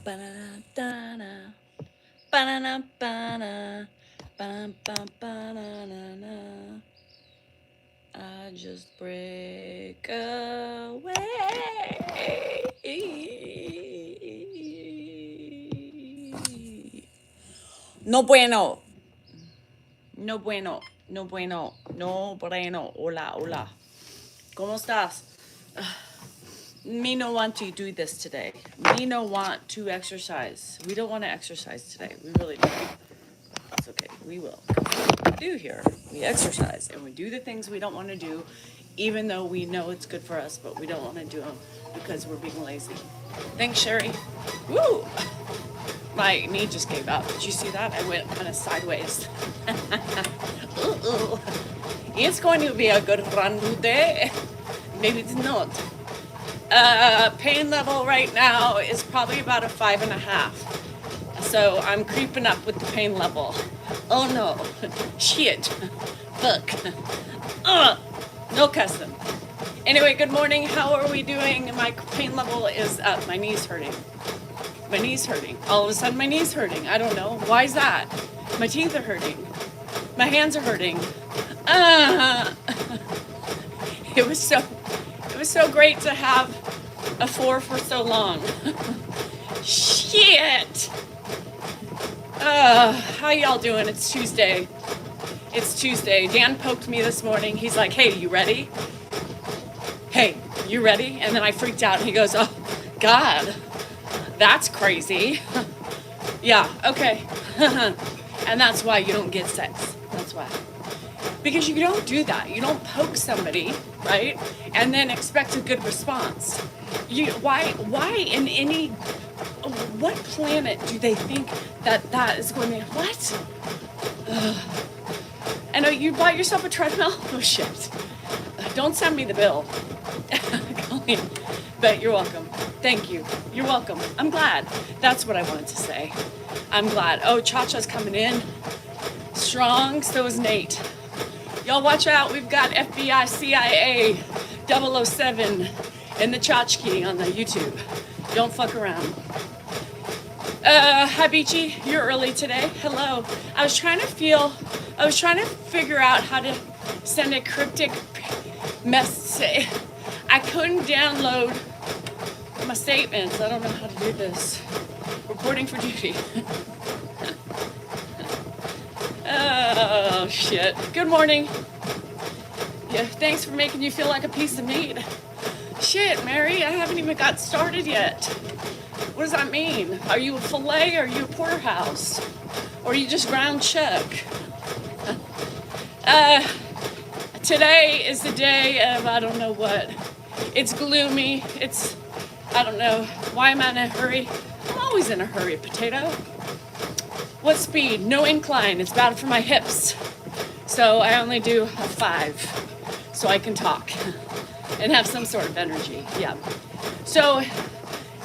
Ba-da-da-da-da. Ba-da-da-ba-da. Ba-da-ba-ba-da-da-da. I just break away. No bueno. No bueno. No bueno. No bueno. Hola, hola. ¿Cómo estás? Me no want to do this today. Me no want to exercise. We don't want to exercise today. We really don't. It's okay. We will. What we do here, we exercise and we do the things we don't want to do, even though we know it's good for us, but we don't want to do them because we're being lazy. Thanks, Sherry. Woo! My knee just gave out. Did you see that? I went kind of sideways. It's going to be a good run today. Maybe it's not. Pain level right now is probably about a 5.5. So I'm creeping up with the pain level. Oh no. Shit. Fuck. No cussing. Anyway, good morning. How are we doing? My pain level is up. My knee's hurting. My knee's hurting. All of a sudden my knee's hurting. I don't know. Why is that? My teeth are hurting. My hands are hurting. It was so great to have a 4 for so long. Shit. How y'all doing? It's Tuesday. It's Tuesday. Dan poked me this morning. He's like, hey, you ready? Hey, you ready? And then I freaked out and he goes, oh, God, that's crazy. Yeah, okay. And that's why you don't get sex. That's why. Because you don't do that. You don't poke somebody, right? And then expect a good response. Why in any, what planet do they think that is going to, what? I know you bought yourself a treadmill? Oh shit. Don't send me the bill. But you're welcome. Thank you. You're welcome. I'm glad. That's what I wanted to say. I'm glad. Oh, Cha-Cha's coming in strong. So is Nate. Y'all watch out. We've got FBI, CIA, 007 in the tchotchke on the YouTube. Don't fuck around. Hi, Beachy. You're early today. Hello. I was trying to figure out how to send a cryptic message. I couldn't download my statements. I don't know how to do this. Reporting for duty. Oh, shit. Good morning. Yeah, thanks for making you feel like a piece of meat. Shit, Mary, I haven't even got started yet. What does that mean? Are you a filet or are you a porterhouse? Or are you just ground chuck? Today is the day of I don't know what. It's gloomy. I don't know. Why am I in a hurry? I'm always in a hurry, potato. What speed? No incline. It's bad for my hips. So I only do a 5 so I can talk and have some sort of energy. Yeah. So,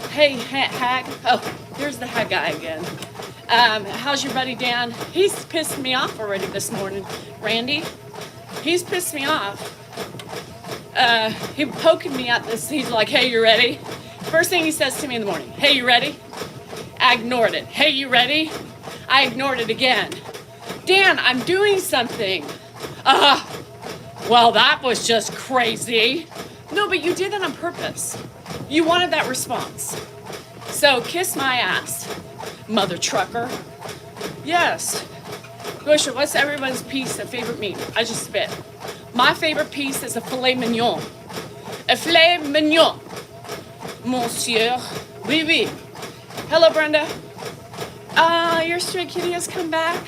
hey, hag. Oh, here's the hag guy again. How's your buddy Dan? He's pissed me off already this morning. Randy, he's pissed me off. He poking me at this. He's like, hey, you ready? First thing he says to me in the morning, hey, you ready? I ignored it. Hey, you ready? I ignored it again. Dan, I'm doing something. Well, that was just crazy. No, but you did that on purpose. You wanted that response. So kiss my ass, mother trucker. Yes. Gosha, what's everyone's piece of favorite meat? I just spit. My favorite piece is a filet mignon. A filet mignon. Monsieur. Oui, oui. Hello, Brenda. Your stray kitty has come back.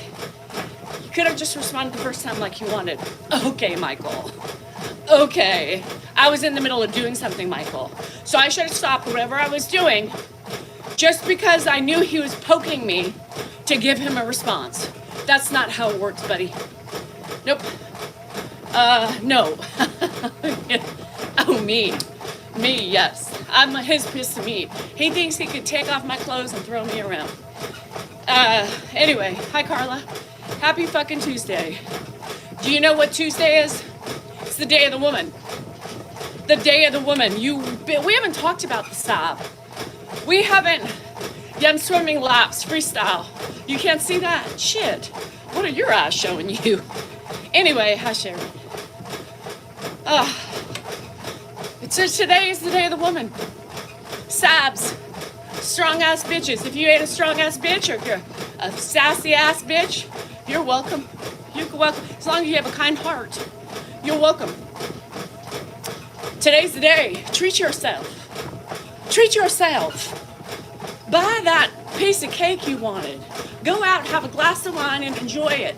You could have just responded the first time like you wanted. Okay, Michael. Okay. I was in the middle of doing something, Michael. So I should have stopped whatever I was doing just because I knew he was poking me to give him a response. That's not how it works, buddy. Nope. No. Oh, me. Me, yes. I'm his piece of meat. He thinks he could take off my clothes and throw me around. Anyway, hi, Carla. Happy fucking Tuesday. Do you know what Tuesday is? It's the day of the woman. The day of the woman. We haven't talked about the Saab. We haven't. Yeah, I'm swimming laps, freestyle. You can't see that? Shit. What are your eyes showing you? Anyway, hi Sharon. Today is the day of the woman. Sabs. Strong ass bitches. If you ain't a strong ass bitch or if you're a sassy ass bitch, you're welcome. You're welcome. As long as you have a kind heart, you're welcome. Today's the day. Treat yourself. Treat yourself. Buy that piece of cake you wanted. Go out, have a glass of wine and enjoy it.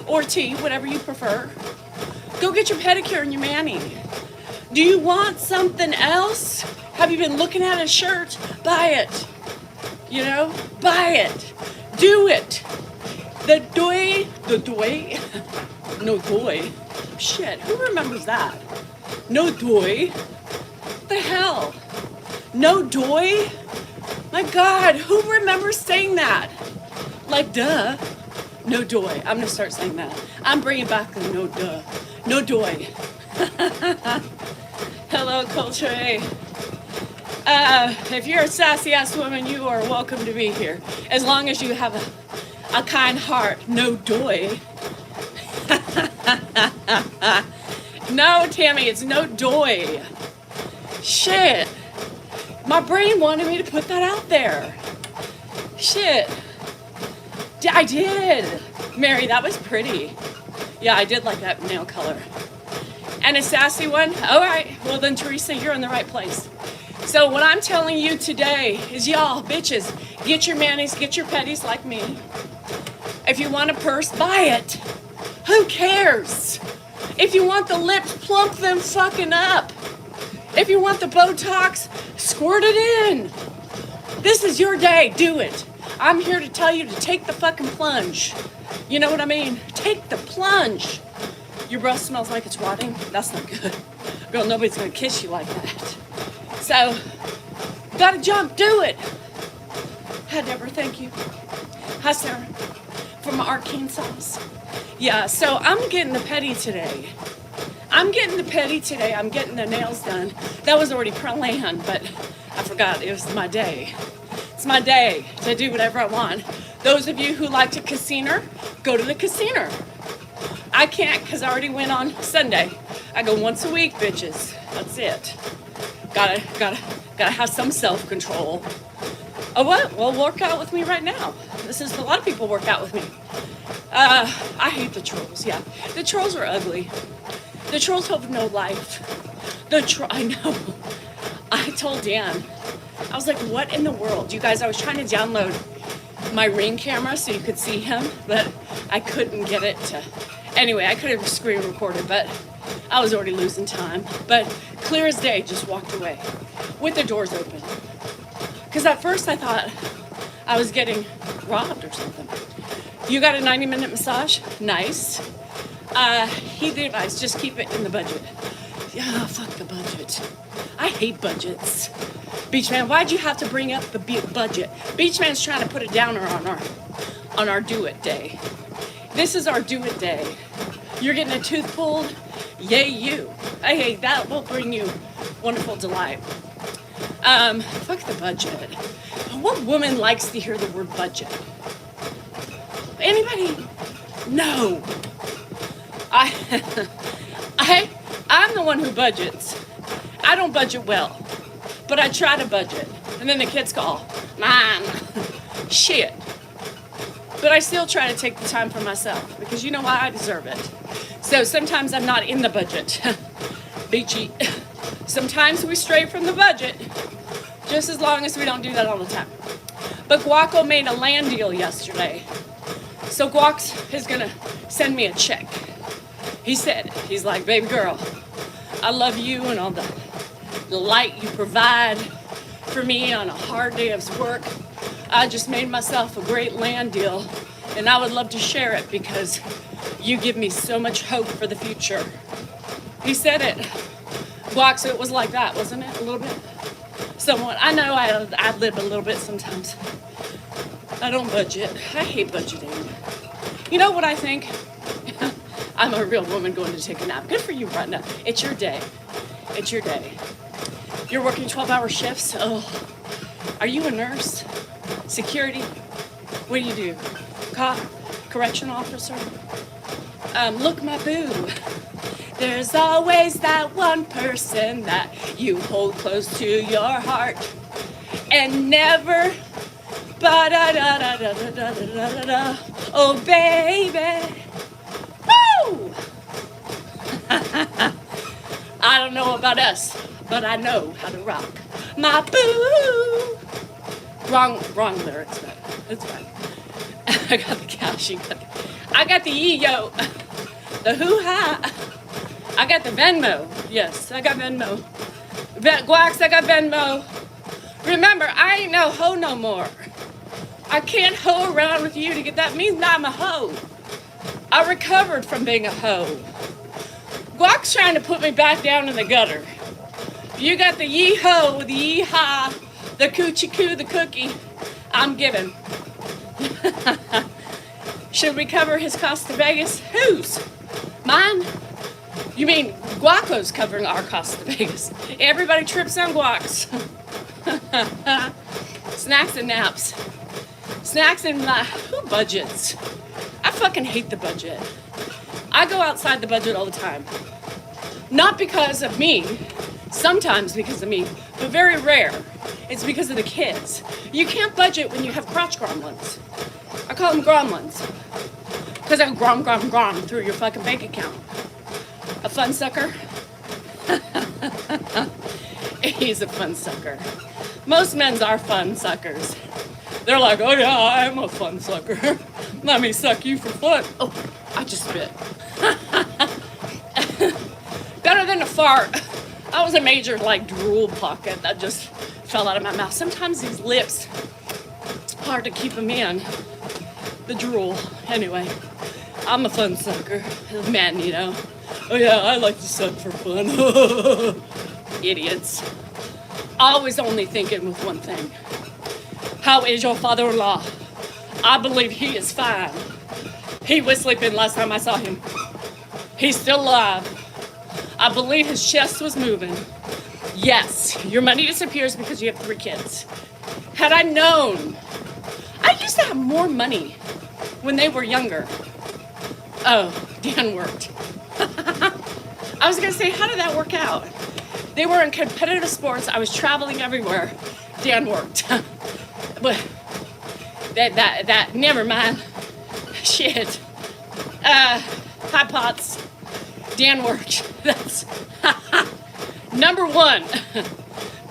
Or tea, whatever you prefer. Go get your pedicure and your mani. Do you want something else? Have you been looking at a shirt? Buy it. You know, buy it. Do it. No doy. Shit, who remembers that? No doy. What the hell? No doy? My God, who remembers saying that? Like, duh. No doy. I'm gonna start saying that. I'm bringing back the no duh. No doy. Hello, culture. If you're a sassy ass woman, you are welcome to be here. As long as you have a kind heart. No doy. No, Tammy, it's no doy. Shit. My brain wanted me to put that out there. Shit. I did. Mary, that was pretty. Yeah, I did like that nail color. And a sassy one? All right. Well, then, Teresa, you're in the right place. So what I'm telling you today is, y'all, bitches, get your manis, get your petties like me. If you want a purse, buy it. Who cares? If you want the lips, plump them fucking up. If you want the Botox, squirt it in. This is your day. Do it. I'm here to tell you to take the fucking plunge. You know what I mean? Take the plunge. Your breath smells like it's rotting. That's not good. Girl, nobody's gonna kiss you like that. So, gotta jump, do it. Hi, Deborah, thank you. Hi, Sarah, from Arkansas. Yeah, so I'm getting the petty today. I'm getting the nails done. That was already planned, but I forgot it was my day. It's my day to do whatever I want. Those of you who like to casino, go to the casino. I can't because I already went on Sunday. I go once a week, bitches. That's it. Gotta have some self-control. Oh, what? Well, work out with me right now. This is a lot of people work out with me. I hate the trolls. Yeah, the trolls are ugly. The trolls have no life. I know. I told Dan, I was like, what in the world? You guys, I was trying to download my Ring camera so you could see him, but I couldn't get it to. Anyway, I could have screen recorded, but I was already losing time. But clear as day, just walked away with the doors open. Because at first I thought I was getting robbed or something. You got a 90-minute massage? Nice. He advised, just keep it in the budget. Yeah, fuck the budget. I hate budgets. Beachman, why'd you have to bring up the budget? Beachman's trying to put a downer on our do it day. This is our do it day. You're getting a tooth pulled? Yay you. Hey, that will bring you wonderful delight. Fuck the budget. What woman likes to hear the word budget? Anybody? No. I'm the one who budgets. I don't budget well, but I try to budget. And then the kids call, Mom, shit. But I still try to take the time for myself because you know why? I deserve it. So sometimes I'm not in the budget. Beachy. Sometimes we stray from the budget, just as long as we don't do that all the time. But Guaco made a land deal yesterday. So Guac is gonna send me a check. He said, he's like, baby girl, I love you and all the light you provide for me on a hard day of work. I just made myself a great land deal and I would love to share it because you give me so much hope for the future. He said it. Guac, so it was like that, wasn't it? A little bit? Somewhat. I know I live a little bit sometimes. I don't budget. I hate budgeting. You know what I think? I'm a real woman going to take a nap. Good for you, Brenda. It's your day. It's your day. You're working 12-hour shifts? Oh, are you a nurse? Security? What do? Cop? Correction officer? Look, my boo. There's always that one person that you hold close to your heart and never ba-da-da-da-da-da-da-da-da. Oh, baby. Woo! I don't know about us, but I know how to rock. My boo. Wrong lyrics, but it's fine. I got the cash. I got the yo, the hoo-ha. I got the Venmo. Yes, I got Venmo. Guax, I got Venmo. Remember, I ain't no hoe no more. I can't hoe around with you to get that. Means I'm a hoe. I recovered from being a hoe. Guac's trying to put me back down in the gutter. You got the yee-ho, the yee-ha, the coochie-coo, the cookie. I'm giving. Should we cover his cost to Vegas? Whose? Mine? You mean Guaco's covering our cost to Vegas? Everybody trips on Guacs. Snacks and naps. Snacks and who budgets? I fucking hate the budget. I go outside the budget all the time. Not because of me, sometimes because of me, but very rare. It's because of the kids. You can't budget when you have crotch gromlins. I call them gromlins. Because I grom through your fucking bank account. A fun sucker? He's a fun sucker. Most men's are fun suckers. They're like, oh yeah, I'm a fun sucker. Let me suck you for fun. Oh, I just spit. Better than a fart. That was a major drool pocket that just fell out of my mouth. Sometimes these lips, hard to keep them in. The drool. Anyway, I'm a fun sucker. Man, you know. Oh yeah, I like to suck for fun. Idiots. Always only thinking with one thing. How is your father-in-law? I believe he is fine. He was sleeping last time I saw him. He's still alive. I believe his chest was moving. Yes, your money disappears because you have 3 kids. Had I known, I used to have more money when they were younger. Oh, Dan worked. I was gonna say, how did that work out? They were in competitive sports. I was traveling everywhere. Dan worked. But that never mind. Shit. High pots. Dan worked. That's number 1.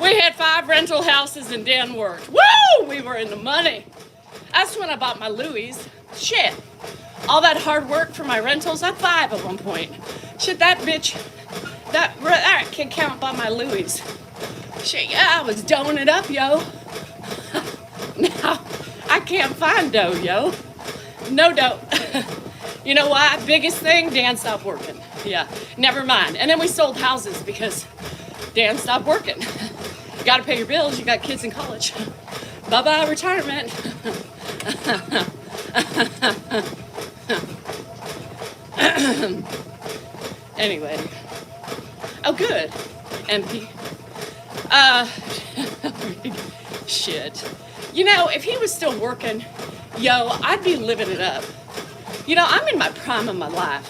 We had 5 rental houses and Dan worked. Woo! We were in the money. That's when I bought my Louis. Shit. All that hard work for my rentals. I had 5 at one point. Shit, that bitch. That can count by my Louis. Shit, yeah, I was doing it up, yo. Now, I can't find dough, yo. No dough. You know why? Biggest thing, Dan stopped working. Yeah, never mind. And then we sold houses because Dan stopped working. You gotta pay your bills, you got kids in college. Bye-bye, retirement. Anyway. Oh, good. Empty. Shit. You know, if he was still working, yo, I'd be living it up. You know, I'm in my prime of my life.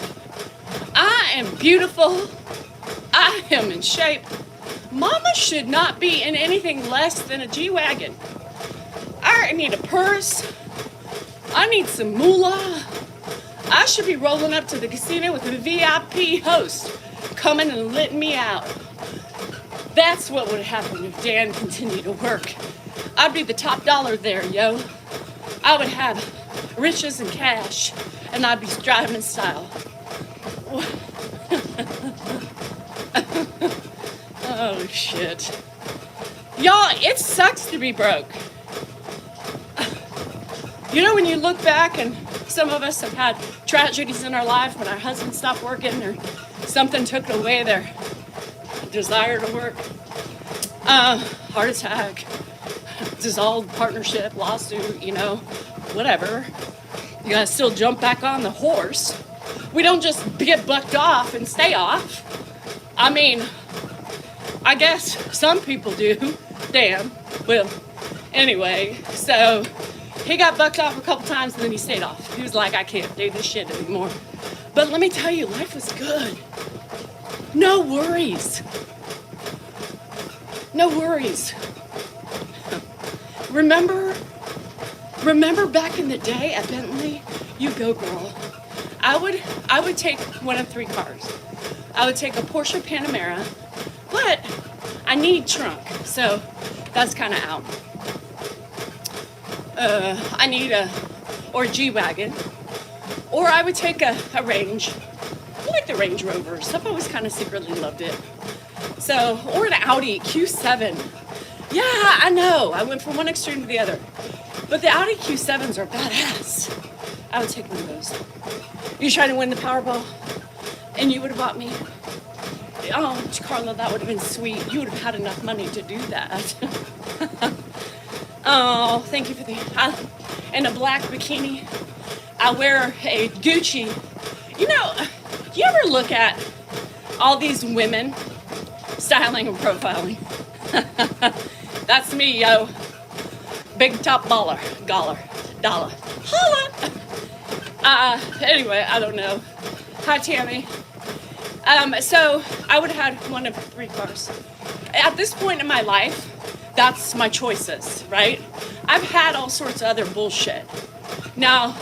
I am beautiful. I am in shape. Mama should not be in anything less than a G-Wagon. I need a purse. I need some moolah. I should be rolling up to the casino with a VIP host coming and letting me out. That's what would happen if Dan continued to work. I'd be the top dollar there, yo. I would have riches and cash, and I'd be driving in style. Oh, shit. Y'all, it sucks to be broke. You know, when you look back, and some of us have had tragedies in our life when our husband stopped working or something took away their desire to work. Heart attack, dissolved partnership, lawsuit, you know, whatever. You gotta still jump back on the horse. We don't just get bucked off and stay off. I mean, I guess some people do. Damn. Well, Anyway, so he got bucked off a couple times and then he stayed off. He was like, I can't do this shit anymore. But let me tell you, life was good. No worries. No worries. Remember back in the day at Bentley? You go, girl. I would take one of three cars. I would take a Porsche Panamera, but I need trunk, so that's kind of out. I need a G-Wagon, or I would take a Range. I like the Range Rovers. I've always kind of secretly loved it. So, or an Audi Q7. Yeah, I know. I went from one extreme to the other. But the Audi Q7s are badass. I would take one of those. You trying to win the Powerball, and you would have bought me. Oh, Carla, that would have been sweet. You would have had enough money to do that. Oh, thank you for the... in a black bikini. I wear a Gucci. You know, you ever look at all these women styling and profiling? That's me, yo. Big top baller, dollar. Holla! Anyway, I don't know. Hi, Tammy. So I would have had one of three cars. At this point in my life, that's my choices, right? I've had all sorts of other bullshit. Now,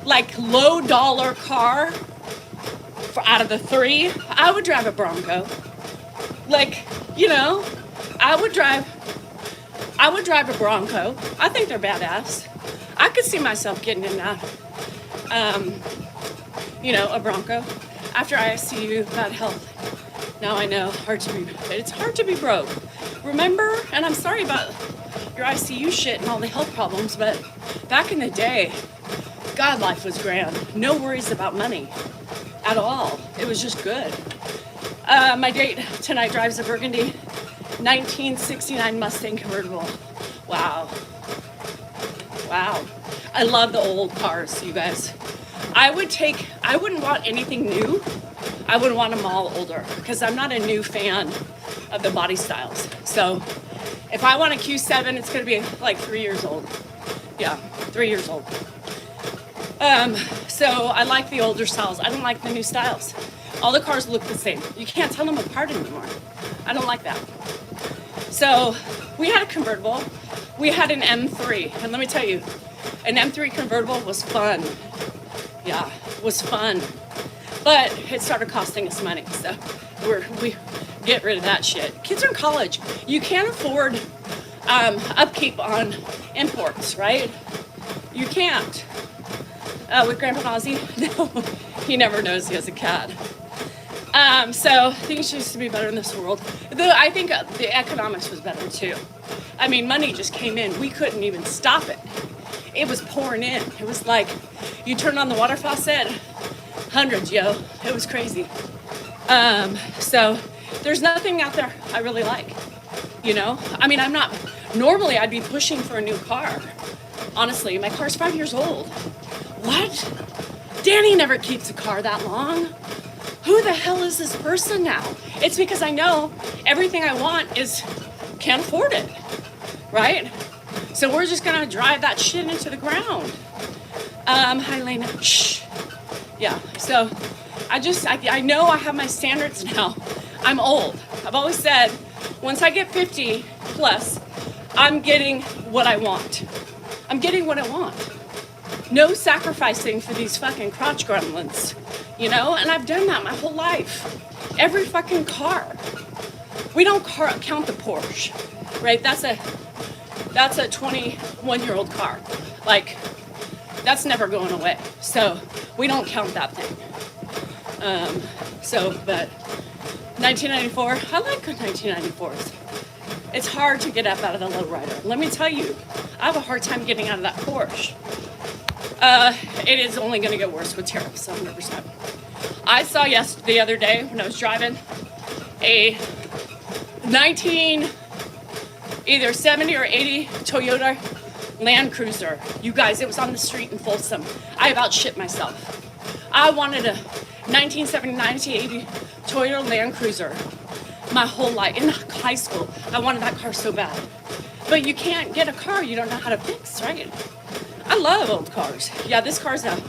like low dollar car out of the three, I would drive a Bronco. Like, you know, I would drive a Bronco. I think they're badass. I could see myself getting in that, you know, a Bronco. After ICU, bad health. Now I know, it's hard to be broke. Remember, and I'm sorry about your ICU shit and all the health problems, but back in the day, God, life was grand. No worries about money at all. It was just good. My date tonight drives a burgundy 1969 Mustang convertible. Wow. I love the old cars, you guys. I wouldn't want anything new. I would want them all older because I'm not a new fan of the body styles. So if I want a Q7, it's going to be like 3 years old. Yeah, 3 years old. So I like the older styles. I don't like the new styles. All the cars look the same. You can't tell them apart anymore. I don't like that. So we had a convertible. We had an M3. And let me tell you, an M3 convertible was fun. Yeah, it was fun. But it started costing us money. So we get rid of that shit. Kids are in college. You can't afford upkeep on imports, right? You can't. With Grandpa Ozzy, no, he never knows he has a cat. So things used to be better in this world. Though I think the economics was better too. I mean, money just came in. We couldn't even stop it. It was pouring in. It was like you turn on the water faucet, hundreds, yo. It was crazy. So there's nothing out there I really like, you know? I mean, normally I'd be pushing for a new car. Honestly, my car's 5 years old. What? Danny never keeps a car that long. Who the hell is this person now? It's because I know everything I want can't afford it, right? So we're just gonna drive that shit into the ground. Hi Lena, shh. Yeah, so I know I have my standards now. I'm old. I've always said, once I get 50 plus, I'm getting what I want. I'm getting what I want. No sacrificing for these fucking crotch gremlins, you know? And I've done that my whole life. Every fucking car. We don't count the Porsche, right? That's a 21-year-old car. Like, that's never going away. So we don't count that thing. But 1994, I like 1994s. It's hard to get up out of the lowrider. Let me tell you, I have a hard time getting out of that Porsche. It is only going to get worse with tariffs, 100%. I saw the other day when I was driving a either 70 or 80 Toyota Land Cruiser. You guys, it was on the street in Folsom. I about shit myself. I wanted a 1979 to 80 Toyota Land Cruiser. my whole life. In high school, I wanted that car so bad. But you can't get a car you don't know how to fix, right? I love old cars. Yeah, this car's a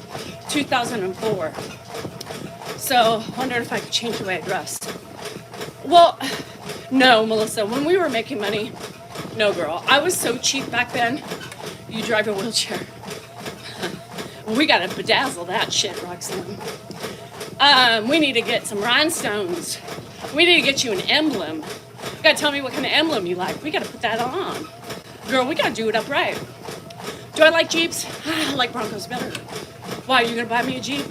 2004. So I wondered if I could change the way I dressed. Well, no, Melissa, when we were making money, no, girl. I was so cheap back then. You drive a wheelchair. We gotta bedazzle that shit, Roxanne. We need to get some rhinestones. We need to get you an emblem. You gotta tell me what kind of emblem you like. We gotta put that on. Girl, we gotta do it up right. Do I like Jeeps? I like Broncos better. Why, are you gonna buy me a Jeep?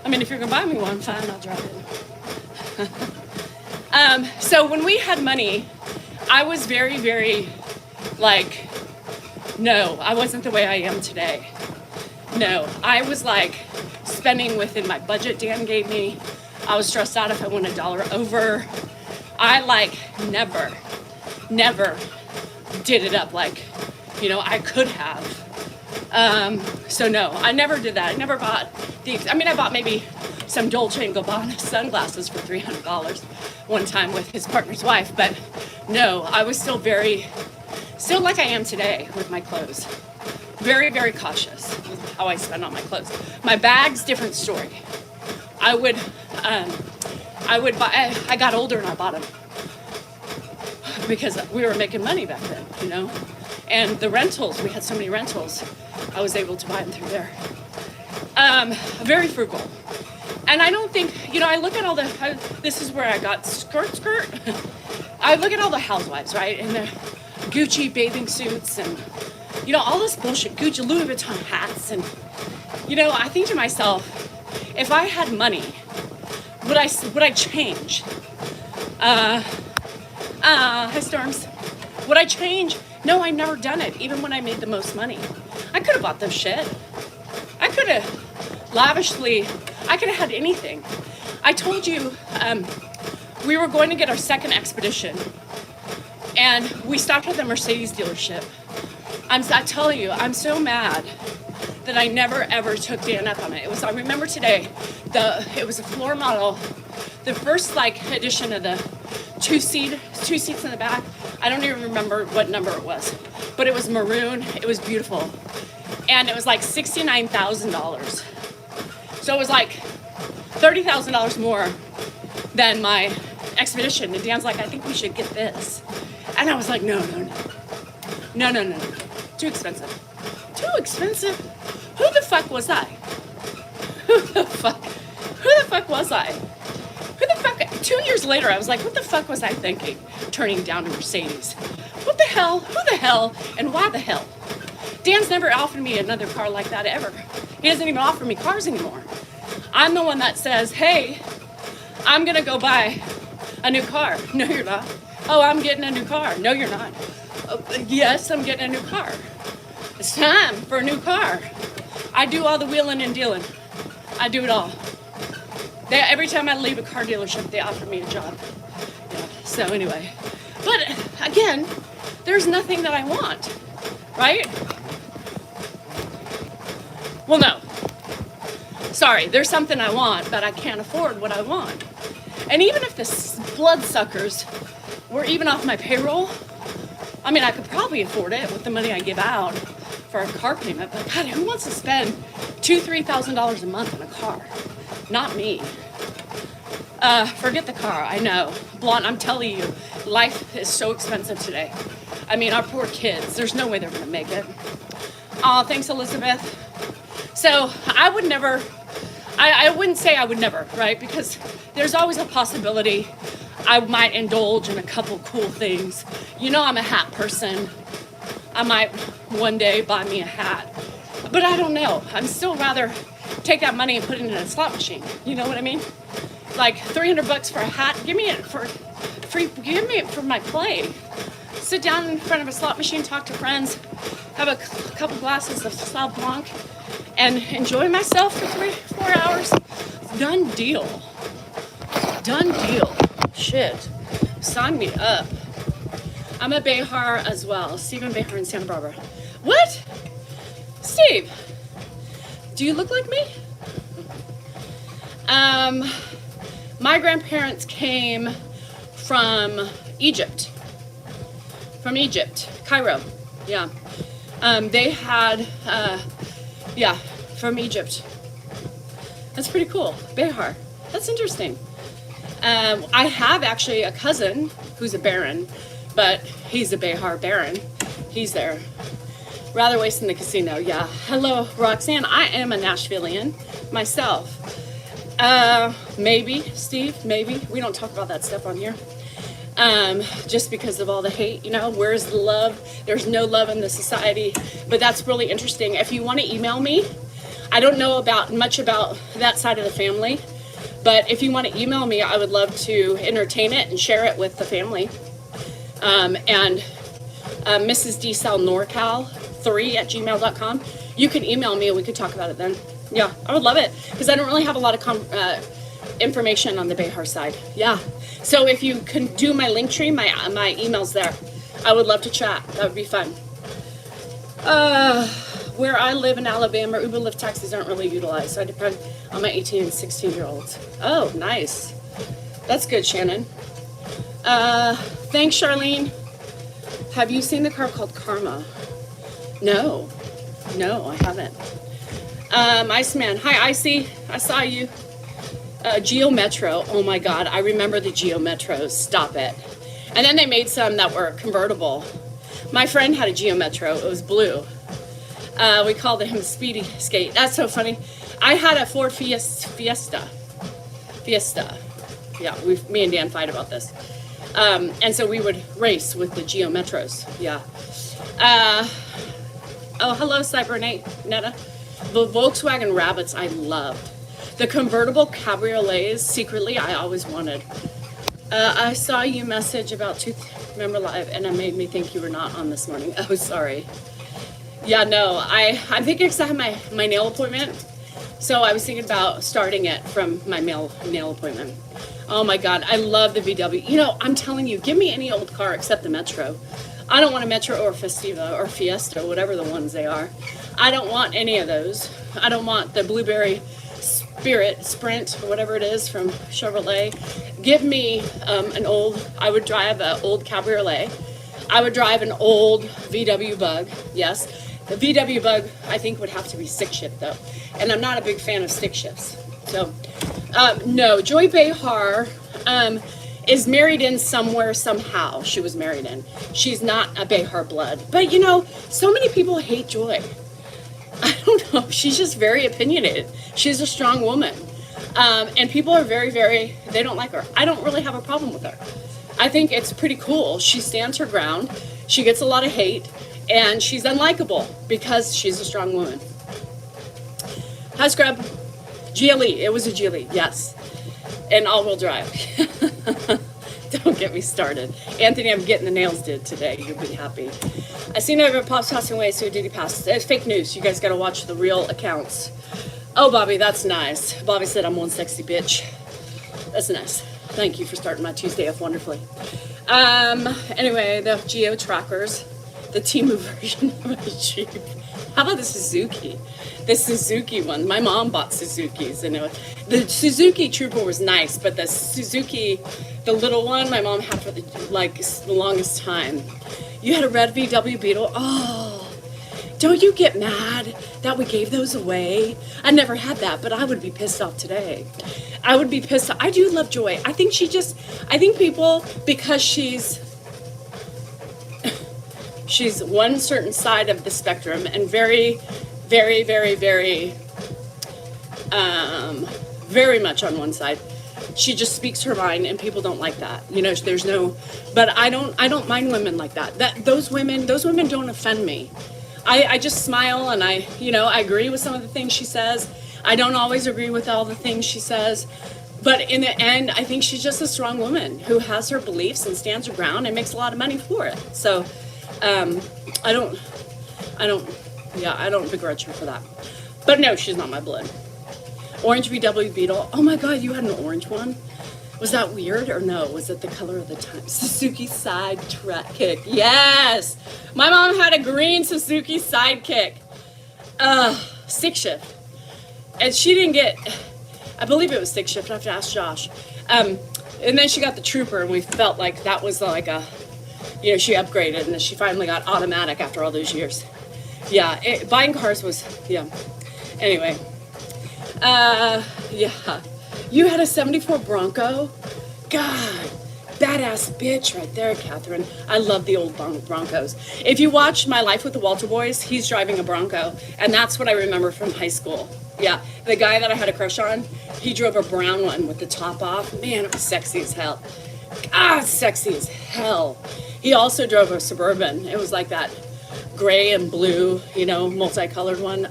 I mean, if you're gonna buy me one, fine, I'll drive it. So when we had money, I was very, very, like, no, I wasn't the way I am today. No, I was like spending within my budget Dan gave me. I was stressed out if I went $1 over. I like never did it up like, you know, I could have. So no, I never did that. I never bought I bought maybe some Dolce & Gabbana sunglasses for $300 one time with his partner's wife, but no, I was still like I am today with my clothes. Very, very cautious with how I spend on my clothes. My bags, different story. I got older and I bought them because we were making money back then, you know? And the rentals, we had so many rentals, I was able to buy them through there. Very frugal. And I don't think, you know, I look at all this is where I got skirt. I look at all the housewives, right? And the Gucci bathing suits and, you know, all this bullshit, Gucci, Louis Vuitton hats. And, you know, I think to myself, if I had money, would I change? Hi, Storms. Would I change? No, I've never done it, even when I made the most money. I could have bought them shit. I could have I could have had anything. I told you, we were going to get our second expedition, and we stopped at the Mercedes dealership. I tell you, I'm so mad that I never ever took Dan up on it. I remember today, it was a floor model, the first edition of the two seats in the back. I don't even remember what number it was, but it was maroon. It was beautiful, and it was like $69,000. So it was like $30,000 more than my expedition. And Dan's like, I think we should get this, and I was like, no, too expensive. Who the fuck was I? Who the fuck was I? 2 years later, I was like, what the fuck was I thinking? Turning down a Mercedes. What the hell? Who the hell? And why the hell? Dan's never offered me another car like that ever. He doesn't even offer me cars anymore. I'm the one that says, hey, I'm gonna go buy a new car. No, you're not. Oh, I'm getting a new car. No, you're not. Oh, yes, I'm getting a new car. It's time for a new car. I do all the wheeling and dealing. I do it all. Every time I leave a car dealership, they offer me a job. Yeah, so anyway. But again, there's nothing that I want, right? Well, no. Sorry, there's something I want, but I can't afford what I want. And even if the bloodsuckers were even off my payroll, I mean, I could probably afford it with the money I give out for a car payment, but God, who wants to spend $2,000-$3,000 a month on a car? Not me. Forget the car, I know. Blonde, I'm telling you, life is so expensive today. I mean, our poor kids, there's no way they're gonna make it. Oh, thanks, Elizabeth. So I would never, I wouldn't say I would never, right? Because there's always a possibility I might indulge in a couple cool things. You know, I'm a hat person. I might one day buy me a hat, but I don't know. I'm still rather take that money and put it in a slot machine. You know what I mean? Like $300 for a hat. Give me it for free. Give me it for my play. Sit down in front of a slot machine, talk to friends, have a couple glasses of Sauv Blanc, and enjoy myself for 3-4 hours. Done deal. Done deal. Shit. Sign me up. I'm a Behar as well. Stephen Behar in Santa Barbara. What? Steve, do you look like me? My grandparents came from Egypt. From Egypt, Cairo, yeah. They had, yeah, from Egypt. That's pretty cool, Behar. That's interesting. I have actually a cousin who's a baron, but he's a Behar baron. He's there. Rather waste in the casino, yeah. Hello, Roxanne. I am a Nashvilleian myself. Maybe, Steve, maybe. We don't talk about that stuff on here. Just because of all the hate, you know, where's the love? There's no love in the society, but that's really interesting. If you want to email me, I don't know much about that side of the family, but if you want to email me, I would love to entertain it and share it with the family. And Mrs. DSal Norcal 3@gmail.com. You can email me and we could talk about it then. Yeah, I would love it because I don't really have a lot of information on the Behar side. Yeah. So if you can do my link tree, my email's there. I would love to chat. That would be fun. Where I live in Alabama, Uber Lyft taxis aren't really utilized, so I depend on my 18 and 16-year-olds. Oh, nice. That's good, Shannon. Thanks, Charlene. Have you seen the car called Karma? No, I haven't. Iceman. Hi, Icy. I saw you. Geo Metro. Oh my God, I remember the Geo Metros. Stop it. And then they made some that were convertible. My friend had a Geo Metro. It was blue. We called him Speedy Skate. That's so funny. I had a Ford Fiesta. Yeah, me and Dan fight about this. And so we would race with the Geo Metros. Yeah. Oh, hello, Cybernetta. The Volkswagen Rabbits I loved. The convertible cabriolets, secretly, I always wanted. I saw you message about Member Live, and it made me think you were not on this morning. Oh, sorry. Yeah, no, I'm thinking because I have my nail appointment. So I was thinking about starting it from my nail appointment. Oh my God, I love the VW. You know, I'm telling you, give me any old car except the Metro. I don't want a Metro or Festiva or Fiesta, whatever the ones they are. I don't want any of those. I don't want the Blueberry Sprint, or whatever it is from Chevrolet. Give me I would drive an old Cabriolet. I would drive an old VW Bug, yes. The VW Bug, I think, would have to be stick shift, though. And I'm not a big fan of stick shifts. So, no, Joy Behar is married in somewhere, somehow. She was married in. She's not a Behar blood. But, you know, so many people hate Joy. I don't know. She's just very opinionated. She's a strong woman. And people are very, very, they don't like her. I don't really have a problem with her. I think it's pretty cool. She stands her ground. She gets a lot of hate. And she's unlikable because she's a strong woman. Hi, Scrub. GLE. It was a GLE, yes. And all-wheel drive. Don't get me started. Anthony, I'm getting the nails did today. You'll be happy. I seen over Pop's passing away, so did he pass? It's fake news. You guys got to watch the real accounts. Oh, Bobby, that's nice. Bobby said I'm one sexy bitch. That's nice. Thank you for starting my Tuesday off wonderfully. Anyway, the Geo trackers. The Temu version of a Jeep. How about the Suzuki? The Suzuki one. My mom bought Suzukis, and the Suzuki Trooper was nice, but the Suzuki, the little one, my mom had for the longest time. You had a red VW Beetle. Oh, don't you get mad that we gave those away? I never had that, but I would be pissed off today. I would be pissed off. I do love Joy. I think people, because she's one certain side of the spectrum and very, very, very, very, very much on one side. She just speaks her mind, and people don't like that. You know, but I don't mind women like that. Those women don't offend me. I just smile, and I agree with some of the things she says. I don't always agree with all the things she says, but in the end, I think she's just a strong woman who has her beliefs and stands her ground and makes a lot of money for it. So, I don't begrudge her for that. But no, she's not my blood. Orange VW Beetle. Oh my God, you had an orange one? Was that weird or no? Was it the color of the time? Suzuki Sidekick. Yes! My mom had a green Suzuki Sidekick. Stick shift. And she didn't get, I believe it was stick shift. I have to ask Josh. And then she got the Trooper, and we felt like that was like a, you know, she upgraded, and then she finally got automatic after all those years. Yeah, buying cars was, yeah. Anyway, yeah. You had a 74 Bronco? God, badass bitch right there, Catherine. I love the old Broncos. If you watch My Life with the Walter Boys, he's driving a Bronco, and that's what I remember from high school. Yeah, the guy that I had a crush on, he drove a brown one with the top off. Man, it was sexy as hell. Ah, sexy as hell. He also drove a Suburban. It was like that gray and blue, you know, multicolored one.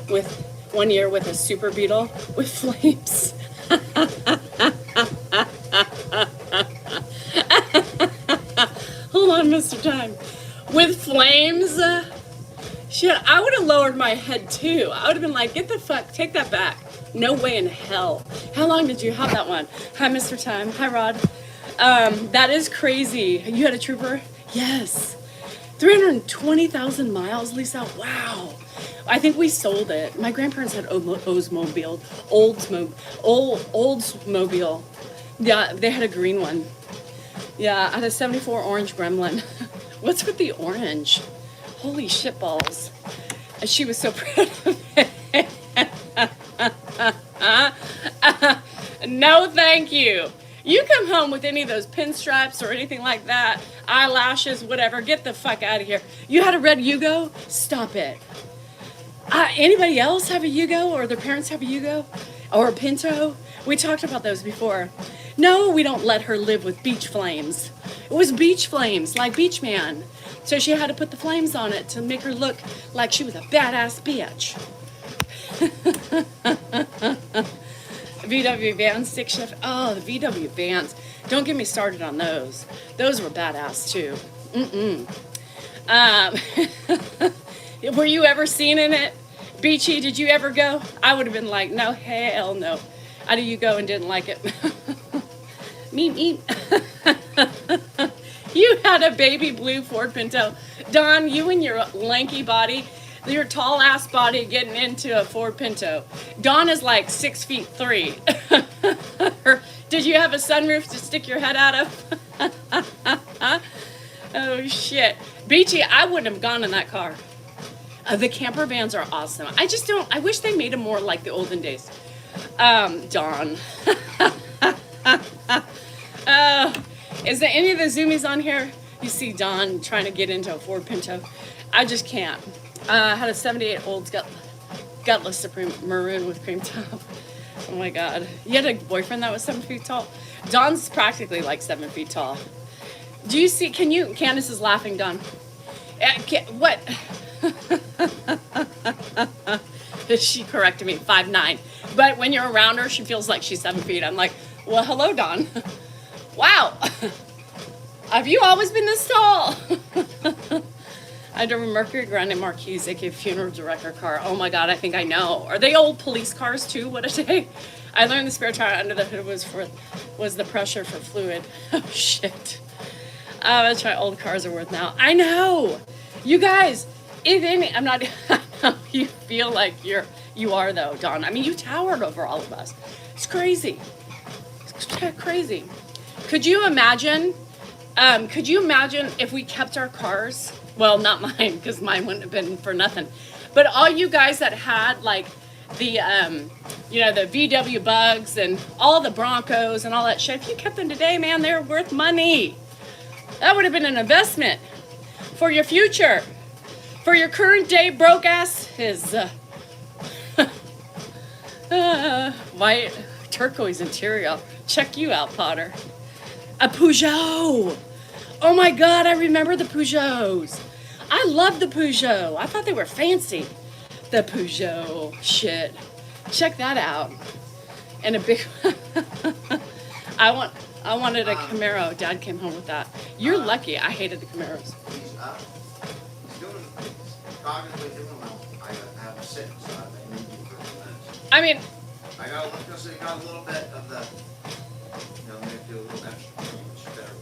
With 1 year with a Super Beetle with flames. Hold on, Mr. Time. With flames. Shit, I would have lowered my head too. I would have been like, get the fuck, take that back. No way in hell. How long did you have that one? Hi, Mr. Time. Hi, Rod. That is crazy. You had a Trooper? Yes. 320,000 miles, Lisa. Wow. I think we sold it. My grandparents had Oldsmobile. Oldsmobile. Yeah, they had a green one. Yeah, I had a 74 orange Gremlin. What's with the orange? Holy shit balls. And she was so proud of it. No, thank you. You come home with any of those pinstripes or anything like that, eyelashes, whatever, get the fuck out of here. You had a red Yugo? Stop it. Anybody else have a Yugo, or their parents have a Yugo? Or a Pinto? We talked about those before. No, we don't let her live with beach flames. It was beach flames, like Beach Man. So she had to put the flames on it to make her look like she was a badass bitch. VW Vans, stick shift. Oh, the VW Vans. Don't get me started on those. Those were badass too. Were you ever seen in it? Beachy, did you ever go? I would have been like, no, hell no. How do you go and didn't like it? Meep, meep. You had a baby blue Ford Pinto. Don, you and your lanky body, your tall ass body getting into a Ford Pinto. Dawn is like 6'3". Did you have a sunroof to stick your head out of? Oh shit. Beachy, I wouldn't have gone in that car. The camper vans are awesome. I wish they made them more like the olden days. Dawn. Is there any of the Zoomies on here? You see Dawn trying to get into a Ford Pinto. I just can't. I had a 78 Olds Gutless Supreme Maroon with cream top. Oh my God. You had a boyfriend that was 7 feet tall? Dawn's practically like 7 feet tall. Do you see, Candace is laughing, Dawn. What? She corrected me, 5'9". But when you're around her, she feels like she's 7 feet. I'm like, well, hello, Dawn. Wow. Have you always been this tall? I drove a Mercury Grande Marquise, aka funeral director car. Oh my God, I think I know. Are they old police cars too? What a day. I learned the spare tire under the hood was the pressure for fluid. Oh shit. That's what old cars are worth now. I know. You guys, if any, I'm not, I know you feel like you are though, Dawn. I mean, you towered over all of us. It's crazy. It's crazy. Could you imagine if we kept our cars? Well, not mine, because mine wouldn't have been for nothing. But all you guys that had like the, the VW Bugs and all the Broncos and all that shit, if you kept them today, man, they're worth money. That would have been an investment for your future. For your current day broke ass is white turquoise interior. Check you out, Potter. A Peugeot. Oh my God, I remember the Peugeots. I love the Peugeot. I thought they were fancy. The Peugeot shit. Check that out. And a big I wanted a Camaro. Dad came home with that. You're lucky. I hated the Camaros. He's doing cognitively doing well. I have a 6, so I need you for a few minutes. I mean, I got a little bit of the, maybe do a little extra, which is better.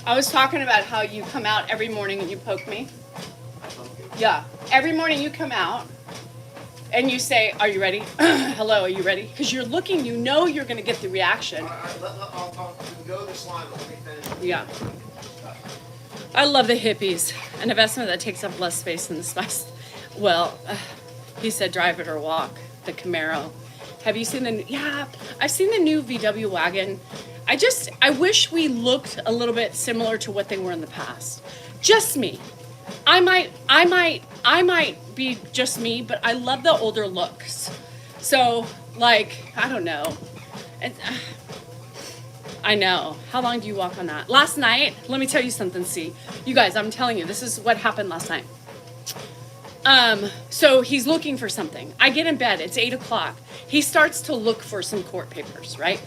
I was talking about how you come out every morning and you poke me. I told you. Yeah. Every morning you come out and you say, are you ready? Hello, are you ready? Because you're looking, you know you're going to get the reaction. I'll go this line, but let me finish. Yeah. I love the hippies. An investment that takes up less space than the spice. Well, he said drive it or walk. The Camaro. Have you seen the? Yeah, I've seen the new VW wagon. I wish we looked a little bit similar to what they were in the past. Just me. I might be just me, but I love the older looks. So, like, I don't know. And, I know. How long do you walk on that? Last night, let me tell you something, see. You guys, I'm telling you, this is what happened last night. So he's looking for something. I get in bed, it's 8 o'clock. He starts to look for some court papers, right?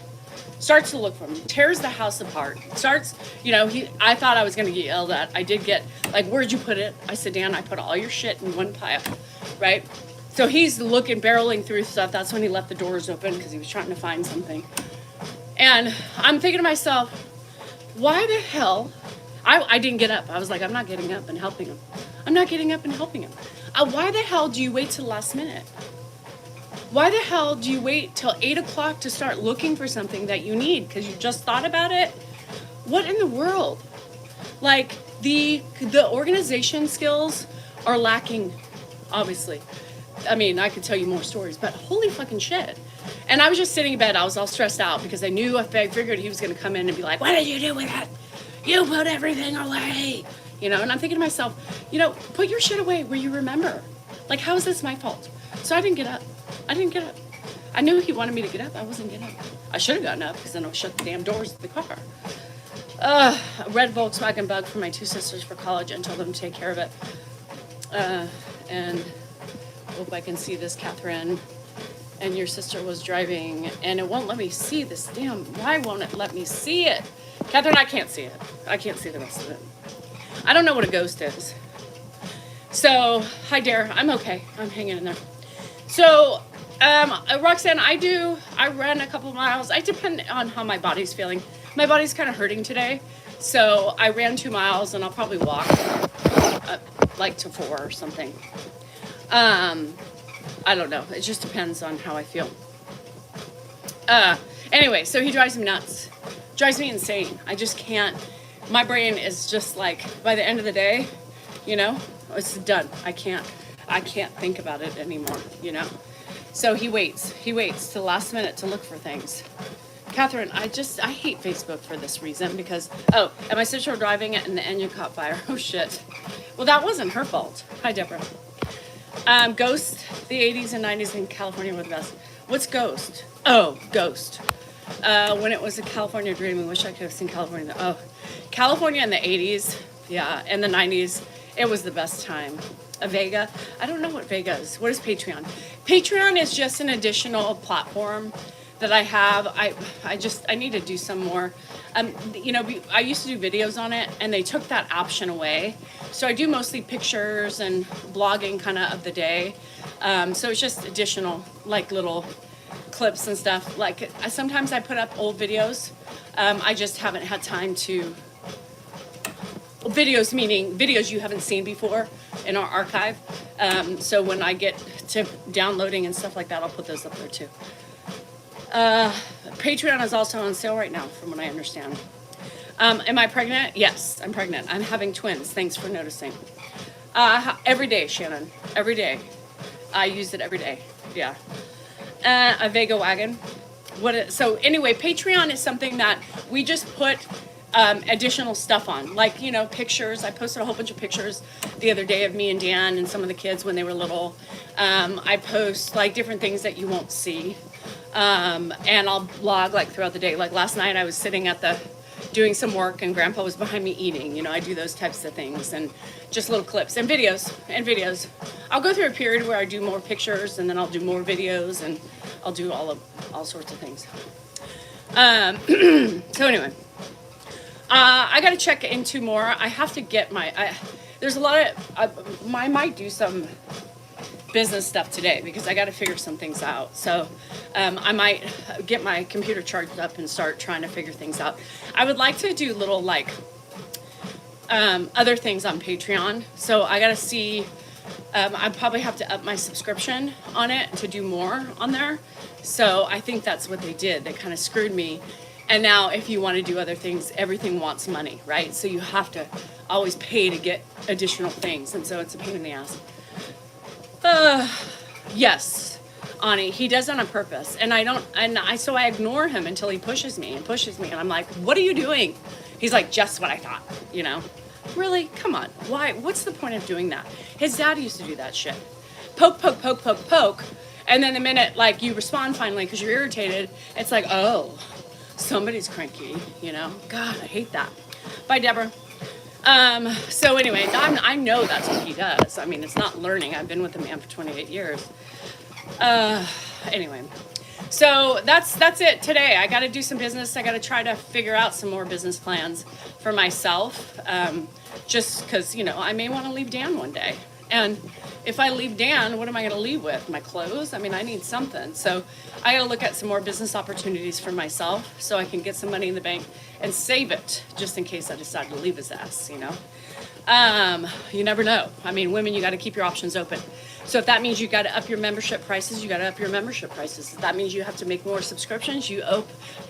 Starts to look for them, tears the house apart. Starts, I thought I was gonna get yelled at. I did get, like, where'd you put it? I said, Dan, I put all your shit in one pile, right? So he's looking, barreling through stuff. That's when he left the doors open because he was trying to find something. And I'm thinking to myself, why the hell? I didn't get up. I was like, I'm not getting up and helping him. I'm not getting up and helping him. Why the hell do you wait till the last minute? Why the hell do you wait till 8 o'clock to start looking for something that you need because you just thought about it? What in the world? Like, the organization skills are lacking, obviously. I mean, I could tell you more stories, but holy fucking shit. And I was just sitting in bed. I was all stressed out because I figured he was going to come in and be like, what did you do with it? You put everything away. And I'm thinking to myself, put your shit away where you remember. Like, how is this my fault? So I didn't get up. I knew he wanted me to get up. I wasn't getting up. I should have gotten up because then I'll shut the damn doors of the car. A red Volkswagen Bug for my 2 sisters for college and told them to take care of it. And hope I can see this, Catherine. And your sister was driving and it won't let me see this damn, why won't it let me see it? Catherine, I can't see it. I can't see the rest of it. I don't know what a ghost is. So, hi Dare, I'm okay. I'm hanging in there. So, Roxanne, I run a couple miles. I depend on how my body's feeling. My body's kind of hurting today. So I ran 2 miles and I'll probably walk like to 4 or something. I don't know. It just depends on how I feel. Anyway, so he drives me nuts. Drives me insane. I just can't. My brain is just like, by the end of the day, it's done. I can't think about it anymore, So he waits till the last minute to look for things. Catherine, I hate Facebook for this reason because, and my sister was driving it and the engine caught fire. Oh shit. Well, that wasn't her fault. Hi, Deborah. Ghost, the 80s and 90s in California were the best. What's Ghost? Oh, Ghost. When it was a California dream, I wish I could have seen California. Oh, California in the 80s, yeah, and the 90s, it was the best time. A Vega, I don't know what Vega is. What is Patreon? Patreon is just an additional platform that I have. I need to do some more. I used to do videos on it and they took that option away. So I do mostly pictures and blogging kind of the day. So it's just additional like little clips and stuff. Like sometimes I put up old videos. I just haven't had time to, videos meaning videos you haven't seen before in our archive. So when I get to downloading and stuff like that, I'll put those up there too. Patreon is also on sale right now, from what I understand. Am I pregnant? Yes, I'm pregnant. I'm having twins. Thanks for noticing. Every day, Shannon. Every day. I use it every day. Yeah. A Vega wagon. So anyway, Patreon is something that we just put additional stuff on, like, pictures. I posted a whole bunch of pictures the other day of me and Dan and some of the kids when they were little. I post like different things that you won't see. And I'll blog like throughout the day. Like last night I was sitting doing some work and Grandpa was behind me eating. I do those types of things and just little clips and videos. I'll go through a period where I do more pictures and then I'll do more videos and I'll do all sorts of things. So anyway, I got to check into more. I have to get there's a lot of, I might do some business stuff today because I got to figure some things out. So I might get my computer charged up and start trying to figure things out. I would like to do little like other things on Patreon. So I got to see I probably have to up my subscription on it to do more on there. So I think that's what they did. They kind of screwed me. And now if you want to do other things, everything wants money, right? So you have to always pay to get additional things. And so it's a pain in the ass. Yes, Ani, he does that on purpose. And so I ignore him until he pushes me. And I'm like, what are you doing? He's like, just what I thought, you know? Really? Come on. Why? What's the point of doing that? His dad used to do that shit. Poke, poke, poke, poke, poke. And then the minute, like, you respond finally because you're irritated, it's like, oh, somebody's cranky, you know? God, I hate that. Bye, Deborah. So anyway, I know that's what he does. I mean, it's not learning. I've been with the man for 28 years. Anyway. So that's it today. I got to do some business. I got to try to figure out some more business plans for myself. Just because, you know, I may want to leave Dan one day. And if I leave Dan, what am I going to leave with? My clothes? I mean, I need something. So I got to look at some more business opportunities for myself so I can get some money in the bank and save it just in case I decide to leave his ass, you know. You never know. I mean, women, you got to keep your options open. So if that means you got to up your membership prices, you got to up your membership prices. If that means you have to make more subscriptions, you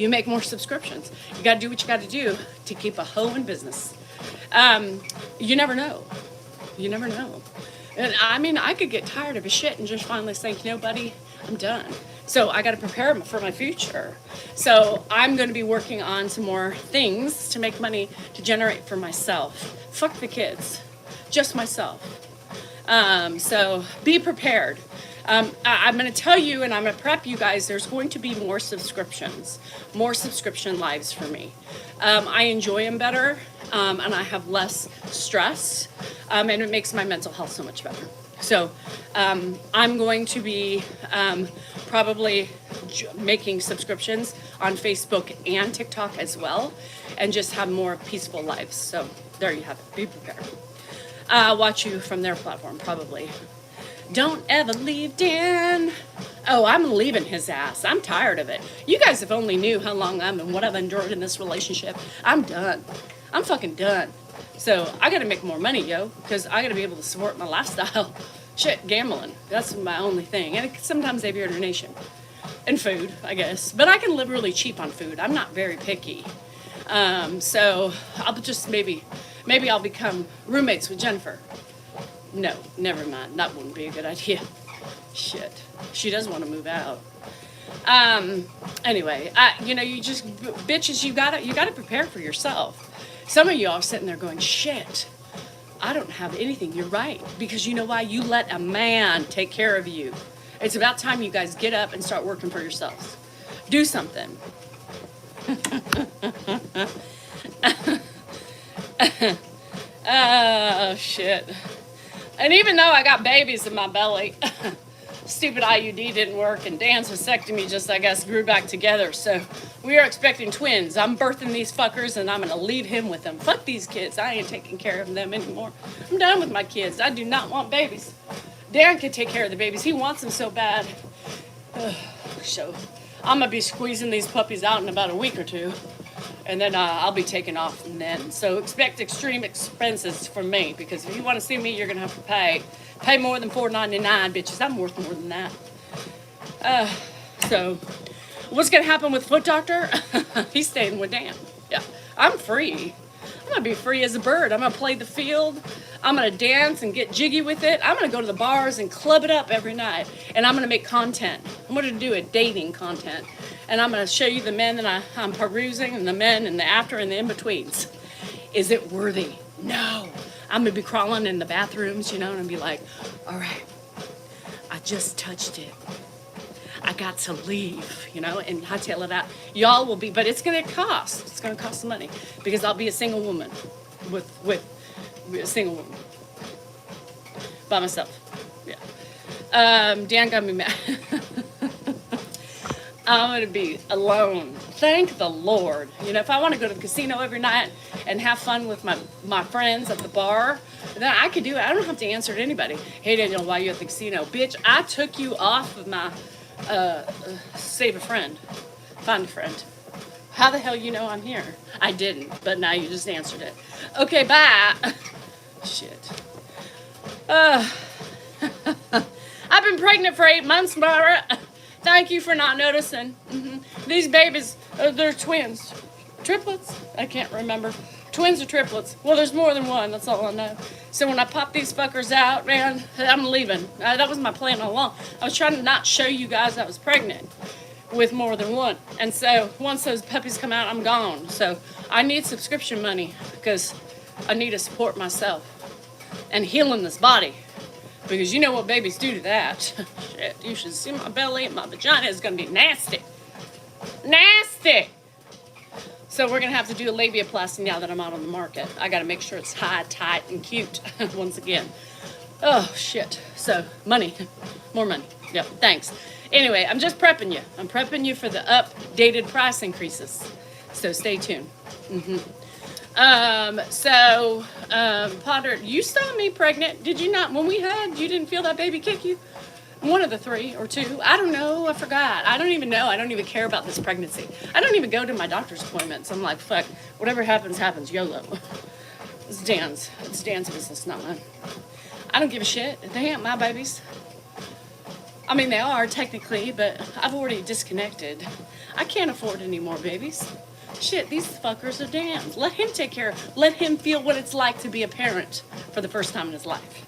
make more subscriptions. You got to do what you got to do to keep a hoe in business. You never know. You never know. And I mean, I could get tired of his shit and just finally think, you know, buddy, I'm done. So I got to prepare for my future. So I'm going to be working on some more things to make money to generate for myself. Fuck the kids, just myself. So be prepared. I'm going to tell you, and I'm going to prep you guys, there's going to be more subscriptions, more subscription lives for me. I enjoy them better, and I have less stress, and it makes my mental health so much better. So I'm going to be probably making subscriptions on Facebook and TikTok as well, and just have more peaceful lives. So there you have it. Be prepared. Watch you from their platform, probably. Don't ever leave Dan. Oh, I'm leaving his ass. I'm tired of it. You guys have only knew how long and what I've endured in this relationship. I'm done. I'm fucking done. So I got to make more money, yo, because I got to be able to support my lifestyle. Shit, gambling. That's my only thing. And sometimes they have your donation. And food, I guess. But I can live really cheap on food. I'm not very picky. So I'll just maybe I'll become roommates with Jennifer. No, never mind. That wouldn't be a good idea. Shit. She does want to move out. Anyway, you know, you just, bitches, you gotta prepare for yourself. Some of y'all are sitting there going, shit, I don't have anything. You're right. Because you know why? You let a man take care of you. It's about time you guys get up and start working for yourselves. Do something. Oh, shit. And even though I got babies in my belly, stupid IUD didn't work, and Dan's vasectomy just, I guess, grew back together. So we are expecting twins. I'm birthing these fuckers, and I'm going to leave him with them. Fuck these kids. I ain't taking care of them anymore. I'm done with my kids. I do not want babies. Dan can take care of the babies. He wants them so bad. So I'm going to be squeezing these puppies out in about a week or two. And then I'll be taking off and then. So expect extreme expenses from me, because if you want to see me, you're going to have to pay more than $4.99, bitches. I'm worth more than that. So what's going to happen with Foot Doctor? He's staying with Dan. Yeah, I'm free. I'm going to be free as a bird. I'm going to play the field. I'm going to dance and get jiggy with it. I'm going to go to the bars and club it up every night. And I'm going to make content. I'm going to do a dating content. And I'm going to show you the men that I'm perusing, and the men and the after and the in-betweens. Is it worthy? No. I'm going to be crawling in the bathrooms, you know, and be like, all right, I just touched it. I got to leave, you know, and hightail it out. Y'all will be, but it's going to cost. It's going to cost some money, because I'll be a single woman with a single woman by myself. Yeah. Dan got me mad. I'm going to be alone. Thank the Lord. You know, if I want to go to the casino every night and have fun with my friends at the bar, then I could do it. I don't have to answer to anybody. Hey, Daniel, why are you at the casino? Bitch, I took you off of my save a friend. Find a friend. How the hell you know I'm here? I didn't, but now you just answered it. Okay, bye. Shit. I've been pregnant for 8 months, Mara. Thank you for not noticing. These babies, they're twins. Triplets? I can't remember. Twins or triplets? Well, there's more than one, that's all I know. So when I pop these fuckers out, man, I'm leaving. That was my plan all along. I was trying to not show you guys I was pregnant with more than one. And so once those puppies come out, I'm gone. So I need subscription money because I need to support myself and healing this body. Because you know what babies do to that. Shit, you should see my belly and my vagina is going to be nasty. Nasty! So we're going to have to do a labiaplasty now that I'm out on the market. I got to make sure it's high, tight, and cute once again. Oh, shit. So, money. More money. Yep, thanks. Anyway, I'm just prepping you. I'm prepping you for the updated price increases. So stay tuned. Potter, you saw me pregnant. Did you not? When we hugged, you didn't feel that baby kick you? One of the 3 or 2. I don't know. I forgot. I don't even know. I don't even care about this pregnancy. I don't even go to my doctor's appointments. I'm like, fuck, whatever happens, happens. YOLO. It's Dan's. It's Dan's business, not mine. I don't give a shit. They ain't my babies. I mean, they are technically, but I've already disconnected. I can't afford any more babies. Shit, these fuckers are Dan's. Let him take care. Let him feel what it's like to be a parent for the first time in his life.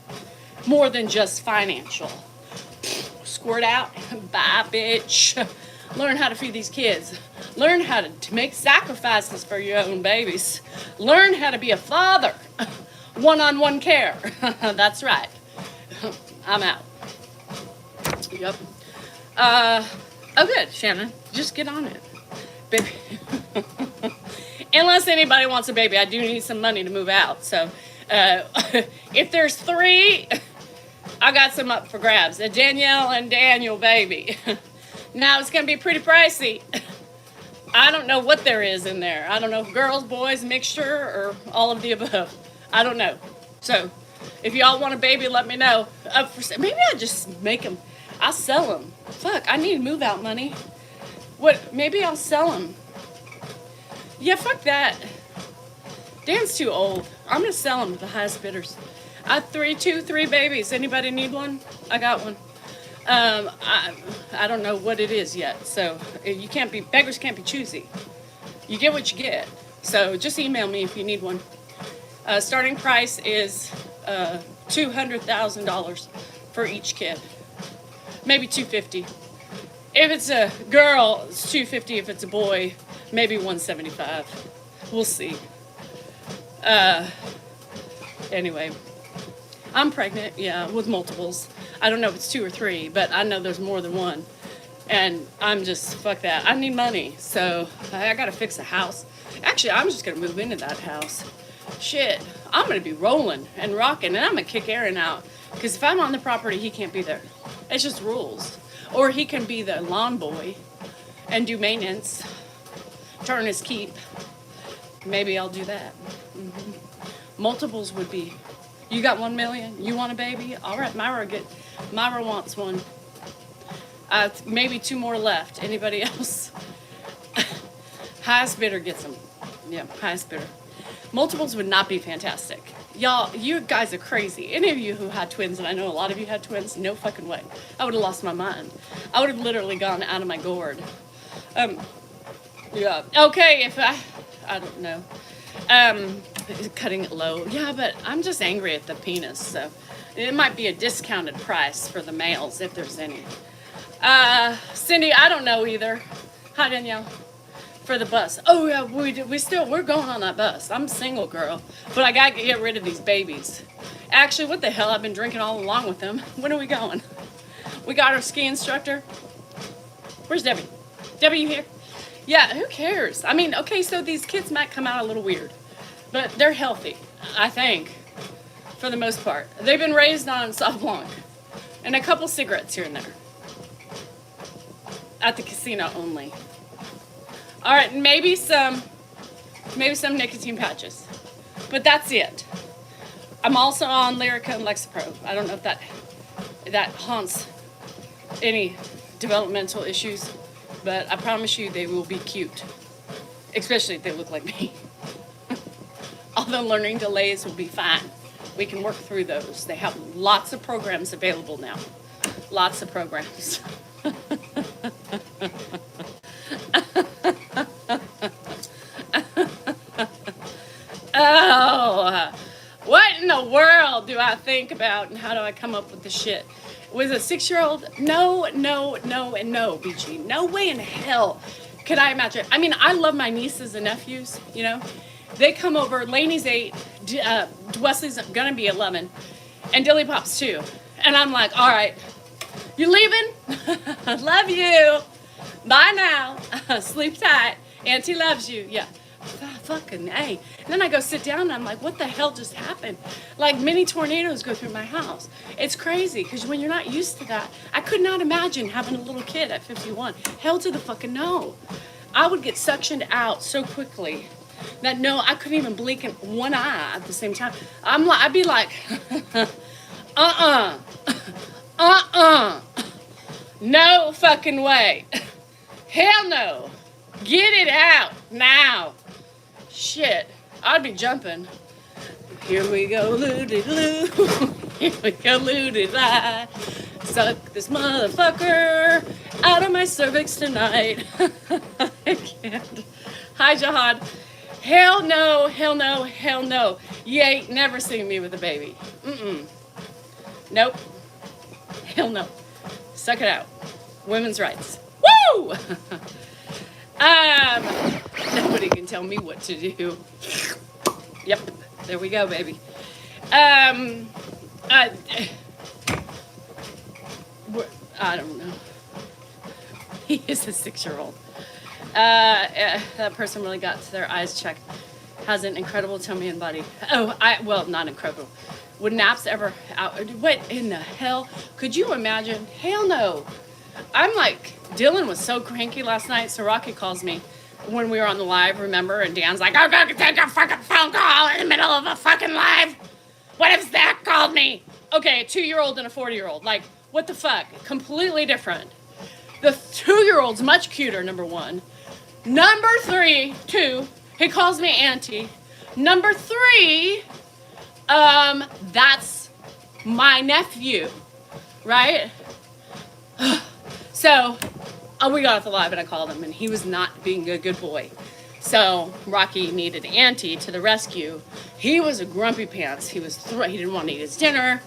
More than just financial. Squirt out, bye, bitch. Learn how to feed these kids. Learn how to make sacrifices for your own babies. Learn how to be a father. One-on-one care. That's right. I'm out. Yep. Oh, good, Shannon. Just get on it. Baby. Unless anybody wants a baby, I do need some money to move out. So, if there's 3... I got some up for grabs. A Danielle and Daniel baby. Now it's going to be pretty pricey. I don't know what there is in there. I don't know if girls, boys, mixture, or all of the above. I don't know. So, if y'all want a baby, let me know. Maybe I just make them. I'll sell them. Fuck, I need move out money. What? Maybe I'll sell them. Yeah, fuck that. Dan's too old. I'm going to sell them to the highest bidders. I have 3 babies. Anybody need one? I got one. I don't know what it is yet. So you can't be, beggars can't be choosy. You get what you get. So just email me if you need one. Starting price is $200,000 for each kid. Maybe $250,000. If it's a girl, it's $250,000. If it's a boy, maybe $175,000. We'll see. Anyway. I'm pregnant, yeah, with multiples. I don't know if it's 2 or 3, but I know there's more than one. And I'm just, fuck that. I need money, so I gotta fix a house. Actually, I'm just gonna move into that house. Shit, I'm gonna be rolling and rocking, and I'm gonna kick Aaron out. Because if I'm on the property, he can't be there. It's just rules. Or he can be the lawn boy and do maintenance, turn his keep. Maybe I'll do that. Multiples would be... You got 1 million? You want a baby? All right, Myra wants one. Maybe 2 more left. Anybody else? Highest bidder gets them. Yeah, highest bidder. Multiples would not be fantastic. Y'all, you guys are crazy. Any of you who had twins, and I know a lot of you had twins, no fucking way. I would have lost my mind. I would have literally gone out of my gourd. Yeah. Okay, if I don't know. Cutting it low. Yeah, but I'm just angry at the penis, so it might be a discounted price for the males if there's any. Cindy, I don't know either. Hi, Danielle. For the bus. Oh yeah, we're going on that bus. I'm a single girl, but I gotta get rid of these babies. Actually, what the hell? I've been drinking all along with them. When are we going? We got our ski instructor. Where's Debbie? Debbie, you here? Yeah, who cares? I mean, okay, so these kids might come out a little weird, but they're healthy, I think, for the most part. They've been raised on Sauv Blanc and a couple cigarettes here and there. At the casino only. All right, maybe some nicotine patches, but that's it. I'm also on Lyrica and Lexapro. I don't know if that haunts any developmental issues, but I promise you they will be cute, especially if they look like me. All the learning delays will be fine. We can work through those. They have lots of programs available now. Lots of programs. Oh, what in the world do I think about and how do I come up with the shit? With a 6-year-old? No, and no, BG. No way in hell could I imagine. I mean, I love my nieces and nephews, you know. They come over. Lainey's 8. Wesley's going to be 11. And Dilly Pop's 2. And I'm like, all right, you leaving? Love you. Bye now. Sleep tight. Auntie loves you. Yeah. Fucking A. And then I go sit down and I'm like, what the hell just happened? Like mini tornadoes go through my house. It's crazy because when you're not used to that, I could not imagine having a little kid at 51. Hell to the fucking no. I would get suctioned out so quickly that no, I couldn't even blink in one eye at the same time. I'd be like, no fucking way. Hell no. Get it out now. Shit, I'd be jumping. Here we go, loo-de-loo. Here we go, loo-de-lie. Suck this motherfucker out of my cervix tonight. I can't. Hi, Jihad. Hell no, hell no, hell no. You ain't never seen me with a baby. Nope. Hell no. Suck it out. Women's rights. Woo! Nobody can tell me what to do. Yep, there we go, baby. I don't know. He is a 6-year-old. That person really got their eyes checked. Has an incredible tummy and body. Oh, well, not incredible. Would naps ever out? What in the hell? Could you imagine? Hell no. I'm like, Dylan was so cranky last night, so Rocky calls me when we were on the live, remember? And Dan's like, I'm going to take a fucking phone call in the middle of a fucking live. What if Zach called me? Okay, a 2-year-old and a 40-year-old. Like, what the fuck? Completely different. The 2-year-old's much cuter, number 1. Number 3, 2, he calls me auntie. Number 3, that's my nephew, right? So, we got off the live and I called him and he was not being a good boy. So, Rocky needed Auntie to the rescue. He was a grumpy pants. He didn't want to eat his dinner.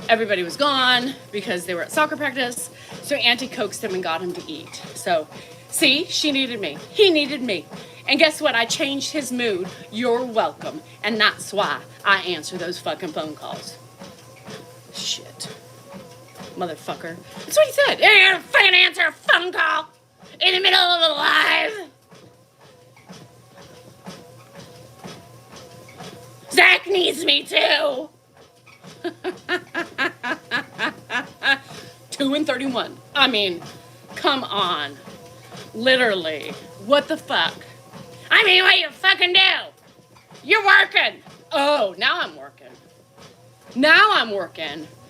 Everybody was gone because they were at soccer practice. So, Auntie coaxed him and got him to eat. So, see, she needed me. He needed me. And guess what? I changed his mood. You're welcome. And that's why I answer those fucking phone calls. Shit. Motherfucker. That's what he said. Hey, you're fucking answer a phone call in the middle of a live. Zach needs me too. 2:31. I mean, come on. Literally. What the fuck? I mean, what you fucking do? You're working. Oh, now I'm working.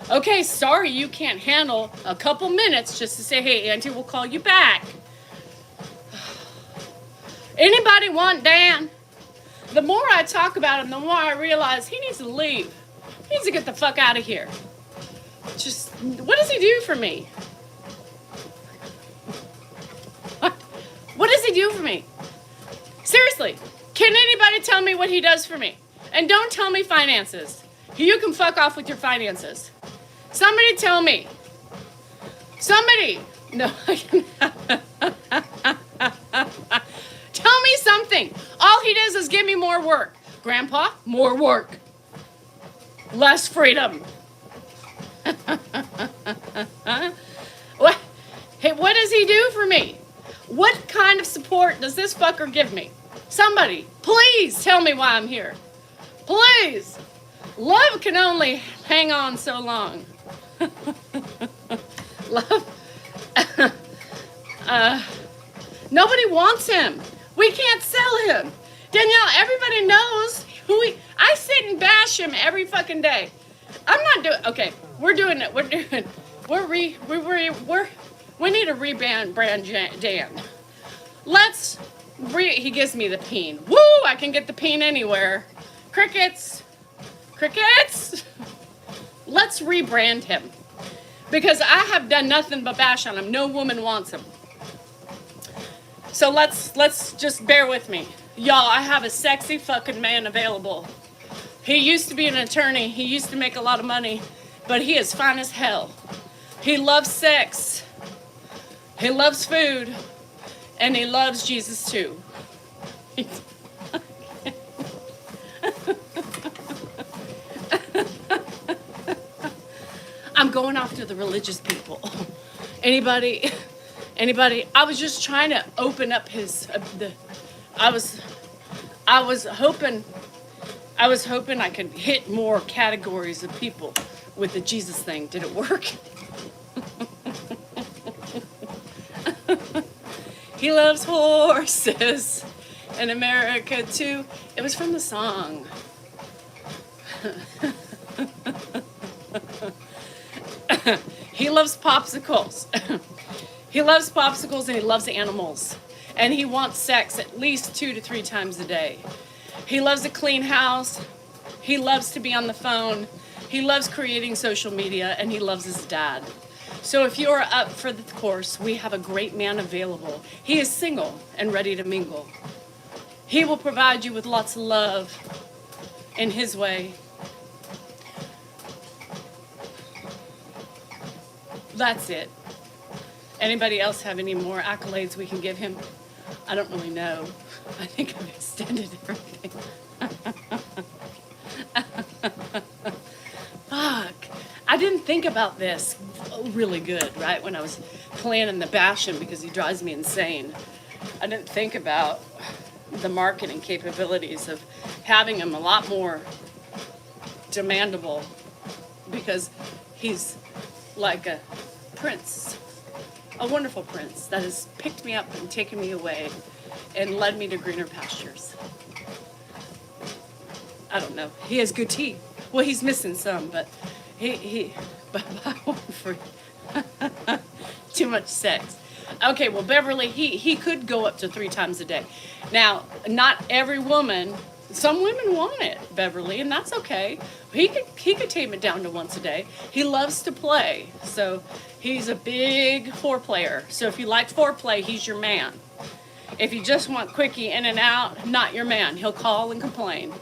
Okay, sorry you can't handle a couple minutes just to say, hey, Auntie, we'll call you back. Anybody want Dan? The more I talk about him, the more I realize he needs to leave. He needs to get the fuck out of here. Just, what does he do for me? What does he do for me? Seriously, can anybody tell me what he does for me? And don't tell me finances. You can fuck off with your finances. Somebody tell me. Somebody. No. Tell me something. All he does is give me more work. Grandpa, more work. Less freedom. What? Hey, what does he do for me? What kind of support does this fucker give me? Somebody, please tell me why I'm here. Please. Love can only hang on so long. Love. Nobody wants him. We can't sell him. Danielle, everybody knows who I sit and bash him every fucking day. I'm not doing, okay, we need to rebrand Dan. He gives me the peen. Woo, I can get the peen anywhere. Crickets. let's rebrand him. Because I have done nothing but bash on him. No woman wants him. So let's just bear with me. Y'all, I have a sexy fucking man available. He used to be an attorney. He used to make a lot of money. But he is fine as hell. He loves sex. He loves food. And he loves Jesus too. I'm going after the religious people. Anybody? I was just trying to open up his. I was hoping I could hit more categories of people with the Jesus thing. Did it work? He loves horses in America too. It was from the song. He loves popsicles. He loves popsicles and he loves animals. And he wants sex at least 2 to 3 times a day. He loves a clean house. He loves to be on the phone. He loves creating social media and he loves his dad. So if you're up for the course, we have a great man available. He is single and ready to mingle. He will provide you with lots of love in his way. That's it. Anybody else have any more accolades we can give him? I don't really know. I think I've extended everything. Fuck. I didn't think about this really good, right? When I was planning the bash him because he drives me insane. I didn't think about the marketing capabilities of having him a lot more demandable because he's like a prince, a wonderful prince that has picked me up and taken me away and led me to greener pastures. I don't know. He has good teeth. Well, he's missing some, but but I want for too much sex. Okay, well, Beverly, he could go up to 3 times a day. Now, not every woman, some women want it, Beverly, and that's okay. He could tame it down to once a day. He loves to play, so he's a big foreplayer. So if you like foreplay, he's your man. If you just want quickie in and out, not your man. He'll call and complain.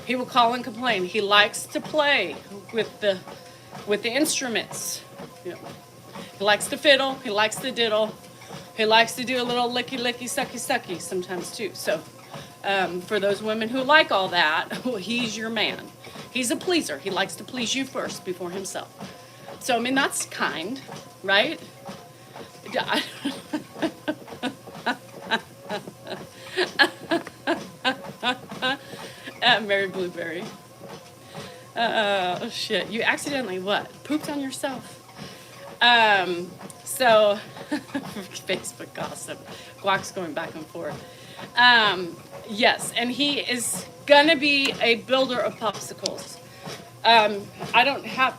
He will call and complain. He likes to play with the instruments. You know, he likes to fiddle. He likes to diddle. He likes to do a little licky, licky, sucky, sucky sometimes too. So for those women who like all that, he's your man. He's a pleaser. He likes to please you first before himself. So, I mean, that's kind, right? Mary Blueberry. Oh, shit. You accidentally what? Pooped on yourself. So, Facebook gossip. Guac's going back and forth. Yes, and he is going to be a builder of popsicles. I don't have...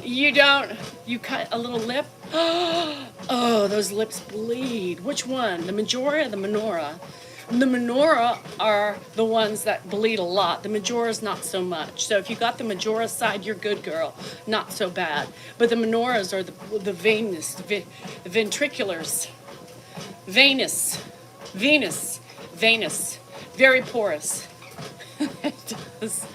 You cut a little lip? Oh, those lips bleed. Which one? The Majora or the Menorah? The Menorah are the ones that bleed a lot. The Majora's not so much. So if you got the Majora side, you're good, girl. Not so bad. But the Menorahs are the venous, the ventriculars. Venous. Very porous. It does.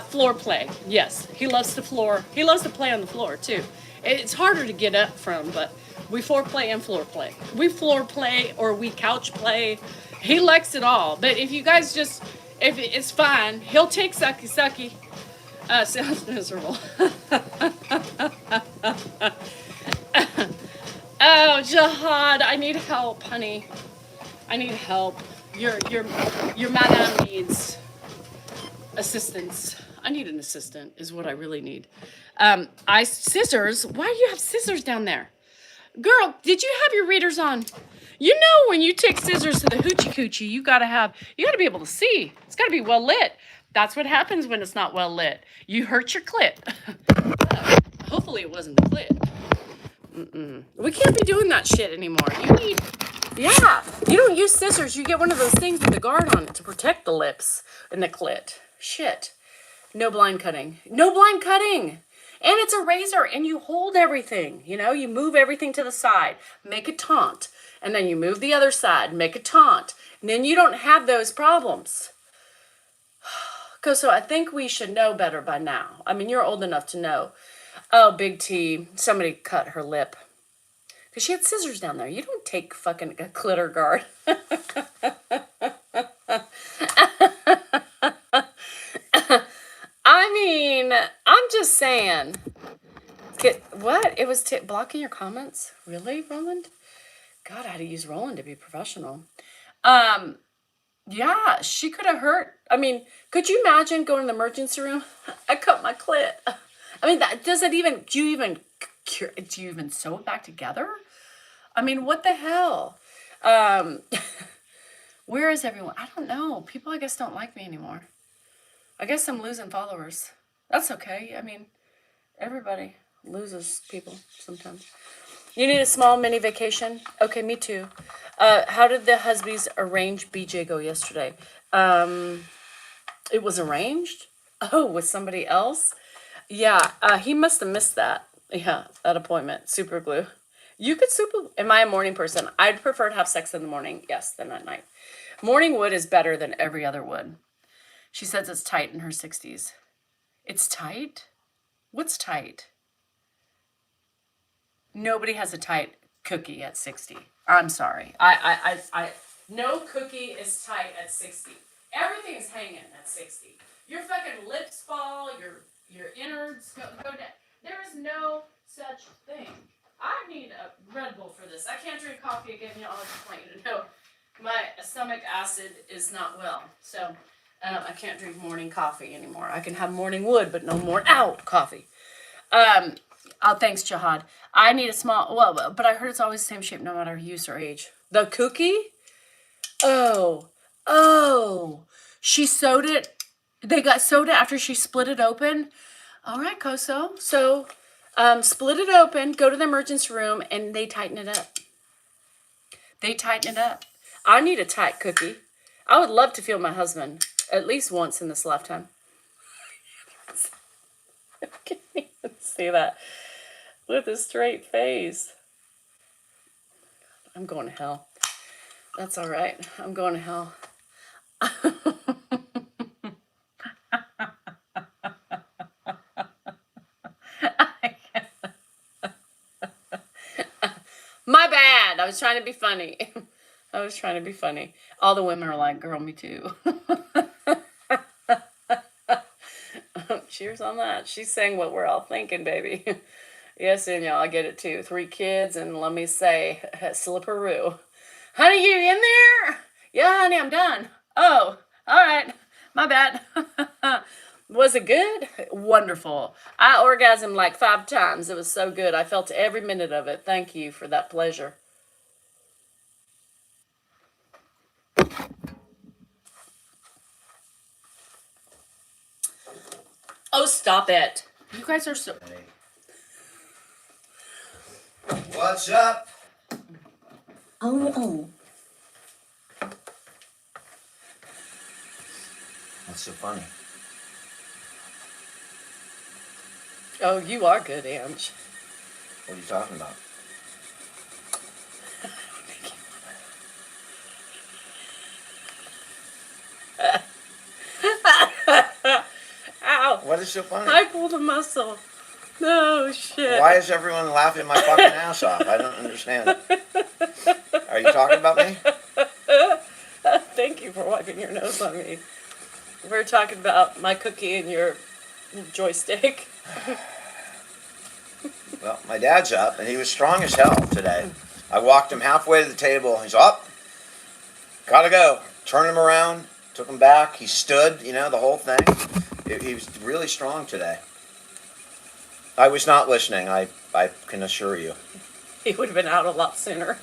Floor play. Yes. He loves to play on the floor too. It's harder to get up from, but we foreplay and floor play. We floor play or we couch play. He likes it all. But if you guys if it's fine, he'll take sucky sucky. Sounds miserable. Oh, Jihad, I need help, honey. I need help. Your madam needs assistance. I need an assistant is what I really need. Scissors. Why do you have scissors down there? Girl, did you have your readers on? You know when you take scissors to the hoochie coochie, you gotta be able to see. It's gotta be well lit. That's what happens when it's not well lit. You hurt your clit. Hopefully it wasn't the clit. We can't be doing that shit anymore. Yeah, you don't use scissors. You get one of those things with the guard on it to protect the lips and the clit. Shit. No blind cutting. No blind cutting. And it's a razor and you hold everything. You know, you move everything to the side. Make a taunt. And then you move the other side. Make a taunt. And then you don't have those problems. So I think we should know better by now. I mean, you're old enough to know. Oh, Big T, somebody cut her lip. Because she had scissors down there. You don't take fucking a clitter guard. I mean, I'm just saying. What? It was blocking your comments? Really, Roland? God, I had to use Roland to be professional. Yeah, she could have hurt. I mean, could you imagine going to the emergency room? I cut my clit. I mean, do you even sew it back together? I mean, what the hell? Where is everyone? I don't know. People, I guess, don't like me anymore. I guess I'm losing followers. That's okay. I mean, everybody loses people sometimes. You need a small mini vacation? Okay, me too. How did the husbands arrange BJ go yesterday? It was arranged? Oh, with somebody else? Yeah, he must have missed that. Yeah, that appointment. Super glue. You could super... Am I a morning person? I'd prefer to have sex in the morning, yes, than at night. Morning wood is better than every other wood. She says it's tight in her 60s. It's tight? What's tight? Nobody has a tight cookie at 60. I'm sorry. No cookie is tight at 60. Everything's hanging at 60. Your fucking lips fall, your innards go down. There is no such thing. I need a Red Bull for this. I can't drink coffee again. You know, I'll just want you to know my stomach acid is not well. So I can't drink morning coffee anymore. I can have morning wood, but no more coffee. Oh, thanks, Jihad. I need a small, but I heard it's always the same shape no matter use or age. The cookie? Oh. She sewed it. They got sewed it after she split it open. All right, Koso. So, split it open, go to the emergency room, and they tighten it up. I need a tight cookie. I would love to feel my husband at least once in this lifetime. I can't even see that with a straight face. I'm going to hell. That's all right. I'm going to hell. My bad. I was trying to be funny. All the women are like, girl, me too. Cheers on that. She's saying what we're all thinking, baby. Yes, and y'all, I get it too. 3 kids, and let me say, slipperoo. Honey, you in there? Yeah, honey, I'm done. Oh, all right. My bad. Was it good? Wonderful. I orgasmed like 5 times. It was so good. I felt every minute of it. Thank you for that pleasure. Oh, stop it. You guys are so... Hey. What's up? Oh. What's so funny? Oh, you are good, Ange. What are you talking about? Ow. What is so funny? I pulled a muscle. No, shit. Why is everyone laughing my fucking ass off? I don't understand it. Are you talking about me? Thank you for wiping your nose on me. We're talking about my cookie and your joystick. Well, my dad's up, and he was strong as hell today. I walked him halfway to the table. He's up. Gotta go. Turned him around. Took him back. He stood, the whole thing. He was really strong today. I was not listening, I can assure you. He would have been out a lot sooner.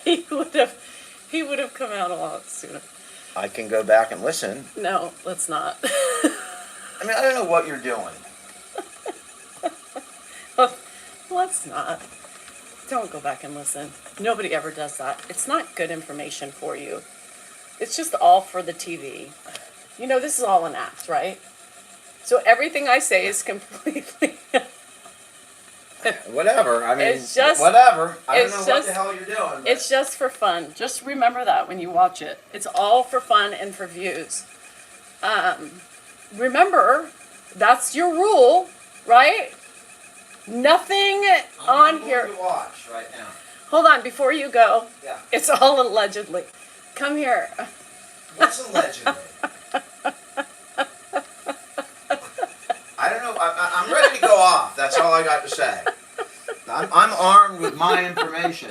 He would have come out a lot sooner. I can go back and listen. No, let's not. I mean, I don't know what you're doing. Let's not. Don't go back and listen. Nobody ever does that. It's not good information for you. It's just all for the TV. You know, this is all an act, right? So everything I say is completely... Whatever. I mean, It's just- whatever. I don't know it's what just- the hell you're doing. but- It's just for fun. Just remember that when you watch it. It's all for fun and for views. Remember, that's your rule, right? Nothing on here. To watch right now. Hold on, before you go. Yeah. It's all allegedly. Come here. What's allegedly? I don't know. I'm ready to go off. That's all I got to say. I'm armed with my information.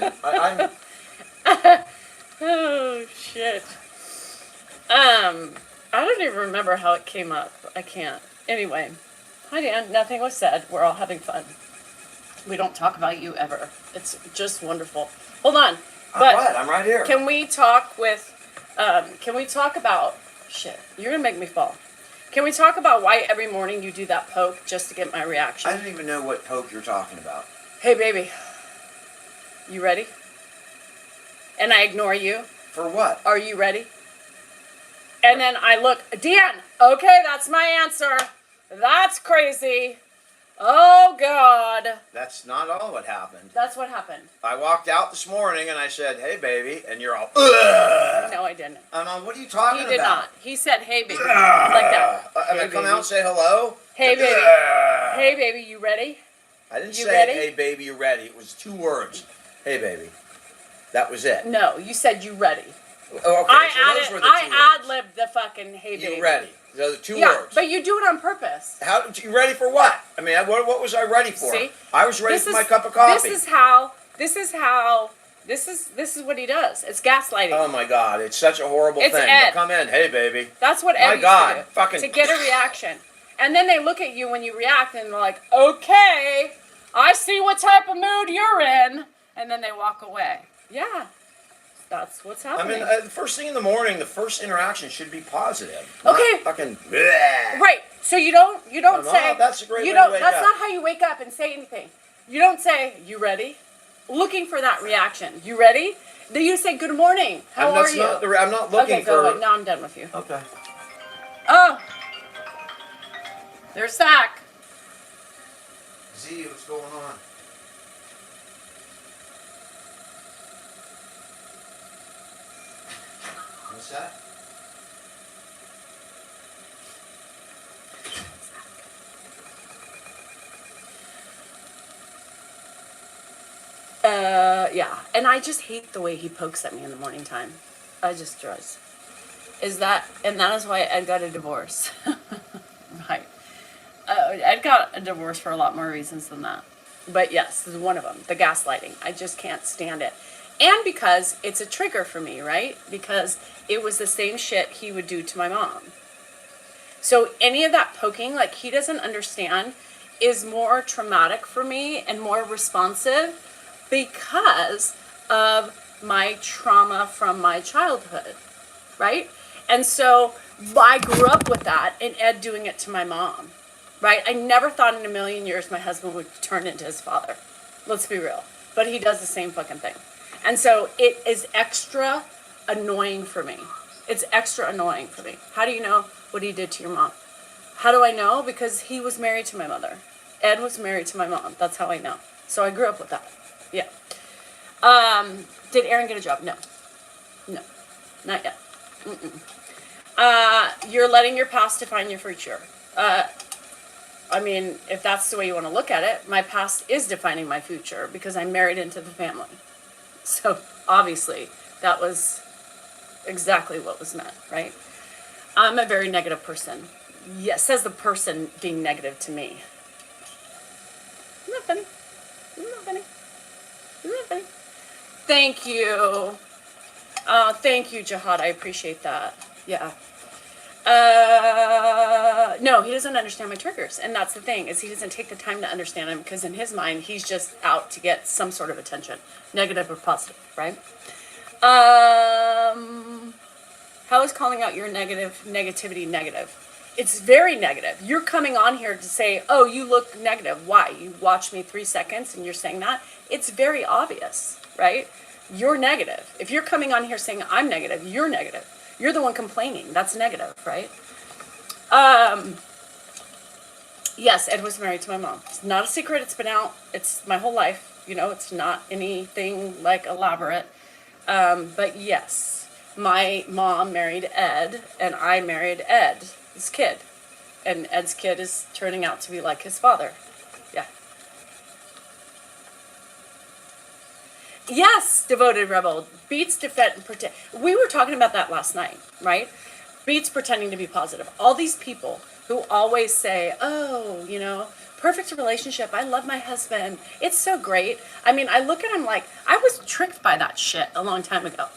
Oh shit. I don't even remember how it came up. I can't. Anyway, hi Dan. Nothing was said. We're all having fun. We don't talk about you ever. It's just wonderful. Hold on. But what? I'm right here. can we talk with? Can we talk about? Shit. You're gonna make me fall. Can we talk about why every morning you do that poke just to get my reaction? I don't even know what poke you're talking about. Hey baby. You ready? And I ignore you. For what? Are you ready? And then I look, Dan, okay, that's my answer. That's crazy. Oh, God. That's not all what happened. That's what happened. I walked out this morning and I said, hey, baby, and you're all, ugh. No, I didn't. What are you talking He about? did not. He said, hey, baby. Like that. And Hey, I come baby. out and say hello? Hey, baby. Ugh. Hey, baby, you ready? I didn't You say, ready? hey, baby, you ready. It was 2 words. Hey, baby. That was it. No, you said you ready. Oh, okay, so those were the 2 words. I ad-libbed the fucking hey, baby. You ready. Those are 2 Yeah, words. but you do it on purpose. How you ready for what? I mean, what was I ready for? See? I was ready for my cup of coffee. This is what he does. It's gaslighting. Oh my God, it's such a horrible It's thing. Ed. Now come in, hey baby. That's what Ed My used God, to do. fucking- To get a reaction. And then they look at you when you react and they're like, okay, I see what type of mood you're in. And then they walk away. Yeah, that's what's I happening. mean, the first thing in the morning, the first interaction should be positive. Okay. Not fucking. Bleh. Right. So you don't No, say. that's a great you way to don't. wake That's up. not how you wake up and say anything. You don't say, "You ready?" Looking for that reaction. You ready? Then you say, "Good morning. How are you?" I'm not looking Okay, for. go away. Now I'm done with you. Okay. Oh, there's Zach. Z, what's going on? What's that? Yeah, and I just hate the way he pokes at me in the morning time. I just does. And that is why Ed got a divorce. Right. Ed got a divorce for a lot more reasons than that. But yes, this is one of them. The gaslighting. I just can't stand it. And because it's a trigger for me, right? Because it was the same shit he would do to my mom. So any of that poking, like he doesn't understand, is more traumatic for me and more responsive because of my trauma from my childhood, right? And so I grew up with that and Ed doing it to my mom, right? I never thought in a million years my husband would turn into his father. Let's be real. But he does the same fucking thing. And so it is extra annoying for me. It's extra annoying for me. How do you know what he did to your mom? How do I know? Because he was married to my mother. Ed was married to my mom. That's how I know. So I grew up with that. Yeah. Did Aaron get a job? No. No. Not yet. You're letting your past define your future. I mean, if that's the way you want to look at it, my past is defining my future because I'm married into the family. So obviously that was exactly what was meant, right? I'm a very negative person. Yes, says the person being negative to me. Isn't that funny? Isn't that funny? Isn't that funny? Thank you. Thank you, Jihad. I appreciate that. Yeah. No, he doesn't understand my triggers. And that's the thing, is he doesn't take the time to understand them because in his mind, he's just out to get some sort of attention, negative or positive, right? How is calling out your negativity negative? It's very negative. You're coming on here to say, oh, you look negative. Why? You watched me 3 seconds and you're saying that? It's very obvious, right? You're negative. If you're coming on here saying I'm negative, you're negative. You're the one complaining. That's negative, right? Yes, Ed was married to my mom. It's not a secret. It's been out. It's my whole life. You know, it's not anything like elaborate. But yes, my mom married Ed and I married Ed, his kid. And Ed's kid is turning out to be like his father. Yeah. Yes, devoted rebel. Beats defend and pretend. We were talking about that last night, right? Beats pretending to be positive. All these people who always say, oh, you know, perfect relationship. I love my husband. It's so great. I mean, I look at him like, I was tricked by that shit a long time ago.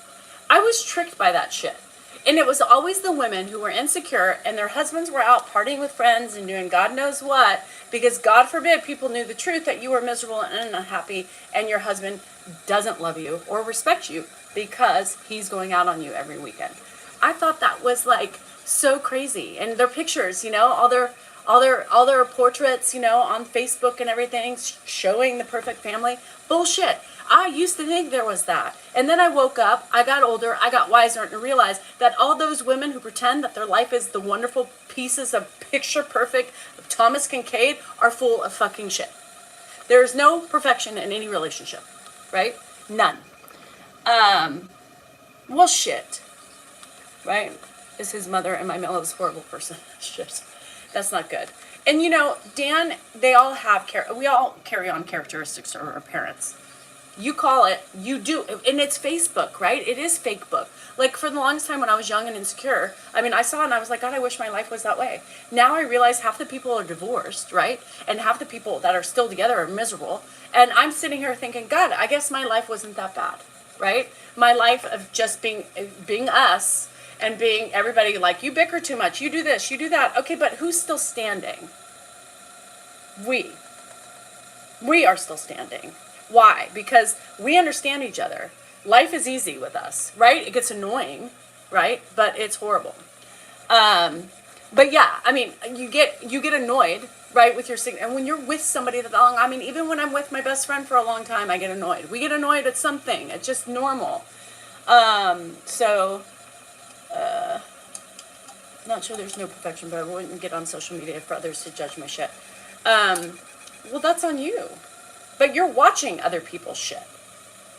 I was tricked by that shit. And it was always the women who were insecure and their husbands were out partying with friends and doing God knows what, because God forbid people knew the truth that you were miserable and unhappy and your husband doesn't love you or respect you because he's going out on you every weekend. I thought that was like so crazy. And their pictures, you know, all their portraits, you know, on Facebook and everything, showing the perfect family. Bullshit. I used to think there was that. And then I woke up, I got older, I got wiser, and realized that all those women who pretend that their life is the wonderful pieces of picture perfect of Thomas Kincaid are full of fucking shit. There is no perfection in any relationship, right? None. Well, shit. Right? Is his mother and my Melo's a horrible person. Shit. That's not good. And you know, Dan, we all carry on characteristics of our parents. You call it, you do, and it's Facebook, right? It is fake book. Like for the longest time when I was young and insecure, I mean, I saw it and I was like, God, I wish my life was that way. Now I realize half the people are divorced, right? And half the people that are still together are miserable. And I'm sitting here thinking, God, I guess my life wasn't that bad, right? My life of just being us and being everybody like, you bicker too much, you do this, you do that. Okay, but who's still standing? We are still standing. Why? Because we understand each other. Life is easy with us, right? It gets annoying, right? But it's horrible. But yeah, I mean, you get annoyed, right, with your and when you're with somebody that long. I mean, even when I'm with my best friend for a long time, I get annoyed. We get annoyed at something. It's just normal. Not sure there's no perfection, but I wouldn't get on social media for others to judge my shit. Well, that's on you. But you're watching other people's shit,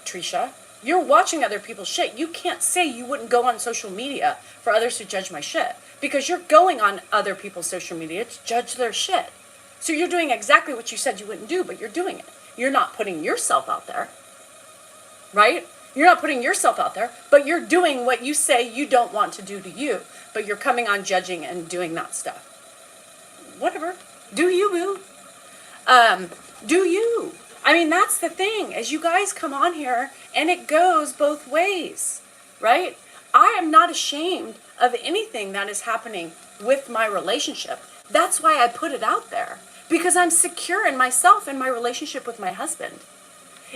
Trisha. You're watching other people's shit. You can't say you wouldn't go on social media for others to judge my shit, because you're going on other people's social media to judge their shit. So you're doing exactly what you said you wouldn't do, but you're doing it. You're not putting yourself out there, right? You're not putting yourself out there, but you're doing what you say you don't want to do to you, but you're coming on judging and doing that stuff. Whatever. Do you, boo? Do you? I mean, that's the thing, as you guys come on here, and it goes both ways, right? I am not ashamed of anything that is happening with my relationship. That's why I put it out there, because I'm secure in myself and my relationship with my husband.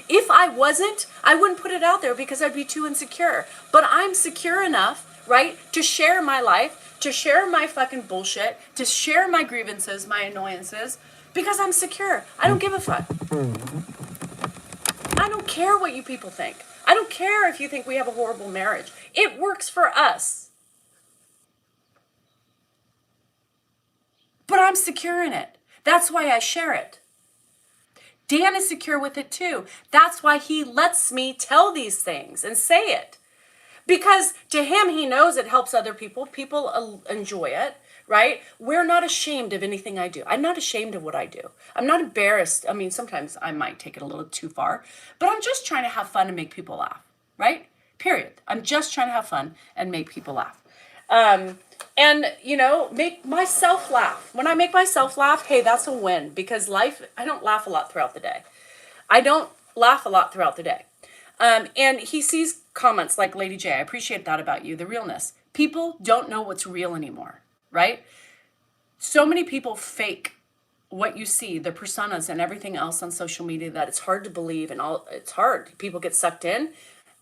If I wasn't, I wouldn't put it out there because I'd be too insecure. But I'm secure enough, right, to share my life, to share my fucking bullshit, to share my grievances, my annoyances, because I'm secure. I don't give a fuck. I don't care what you people think. I don't care if you think we have a horrible marriage. It works for us. But I'm secure in it. That's why I share it. Dan is secure with it too. That's why he lets me tell these things and say it. Because to him, he knows it helps other people. People enjoy it, right? We're not ashamed of anything I do. I'm not ashamed of what I do. I'm not embarrassed. I mean, sometimes I might take it a little too far, but I'm just trying to have fun and make people laugh, right? Period. I'm just trying to have fun and make people laugh. And, you know, make myself laugh. When I make myself laugh, hey, that's a win. Because life, I don't laugh a lot throughout the day. And he sees comments like Lady J. I appreciate that about you, the realness. People don't know what's real anymore, right? So many people fake what you see, the personas and everything else on social media, that it's hard to believe, and all it's hard. People get sucked in.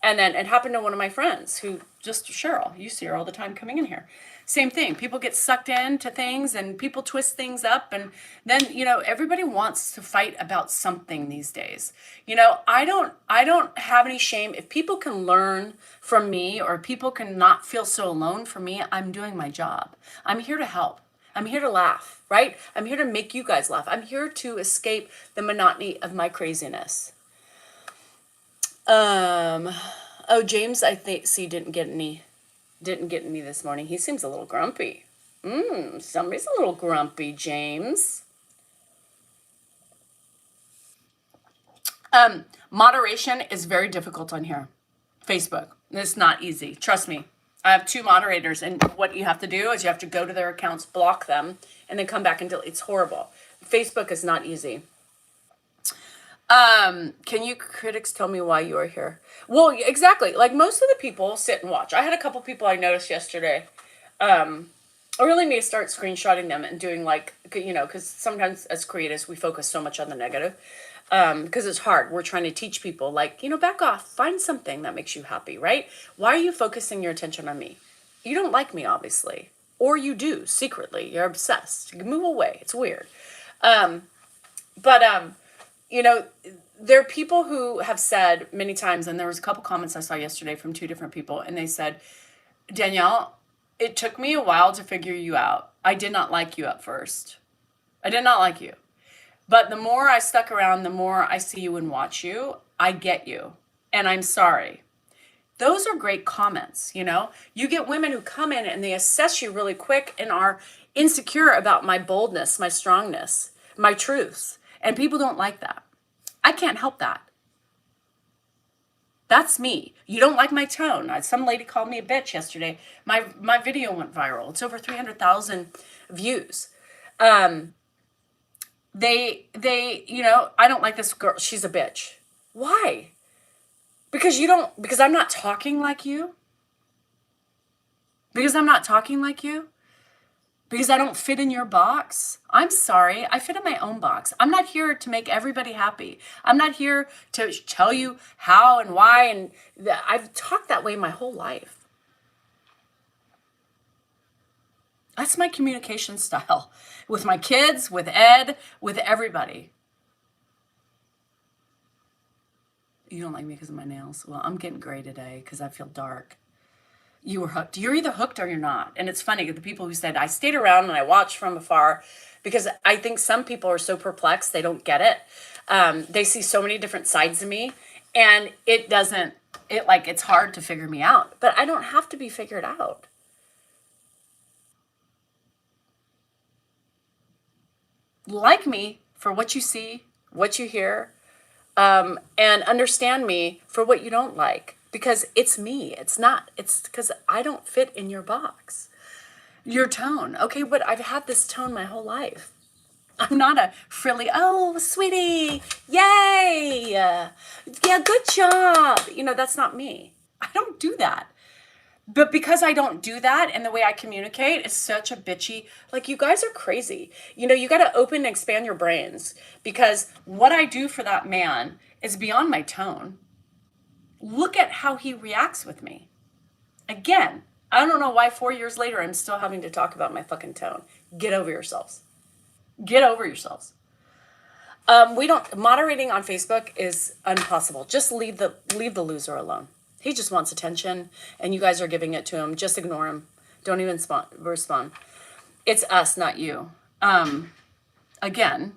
And then it happened to one of my friends who just, Cheryl, you see her all the time coming in here. Same thing. People get sucked into things and people twist things up. And then, everybody wants to fight about something these days. I don't have any shame. If people can learn from me or people can not feel so alone from me, I'm doing my job. I'm here to help. I'm here to laugh, right? I'm here to make you guys laugh. I'm here to escape the monotony of my craziness. James, I think, didn't get any this morning. He seems a little grumpy. Somebody's a little grumpy, James. Moderation is very difficult on here. Facebook. It's not easy. Trust me. I have 2 moderators, and what you have to do is you have to go to their accounts, block them, and then come back and delete. It's horrible. Facebook is not easy. Can you critics tell me why you are here? Well, exactly. Like most of the people sit and watch. I had a couple people I noticed yesterday. I really need to start screenshotting them and doing because sometimes as creatives, we focus so much on the negative. Because it's hard. We're trying to teach people back off, find something that makes you happy, right? Why are you focusing your attention on me? You don't like me, obviously. Or you do, secretly. You're obsessed. Move away. It's weird. There are people who have said many times, and there was a couple comments I saw yesterday from 2 different people, and they said, Danielle, it took me a while to figure you out. I did not like you at first. I did not like you. But the more I stuck around, the more I see you and watch you, I get you. And I'm sorry. Those are great comments, You get women who come in and they assess you really quick and are insecure about my boldness, my strongness, my truths. And people don't like that. I can't help that. That's me. You don't like my tone. Some lady called me a bitch yesterday. My video went viral. It's over 300,000 views. They I don't like this girl. She's a bitch. Why? Because I'm not talking like you? Because I'm not talking like you? Because I don't fit in your box? I'm sorry. I fit in my own box. I'm not here to make everybody happy. I'm not here to tell you how and why. And I've talked that way my whole life. That's my communication style. With my kids, with Ed, with everybody. You don't like me because of my nails? Well, I'm getting gray today because I feel dark. You were hooked. You're either hooked or you're not. And it's funny, the people who said, I stayed around and I watched from afar, because I think some people are so perplexed, they don't get it. They see so many different sides of me, and it's hard to figure me out. But I don't have to be figured out. Like me for what you see, what you hear, and understand me for what you don't like. Because it's me. It's because I don't fit in your box. Your tone. Okay, but I've had this tone my whole life. I'm not a frilly, oh, sweetie, yay. Yeah, good job. That's not me. I don't do that. But because I don't do that and the way I communicate is such a bitchy, you guys are crazy. You got to open and expand your brains, because what I do for that man is beyond my tone. Look at how he reacts with me. Again, I don't know why 4 years later I'm still having to talk about my fucking tone. Get over yourselves. Get over yourselves. Moderating on Facebook is impossible. Just leave the loser alone. He just wants attention, and you guys are giving it to him. Just ignore him. Don't even respond. It's us, not you. Again,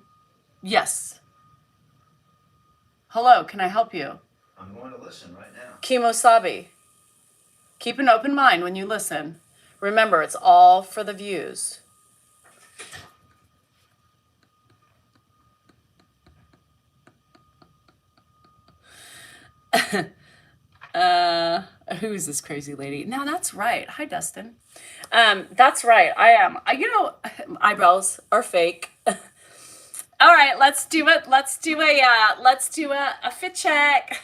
yes. Hello, can I help you? I'm going to listen right now. Kimosabi. Keep an open mind when you listen. Remember, it's all for the views. Who's this crazy lady? No, that's right. Hi, Dustin. That's right. I am. Eyebrows are fake. All right, let's do it. Let's do a fit check.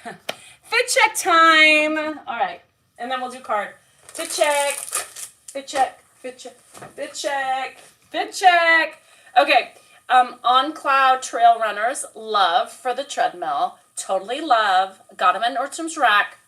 Fit check time. All right, and then we'll do card. Fit check. Fit check. Fit check. Fit check. Fit check. Okay. On Cloud Trail Runners, love for the treadmill. Totally love. Got them at Nordstrom's Rack.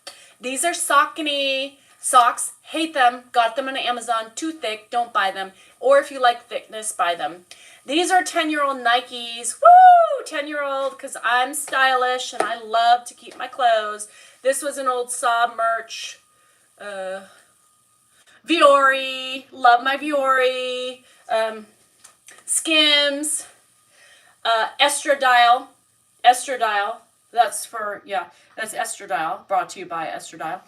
These are Saucony socks. Hate them. Got them on Amazon. Too thick. Don't buy them. Or if you like thickness, buy them. These are 10-year-old Nikes. Woo! 10-year-old, because I'm stylish and I love to keep my clothes. This was an old Saab merch. Viore. Love my Viore. Skims. Estradiol. Estradiol. That's for, yeah, that's Estradiol. Brought to you by Estradiol.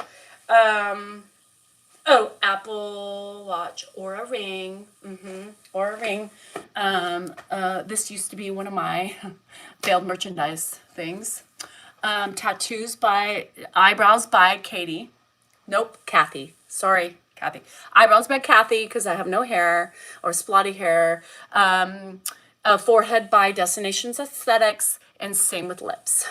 Apple Watch or a ring. Or a ring. This used to be one of my failed merchandise things. Tattoos by, eyebrows by Katie. Nope, Kathy. Sorry, Kathy. Eyebrows by Kathy, because I have no hair or splotty hair. Forehead by Destinations Aesthetics, and same with lips.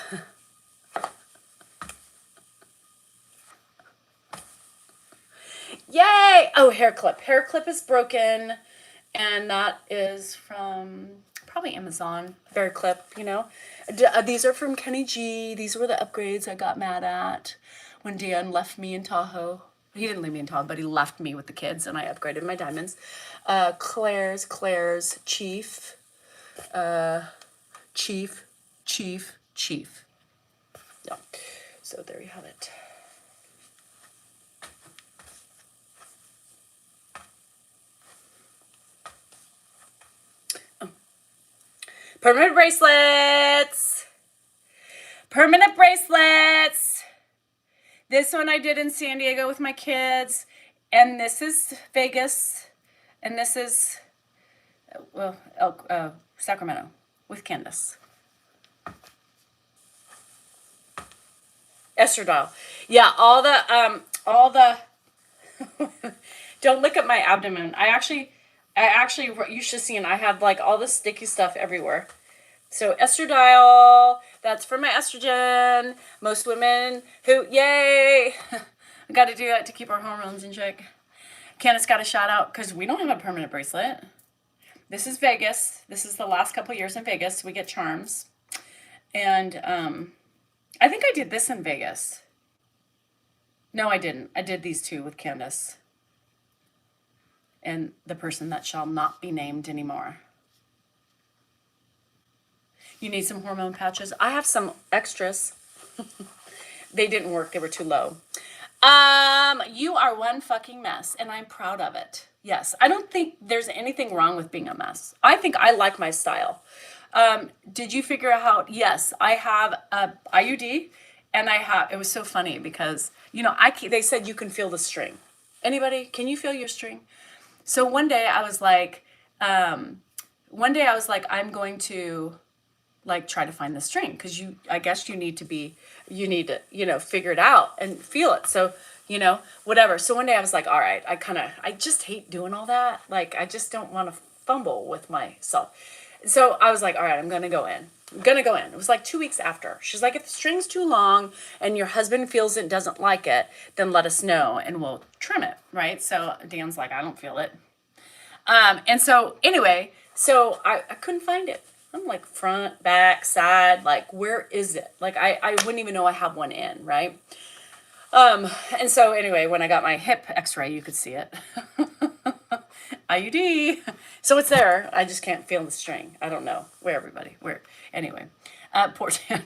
Yay! Oh, hair clip. Hair clip is broken, and that is from probably Amazon. Hair clip, you know. These are from Kenny G. These were the upgrades I got mad at when Dan left me in Tahoe. He didn't leave me in Tahoe, but he left me with the kids, and I upgraded my diamonds. Claire's Chief. Chief. Yeah. So there you have it. Permanent bracelets. Permanent bracelets. This one I did in San Diego with my kids. And this is Vegas. And this is, Sacramento with Candace. Estradiol. Yeah, all the, don't look at my abdomen. I actually, you should have seen, I have like all this sticky stuff everywhere. So estradiol, that's for my estrogen. Most women who, yay, I got to do that to keep our hormones in check. Candace got a shout out because we don't have a permanent bracelet. This is Vegas. This is the last couple years in Vegas. We get charms. And I think I did this in Vegas. No, I didn't. I did these two with Candace. And the person that shall not be named anymore. You need some hormone patches? I have some extras. They didn't work. They were too low. You are one fucking mess, and I'm proud of it. Yes, I don't think there's anything wrong with being a mess. I think I like my style. Did you figure out? Yes, I have a IUD, and it was so funny because, you know, they said you can feel the string. Anybody, can you feel your string? So one day I was like, I'm going to like try to find the string because I guess you need to, you know, figure it out and feel it. So, you know, whatever. So one day I was like, all right, I just hate doing all that. Like, I just don't want to fumble with myself. So I was like, all right, I'm going to go in. It was like 2 weeks after. She's like, if the string's too long and your husband feels it, doesn't like it, then let us know and we'll trim it. Right. So Dan's like, I don't feel it. And so anyway, so I couldn't find it. I'm like front, back, side, like, where is it? Like, I wouldn't even know I have one in, right? And so anyway, when I got my hip x-ray, you could see it. IUD. So it's there. I just can't feel the string. I don't know where. Anyway, poor Dan.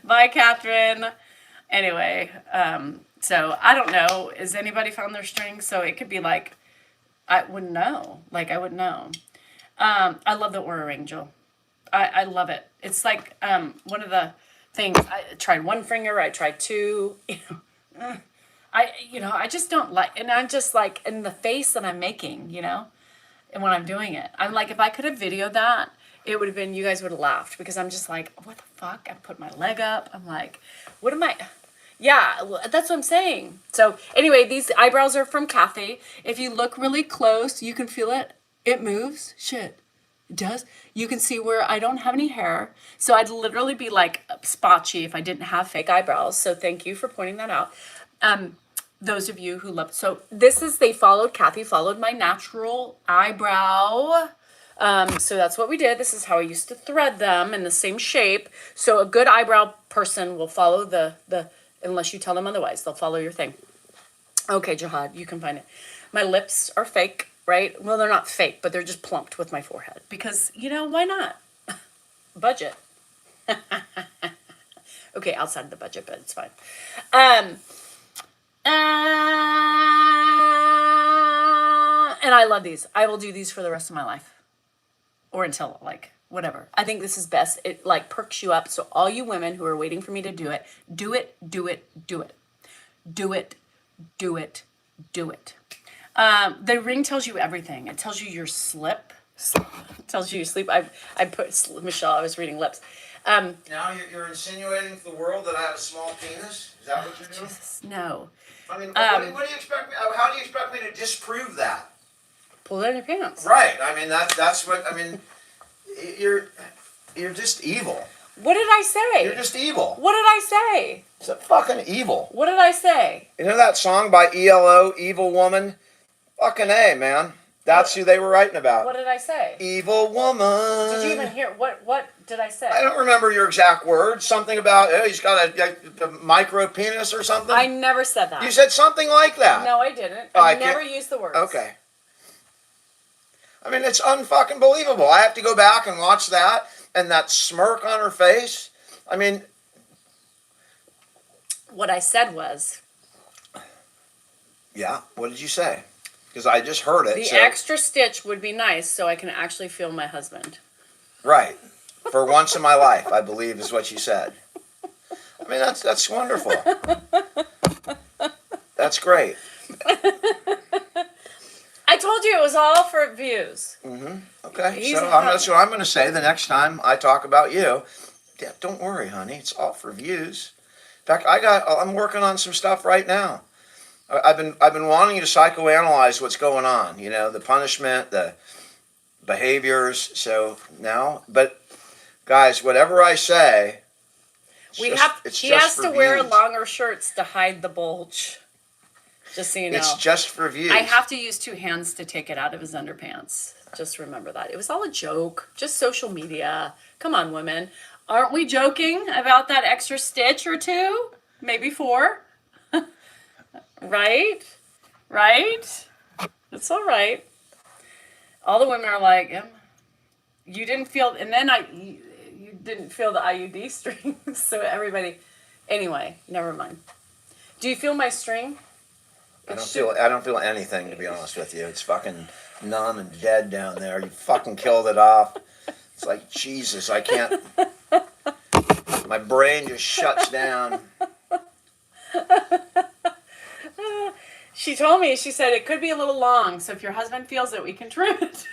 Bye, Catherine. Anyway, so I don't know. Has anybody found their string? So it could be like, I wouldn't know. I wouldn't know. I love the Aura Ring, Jill. I love it. It's like one of the things. I tried one finger. I tried two. I just don't like, and I'm just like, in the face that I'm making, you know, and when I'm doing it, I'm like, if I could have videoed that, it would have been, you guys would have laughed because I'm just like, what the fuck? I put my leg up. I'm like, what am I? Yeah, that's what I'm saying. So anyway, these eyebrows are from Kathy. If you look really close, you can feel it. It moves. Shit. It does. You can see where I don't have any hair. So I'd literally be like spotchy if I didn't have fake eyebrows. So thank you for pointing that out. Those of you who love, so this is, Kathy followed my natural eyebrow So that's what we did. This is how I used to thread them in the same shape. So a good eyebrow person will follow the unless you tell them otherwise, they'll follow your thing. Okay, Jihad, you can find it. My lips are fake, right? Well, they're not fake, but they're just plumped with my forehead. Because, why not? Budget. Okay, outside of the budget, but it's fine. And I love these. I will do these for the rest of my life. Or until, whatever. I think this is best. It, perks you up. So all you women who are waiting for me to do it, do it, do it, do it. Do it, do it, do it. The ring tells you everything. It tells you your slip. It tells you your sleep. I put, Michelle, I was reading lips. Now you're insinuating to the world that I have a small penis? Is that what you're doing? Jesus, no. I mean, what do you expect me, how do you expect me to disprove that? Pull it in your pants. Right. I mean, that's what, I mean, you're just evil. What did I say? You're just evil. What did I say? It's a fucking evil. What did I say? You know that song by ELO, Evil Woman? Fucking A, man. That's who they were writing about. What did I say? Evil woman. Did you even hear, what did I say? I don't remember your exact words. Something about, he's got a micro penis or something? I never said that. You said something like that. No, I didn't. Oh, I never used the words. Okay. I mean, it's unfucking believable. I have to go back and watch that and that smirk on her face. I mean... What I said was... Yeah, what did you say? Because I just heard it. The extra stitch would be nice so I can actually feel my husband. Right. For once in my life, I believe is what you said. I mean, that's wonderful. That's great. I told you it was all for views. Mm-hmm. Okay, so that's what I'm going to say the next time I talk about you. Yeah, don't worry, honey. It's all for views. In fact, I'm working on some stuff right now. I've been wanting to psychoanalyze what's going on. The punishment, the behaviors. So now, but guys, whatever I say, He has to wear longer shirts to hide the bulge. Just so you know. It's just for views. I have to use 2 hands to take it out of his underpants. Just remember that. It was all a joke. Just social media. Come on, women. Aren't we joking about that extra stitch or 2? Maybe 4. Right? It's all right. All the women are like, you didn't feel, and then you didn't feel the IUD string. So everybody, anyway, never mind. Do you feel my string? I don't feel anything, to be honest with you. It's fucking numb and dead down there. You fucking killed it off. It's like, Jesus, I can't. My brain just shuts down. She told me, she said it could be a little long, so if your husband feels it, we can trim it.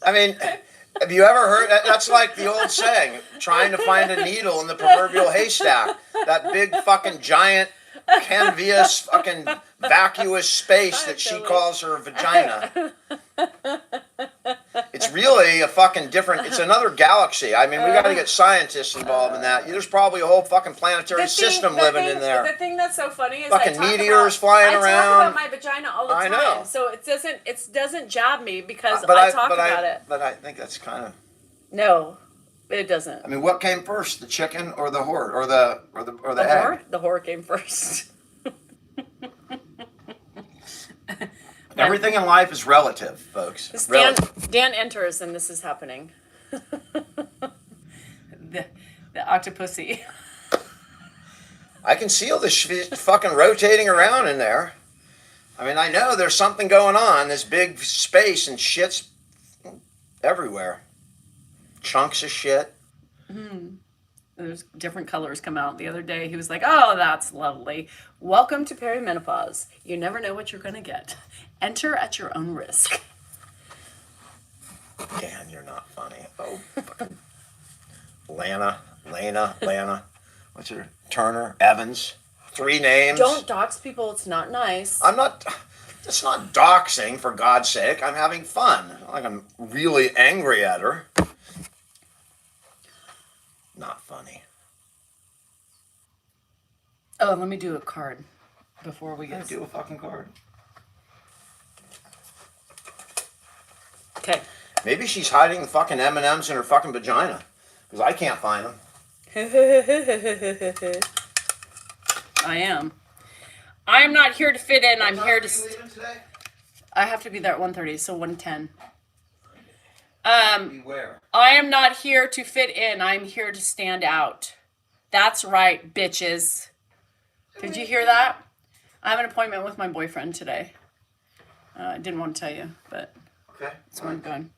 I mean, have you ever heard, that's like the old saying, trying to find a needle in the proverbial haystack. That big fucking giant canvas fucking vacuous space that she calls her vagina. It's really a fucking different, it's another galaxy. I mean, we got to get scientists involved in that. There's probably a whole fucking planetary system living in there. The thing that's so funny is fucking meteors flying around. I talk about my vagina all the time. I know. So it doesn't jab me because I talk about it. But I think that's kind of... No, it doesn't. I mean, what came first, the chicken or the whore or the egg? The whore came first. Everything in life is relative, folks. Dan enters, and this is happening. the octopussy. I can see all this fucking rotating around in there. I mean, I know there's something going on. This big space and shit's everywhere. Chunks of shit. Mm. There's different colors come out. The other day, he was like, "Oh, that's lovely. Welcome to perimenopause. You never know what you're going to get. Enter at your own risk." Dan, you're not funny. Oh, fucking Lana. What's her? Turner, Evans. 3 names. Don't dox people. It's not nice. I'm not. It's not doxing, for God's sake. I'm having fun. Like I'm really angry at her. Not funny. Oh, let me do a card before we get. Do a fucking card. Maybe she's hiding the fucking M&Ms in her fucking vagina. Because I can't find them. I am. I'm not here to fit in. I'm here to... today? I have to be there at 1:30, so 1:10. Beware. I am not here to fit in. I'm here to stand out. That's right, bitches. Did you hear that? I have an appointment with my boyfriend today. I didn't want to tell you, but Okay. that's where I'm going.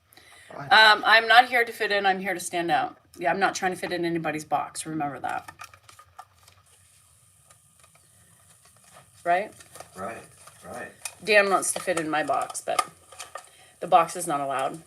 Fine. I'm not here to fit in. I'm here to stand out. Yeah, I'm not trying to fit in anybody's box. Remember that. Right? Right. Dan wants to fit in my box, but the box is not allowed.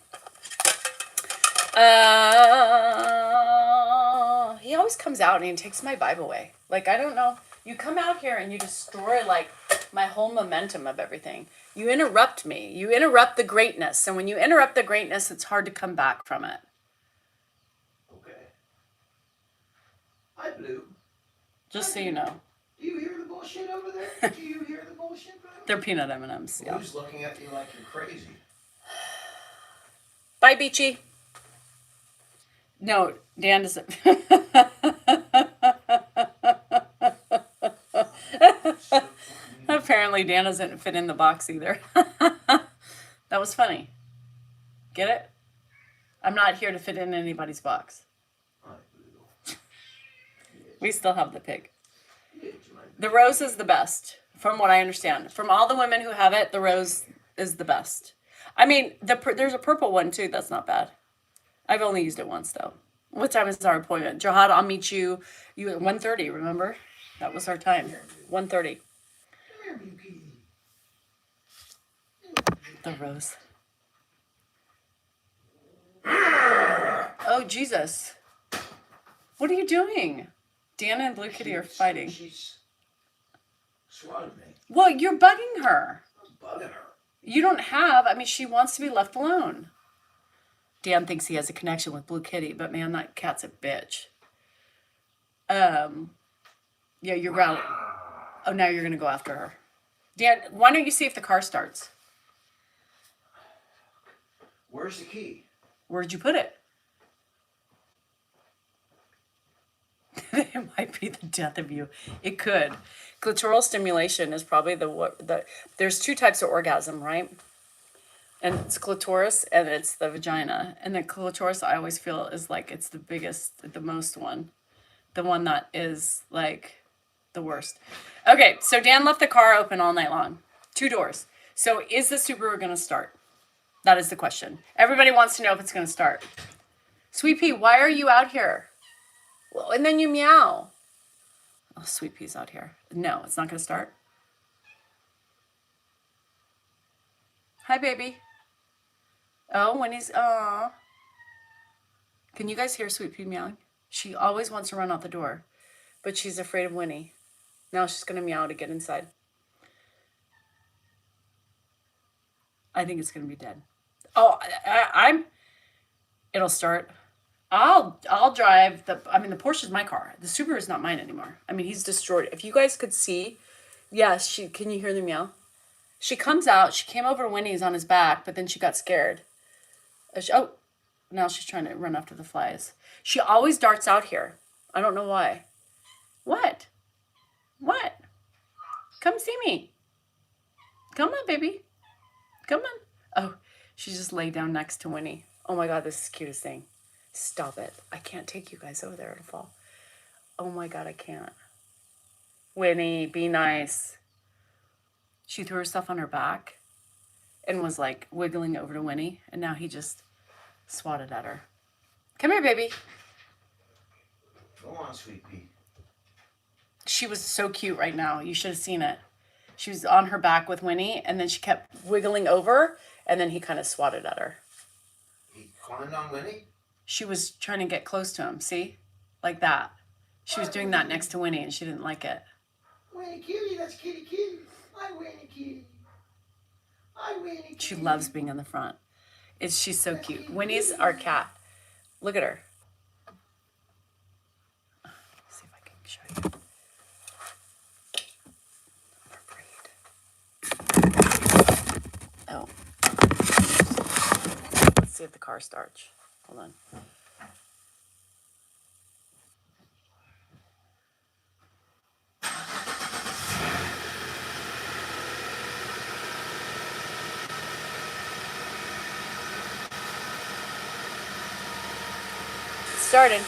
He always comes out and he takes my vibe away. Like, I don't know. You come out here and you destroy, like, my whole momentum of everything. You interrupt me. You interrupt the greatness. And when you interrupt the greatness, it's hard to come back from it. Okay. Hi, Blue. Just so you know. Do you hear the bullshit over there? Do you hear the bullshit, Blue? They're peanut M&Ms. Yeah. Blue's looking at you like you're crazy. Bye, Beachy. No, Dan doesn't. Apparently, Dan doesn't fit in the box either. That was funny. Get it? I'm not here to fit in anybody's box. We still have the pig. The rose is the best, from what I understand. From all the women who have it, the rose is the best. I mean, there's a purple one too. That's not bad. I've only used it once though. What time is our appointment? Jihad, I'll meet you at 1:30, remember? That was our time. 1:30. The rose. Oh, Jesus. What are you doing? Dana and Blue Kitty are fighting. She's swatted me. Well, you're bugging her. I'm bugging her. You don't have, I mean, she wants to be left alone. Dan thinks he has a connection with Blue Kitty, but man, that cat's a bitch. Yeah, you're grounded. Oh, now you're going to go after her. Dan, why don't you see if the car starts? Where's the key? Where'd you put it? It might be the death of you. It could. Clitoral stimulation is probably the there's two types of orgasm, right? And it's clitoris and it's the vagina. And the clitoris, I always feel, is like it's the biggest, the most one. The one that is like the worst. Okay, so Dan left the car open all night long. 2 doors. So is the Subaru going to start? That is the question. Everybody wants to know if it's going to start. Sweet Pea, why are you out here? Well, and then you meow. Oh, Sweet Pea's out here. No, it's not going to start. Hi, baby. Oh, Winnie's, aw. Can you guys hear Sweet Pea meowing? She always wants to run out the door, but she's afraid of Winnie. Now she's going to meow to get inside. I think it's going to be dead. Oh, it'll start. I'll drive the Porsche's my car. The Subaru is not mine anymore. I mean, he's destroyed it. If you guys could see, yes, can you hear the meow? She comes out, she came over to Winnie's on his back, but then she got scared. Now she's trying to run after the flies. She always darts out here. I don't know why. What? Come see me. Come on, baby. Come on. Oh, she just laid down next to Winnie. Oh my God, this is the cutest thing. Stop it. I can't take you guys over there. It'll fall. Oh my God, I can't. Winnie, be nice. She threw herself on her back and was like wiggling over to Winnie. And now he just swatted at her. Come here, baby. Go on, Sweet Pea. She was so cute right now. You should have seen it. She was on her back with Winnie and then she kept wiggling over and then he kind of swatted at her. He climbed on Winnie? She was trying to get close to him, see? Like that. She was doing that next to Winnie and she didn't like it. Winnie Kitty, that's Kitty Kitty. Hi, Winnie Kitty. Hi, Winnie Kitty. She loves being in the front. She's so cute. Winnie's our cat. Look at her. Let's see if I can show you. Her breed. Oh. Let's see if the car starts. Hold on. Started.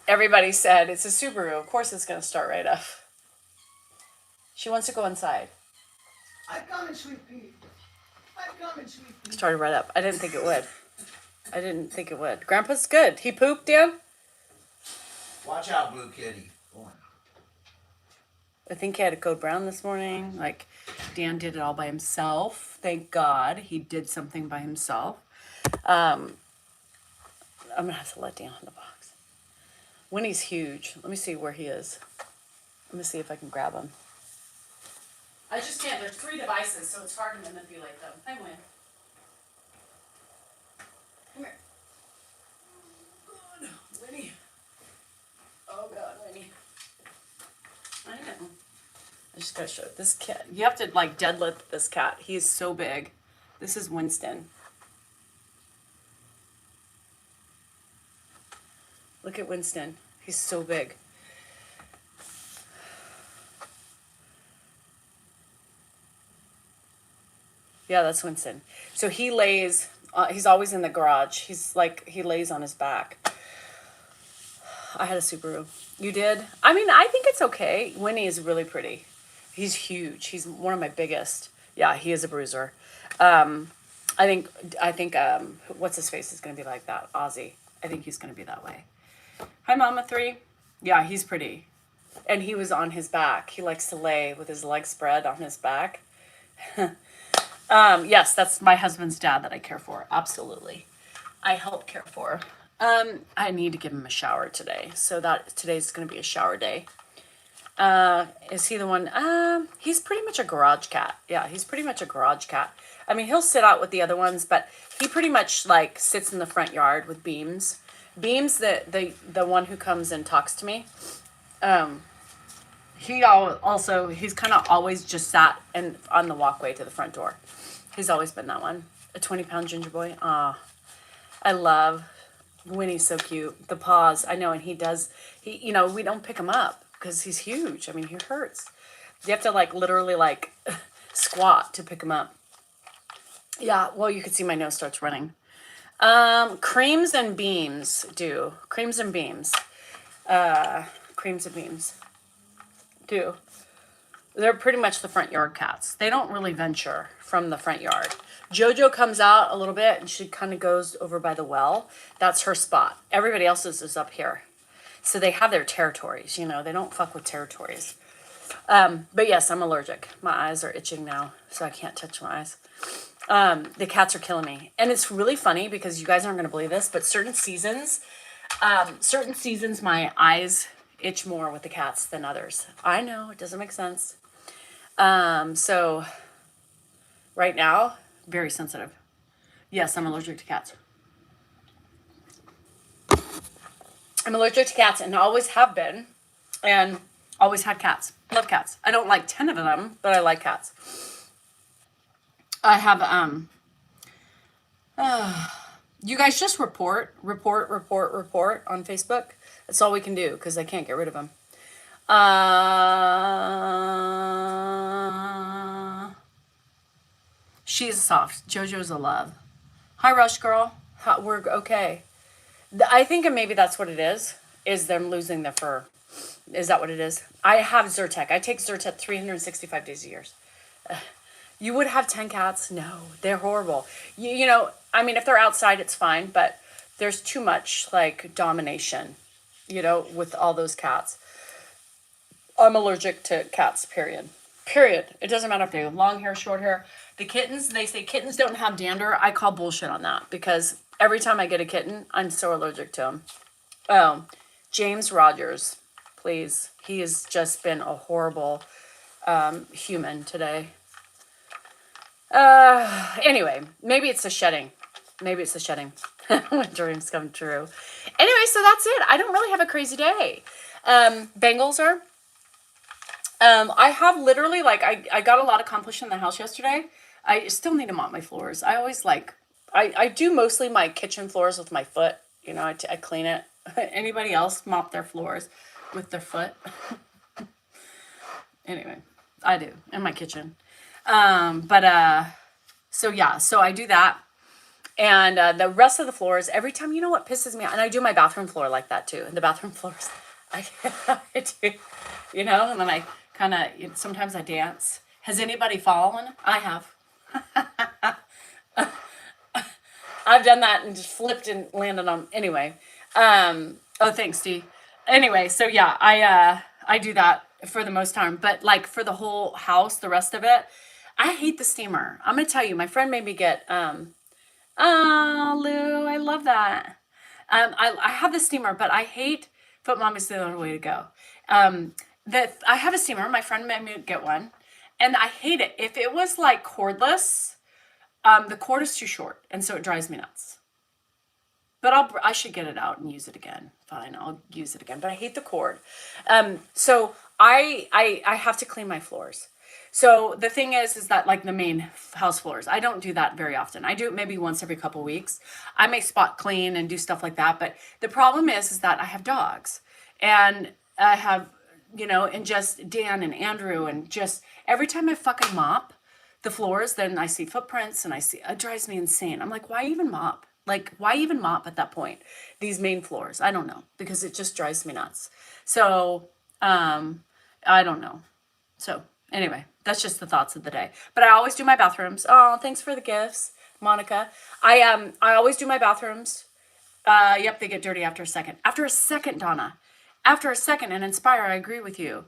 Everybody said it's a Subaru. Of course it's going to start right up. She wants to go inside. I'm coming, sweet pea. I'm coming, sweet pea. Started right up. I didn't think it would. Grandpa's good. He pooped, Dan? Watch out, Blue Kitty. I think he had a code brown this morning. Like, Dan did it all by himself. Thank God he did something by himself. I'm going to have to let Dan in the box. Winnie's huge. Let me see where he is. Let me see if I can grab him. I just can't. There's 3 devices, so it's hard to manipulate them. Hi, Win. Come here. Good. Winnie. Oh, God, Winnie. I know. I just gotta show it. This cat. You have to like deadlift this cat. He is so big. This is Winston. Look at Winston. He's so big. Yeah, that's Winston. So he lays. He's always in the garage. He's like he lays on his back. I had a Subaru. You did? I mean, I think it's okay. Winnie is really pretty. He's huge. He's one of my biggest. Yeah, he is a bruiser. I think what's his face is going to be like that. Ozzy. I think he's going to be that way. Hi, Mama 3. Yeah, he's pretty. And he was on his back. He likes to lay with his legs spread on his back. Yes, that's my husband's dad that I care for. Absolutely. I help care for. I need to give him a shower today. So that today's going to be a shower day. Is he the one? He's pretty much a garage cat. Yeah, he's pretty much a garage cat. I mean, he'll sit out with the other ones, but he pretty much like sits in the front yard with Beams. Beams, the one who comes and talks to me. He's kind of always just sat on the walkway to the front door. He's always been that one. A 20-pound ginger boy. I love Winnie's so cute. The paws, I know, and we don't pick him up because he's huge. I mean, he hurts. You have to like literally like squat to pick him up. Yeah, well, you can see my nose starts running. Creams and Beams do. Creams and Beams do. They're pretty much the front yard cats. They don't really venture from the front yard. Jojo comes out a little bit and she kind of goes over by the well. That's her spot. Everybody else's is up here. So they have their territories, they don't fuck with territories. But yes, I'm allergic. My eyes are itching now, so I can't touch my eyes. The cats are killing me. And it's really funny because you guys aren't going to believe this, but certain seasons my eyes itch more with the cats than others. I know, it doesn't make sense. So right now, very sensitive. Yes, I'm allergic to cats. I'm allergic to cats and always have been and always had cats. Love cats. I don't like 10 of them, but I like cats. I have, you guys just report on Facebook. That's all we can do because I can't get rid of them. She's soft. JoJo's a love. Hi, Rush Girl. We're okay. I think maybe that's what it is them losing their fur. Is that what it is? I have Zyrtec. I take Zyrtec 365 days a year. You would have 10 cats? No, they're horrible. I mean, if they're outside, it's fine, but there's too much, like, domination, with all those cats. I'm allergic to cats, period. Period. It doesn't matter if they have long hair, short hair. The kittens, they say kittens don't have dander. I call bullshit on that because every time I get a kitten, I'm so allergic to them. Oh, James Rogers, please. He has just been a horrible human today. Anyway, maybe it's the shedding. When dreams come true. Anyway, so that's it. I don't really have a crazy day. Bengals are. I have literally, like, I got a lot accomplished in the house yesterday. I still need to mop my floors. I always like, I do mostly my kitchen floors with my foot. You know, I clean it. Anybody else mop their floors with their foot? Anyway, I do in my kitchen. So yeah, so I do that. And the rest of the floors, every time, you know what pisses me off? And I do my bathroom floor like that too. And the bathroom floors, I do, you know, and then I kind of, sometimes I dance. Has anybody fallen? I have. I've done that and just flipped and landed on, anyway. Oh, thanks, Dee. Anyway, so yeah, I do that for the most time. But like for the whole house, the rest of it, I hate the steamer. I'm going to tell you, my friend made me get, oh, Lou, I love that. I have the steamer, but I hate Foot Mom is the only way to go. I have a steamer. My friend made me get one, and I hate it. If it was like cordless, the cord is too short, and so it drives me nuts. But I should get it out and use it again. Fine, I'll use it again. But I hate the cord. So I have to clean my floors. So the thing is that like the main house floors, I don't do that very often. I do it maybe once every couple weeks. I may spot clean and do stuff like that. But the problem is that I have dogs, and I have, you know, and just Dan and Andrew, and just every time I fucking mop the floors, then I see footprints and it drives me insane. I'm like, why even mop? Like, why even mop at that point? These main floors, I don't know, because it just drives me nuts. So, I don't know. So anyway, that's just the thoughts of the day. But I always do my bathrooms. Oh, thanks for the gifts, Monica. I always do my bathrooms. Yep, they get dirty after a second. After a second, Donna. After a second, and Inspire, I agree with you.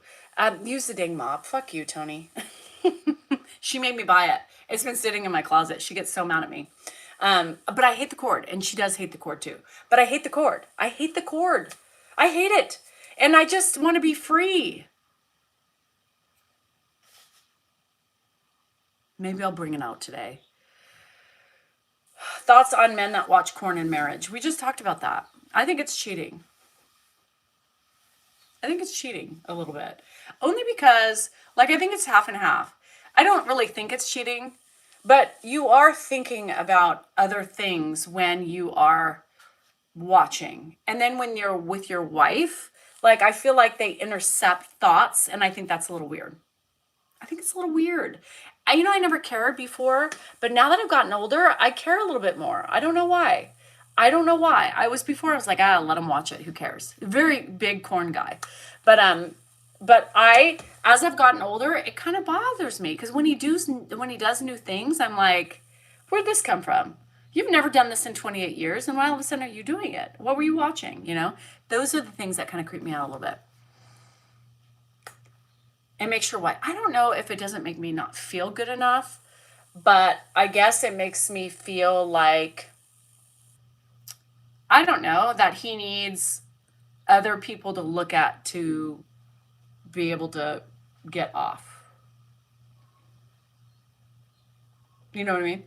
Use the dang mop. Fuck you, Tony. She made me buy it. It's been sitting in my closet. She gets so mad at me. But I hate the cord, and she does hate the cord too. But I hate the cord. I hate the cord. I hate it. And I just want to be free. Maybe I'll bring it out today. Thoughts on men that watch porn in marriage. We just talked about that. I think it's cheating. I think it's cheating a little bit. Only because, like, I think it's half and half. I don't really think it's cheating, but you are thinking about other things when you are watching. And then when you're with your wife, like, I feel like they intercept thoughts, and I think that's a little weird. I think it's a little weird. You know, I never cared before, but now that I've gotten older, I care a little bit more. I don't know why. I was like, let him watch it. Who cares? Very big corn guy. But as I've gotten older, it kind of bothers me, because when he does new things, I'm like, where'd this come from? You've never done this in 28 years, and why all of a sudden are you doing it? What were you watching? You know, those are the things that kind of creep me out a little bit. And make sure why. I don't know if it doesn't make me not feel good enough, but I guess it makes me feel like, I don't know, that he needs other people to look at to be able to get off. You know what I mean?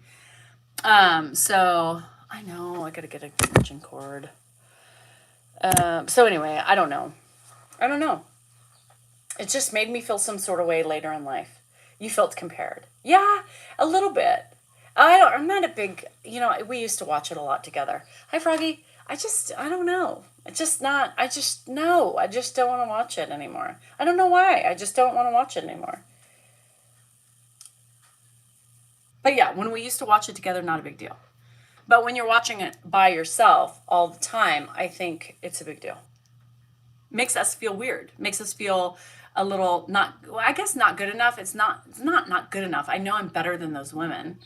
So I know I gotta get a extension cord. So anyway, I don't know. It just made me feel some sort of way later in life. You felt compared. Yeah, a little bit. I'm not a big, you know, we used to watch it a lot together. Hi, Froggy. I don't know. I just don't want to watch it anymore. I don't know why. I just don't want to watch it anymore. But yeah, when we used to watch it together, not a big deal. But when you're watching it by yourself all the time, I think it's a big deal. Makes us feel weird. Makes us feel a little not good enough. It's not good enough. I know I'm better than those women.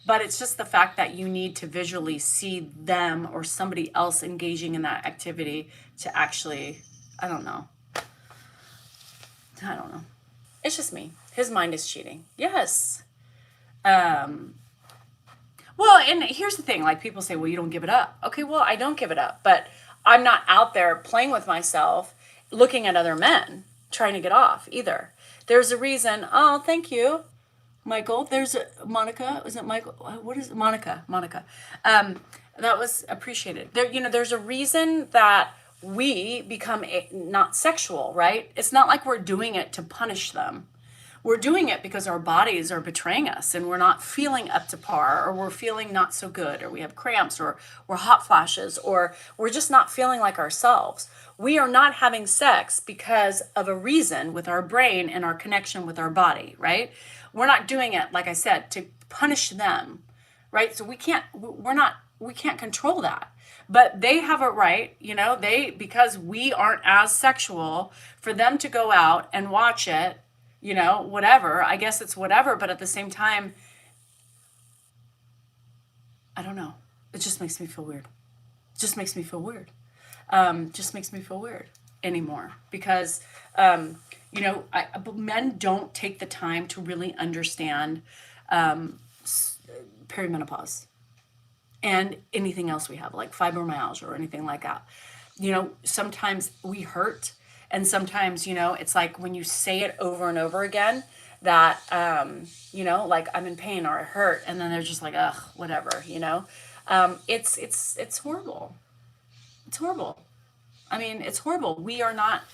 But it's just the fact that you need to visually see them or somebody else engaging in that activity to actually, I don't know. It's just me. His mind is cheating. Yes. Well, and here's the thing. Like, people say, well, you don't give it up. Okay, well, I don't give it up. But I'm not out there playing with myself, looking at other men, trying to get off either. There's a reason. Oh, thank you, Michael. There's a Monica. Is it Michael? What is it? Monica. That was appreciated. There, there's a reason that we become not sexual, right? It's not like we're doing it to punish them. We're doing it because our bodies are betraying us and we're not feeling up to par, or we're feeling not so good, or we have cramps, or we're hot flashes, or we're just not feeling like ourselves. We are not having sex because of a reason with our brain and our connection with our body, right? We're not doing it, like I said, to punish them, right? So we can't control that. But they have a right, because we aren't as sexual, for them to go out and watch it, whatever. I guess it's whatever, but at the same time, I don't know. It just makes me feel weird. Just makes me feel weird. Just makes me feel weird anymore, because, men don't take the time to really understand perimenopause and anything else we have, like fibromyalgia or anything like that. Sometimes we hurt, and sometimes, it's like when you say it over and over again that, like I'm in pain or I hurt, and then they're just like, ugh, whatever, it's horrible. It's horrible. I mean, it's horrible. We're not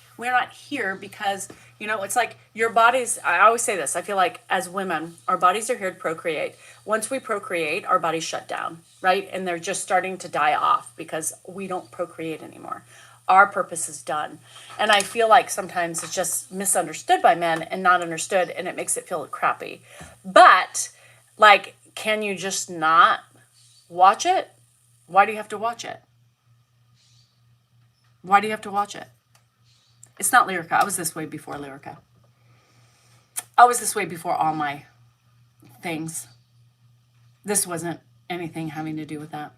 here because, it's like your bodies, I always say this, I feel like as women, our bodies are here to procreate. Once we procreate, our bodies shut down, right? And they're just starting to die off because we don't procreate anymore. Our purpose is done. And I feel like sometimes it's just misunderstood by men and not understood, and it makes it feel crappy. But, like, can you just not watch it? Why do you have to watch it? Why do you have to watch it? It's not Lyrica. I was this way before Lyrica. I was this way before all my things. This wasn't anything having to do with that.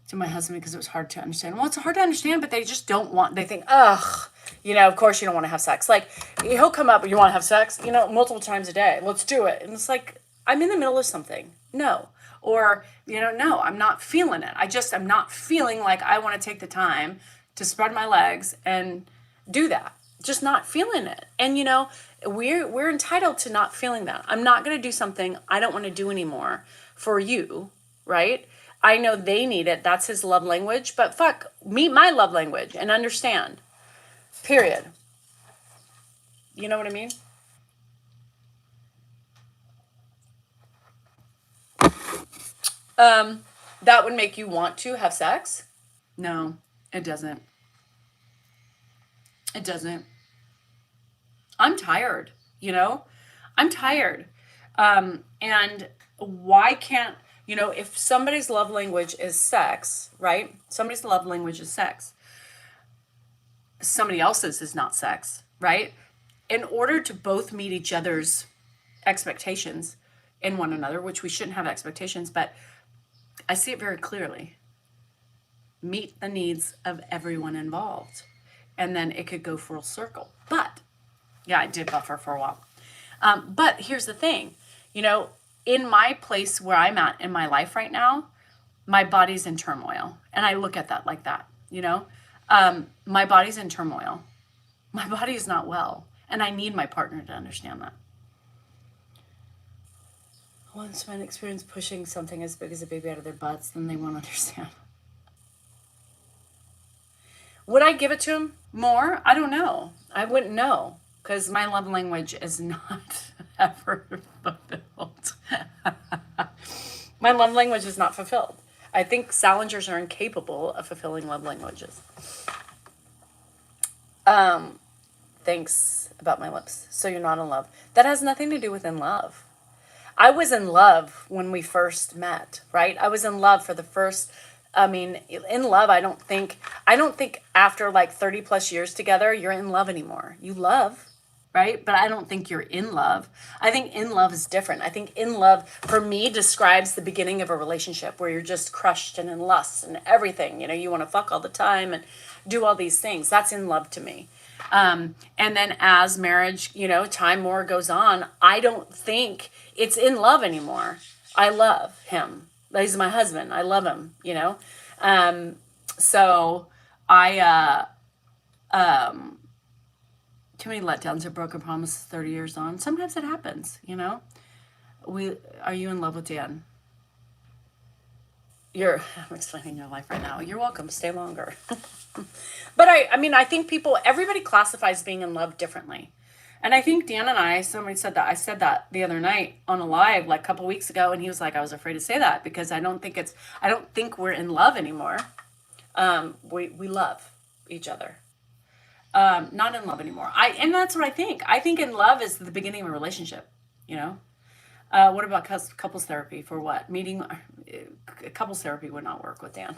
To my husband, because it was hard to understand. Well, it's hard to understand, but they just don't want, they think, ugh, of course you don't want to have sex. Like, he'll come up, you want to have sex? Multiple times a day. Let's do it. And it's like, I'm in the middle of something. No. Or, no, I'm not feeling it. I'm not feeling like I want to take the time to spread my legs and do that. Just not feeling it. And, we're entitled to not feeling that. I'm not going to do something I don't want to do anymore for you, right? I know they need it. That's his love language. But fuck, meet my love language and understand. Period. You know what I mean? That would make you want to have sex? No, it doesn't. It doesn't. I'm tired, I'm tired. And why can't, if somebody's love language is sex, right? Somebody's love language is sex. Somebody else's is not sex, right? In order to both meet each other's expectations in one another, which we shouldn't have expectations, but I see it very clearly. Meet the needs of everyone involved. And then it could go full circle. But, yeah, I did buffer for a while. But here's the thing. In my place where I'm at in my life right now, my body's in turmoil. And I look at that like that, my body's in turmoil. My body is not well. And I need my partner to understand that. Once men experience pushing something as big as a baby out of their butts, then they won't understand. Would I give it to him more? I don't know. I wouldn't know, because my love language is not ever fulfilled. My love language is not fulfilled. I think Salingers are incapable of fulfilling love languages. Thanks about my lips. So you're not in love. That has nothing to do with in love. I was in love when we first met, right? I was in love for the first, in love, I don't think after like 30 plus years together, you're in love anymore. You love, right? But I don't think you're in love. I think in love is different. I think in love, for me, describes the beginning of a relationship where you're just crushed and in lust and everything. You want to fuck all the time and do all these things. That's in love to me. And then as marriage, time more goes on, I don't think it's in love anymore. I love him. He's my husband. I love him, so I, too many letdowns or broken promises 30 years on. Sometimes it happens, Are you in love with Dan? I'm explaining your life right now. You're welcome. Stay longer. But I mean, I think everybody classifies being in love differently. And I think Dan and I said that the other night on a live, like a couple weeks ago. And he was like, I was afraid to say that because I don't think we're in love anymore. We love each other. Not in love anymore. And that's what I think. I think in love is the beginning of a relationship, you know? What about couples therapy for what? Couples therapy would not work with Dan.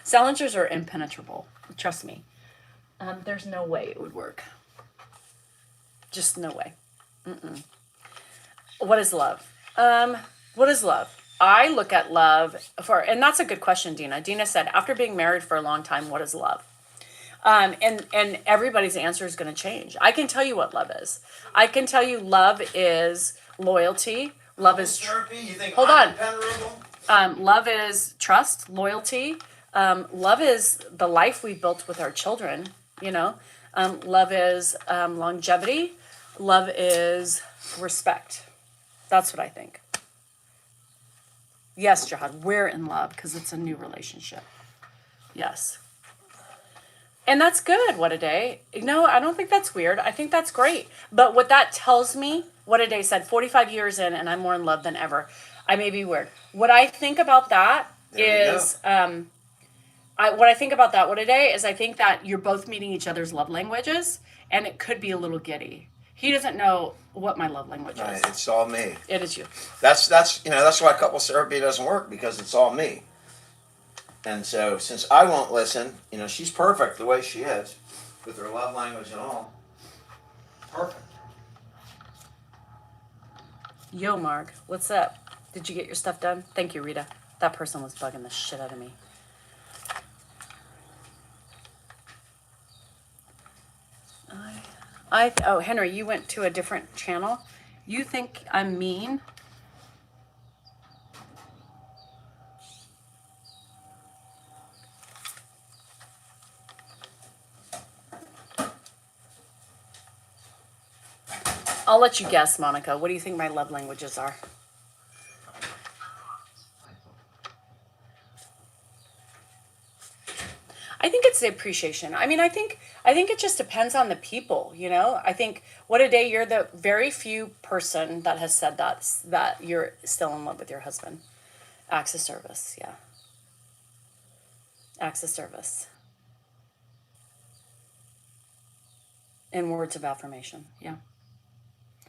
Salingers are impenetrable. Trust me. There's no way it would work. Just no way. What is love? What is love? I look at love and that's a good question, Dina. Dina said, after being married for a long time, what is love? And everybody's answer is going to change. I can tell you what love is. I can tell you love is loyalty. Love is hold on. Love is trust, loyalty. Love is the life we built with our children. You know, love is longevity. Love is respect. That's what I think. Yes, Jihad, we're in love because it's a new relationship. Yes. And that's good, What a Day. No, I don't think that's weird. I think that's great. But what that tells me, What a Day said, 45 years in and I'm more in love than ever. I may be weird. What I think about that is, what I think about that, What a Day, is I think that you're both meeting each other's love languages and it could be a little giddy. He doesn't know what my love language is. It's all me. It is you. That's why couples therapy doesn't work, because it's all me. And so since I won't listen, she's perfect the way she is, with her love language and all. Perfect. Yo, Marg, what's up? Did you get your stuff done? Thank you, Rita. That person was bugging the shit out of me. Oh, Henry, you went to a different channel. You think I'm mean? I'll let you guess, Monica. What do you think my love languages are? I think it's the appreciation. I mean, I think it just depends on the people, I think, What a Day, you're the very few person that has said that you're still in love with your husband. Acts of service, yeah. Acts of service. And words of affirmation, yeah.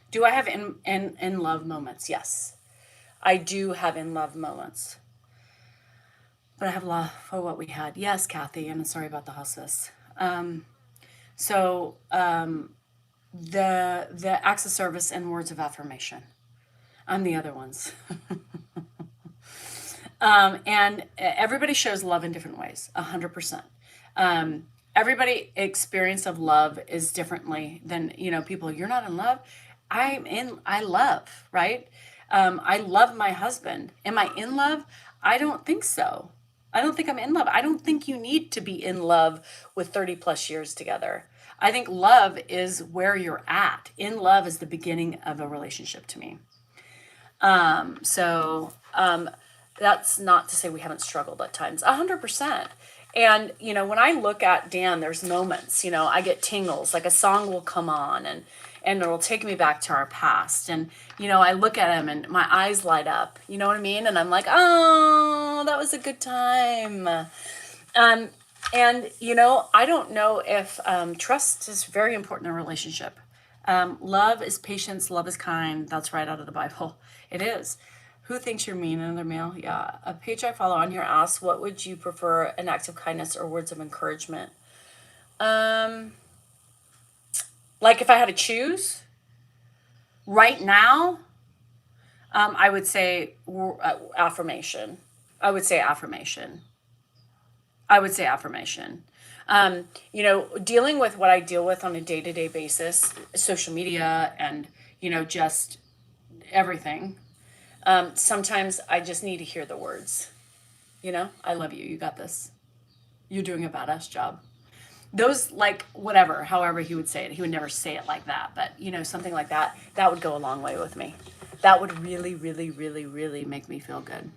Do I have in love moments? Yes. I do have in love moments. But I have love for what we had. Yes, Kathy, and I'm sorry about the hospice. The acts of service and words of affirmation. I'm the other ones. And everybody shows love in different ways, 100%. Everybody experience of love is differently than, people, you're not in love. I love, right? I love my husband. Am I in love? I don't think so. I don't think I'm in love. I don't think you need to be in love with 30 plus years together. I think love is where you're at. In love is the beginning of a relationship to me. That's not to say we haven't struggled at times, 100%. And, when I look at Dan, there's moments, I get tingles, like a song will come on and it'll take me back to our past. And, I look at him and my eyes light up, you know what I mean? And I'm like, oh, that was a good time. And, I don't know if trust is very important in a relationship. Love is patience, love is kind. That's right out of the Bible. It is. Who thinks you're mean? Another male? Yeah. A page I follow on here asks, what would you prefer, an act of kindness or words of encouragement? Like if I had to choose right now, I would say affirmation. Dealing with what I deal with on a day-to-day basis, social media and, just everything. Sometimes I just need to hear the words, I love you. You got this. You're doing a badass job. Those, like, whatever, however he would say it. He would never say it like that, but, something like that, that would go a long way with me. That would really, really, really, really make me feel good.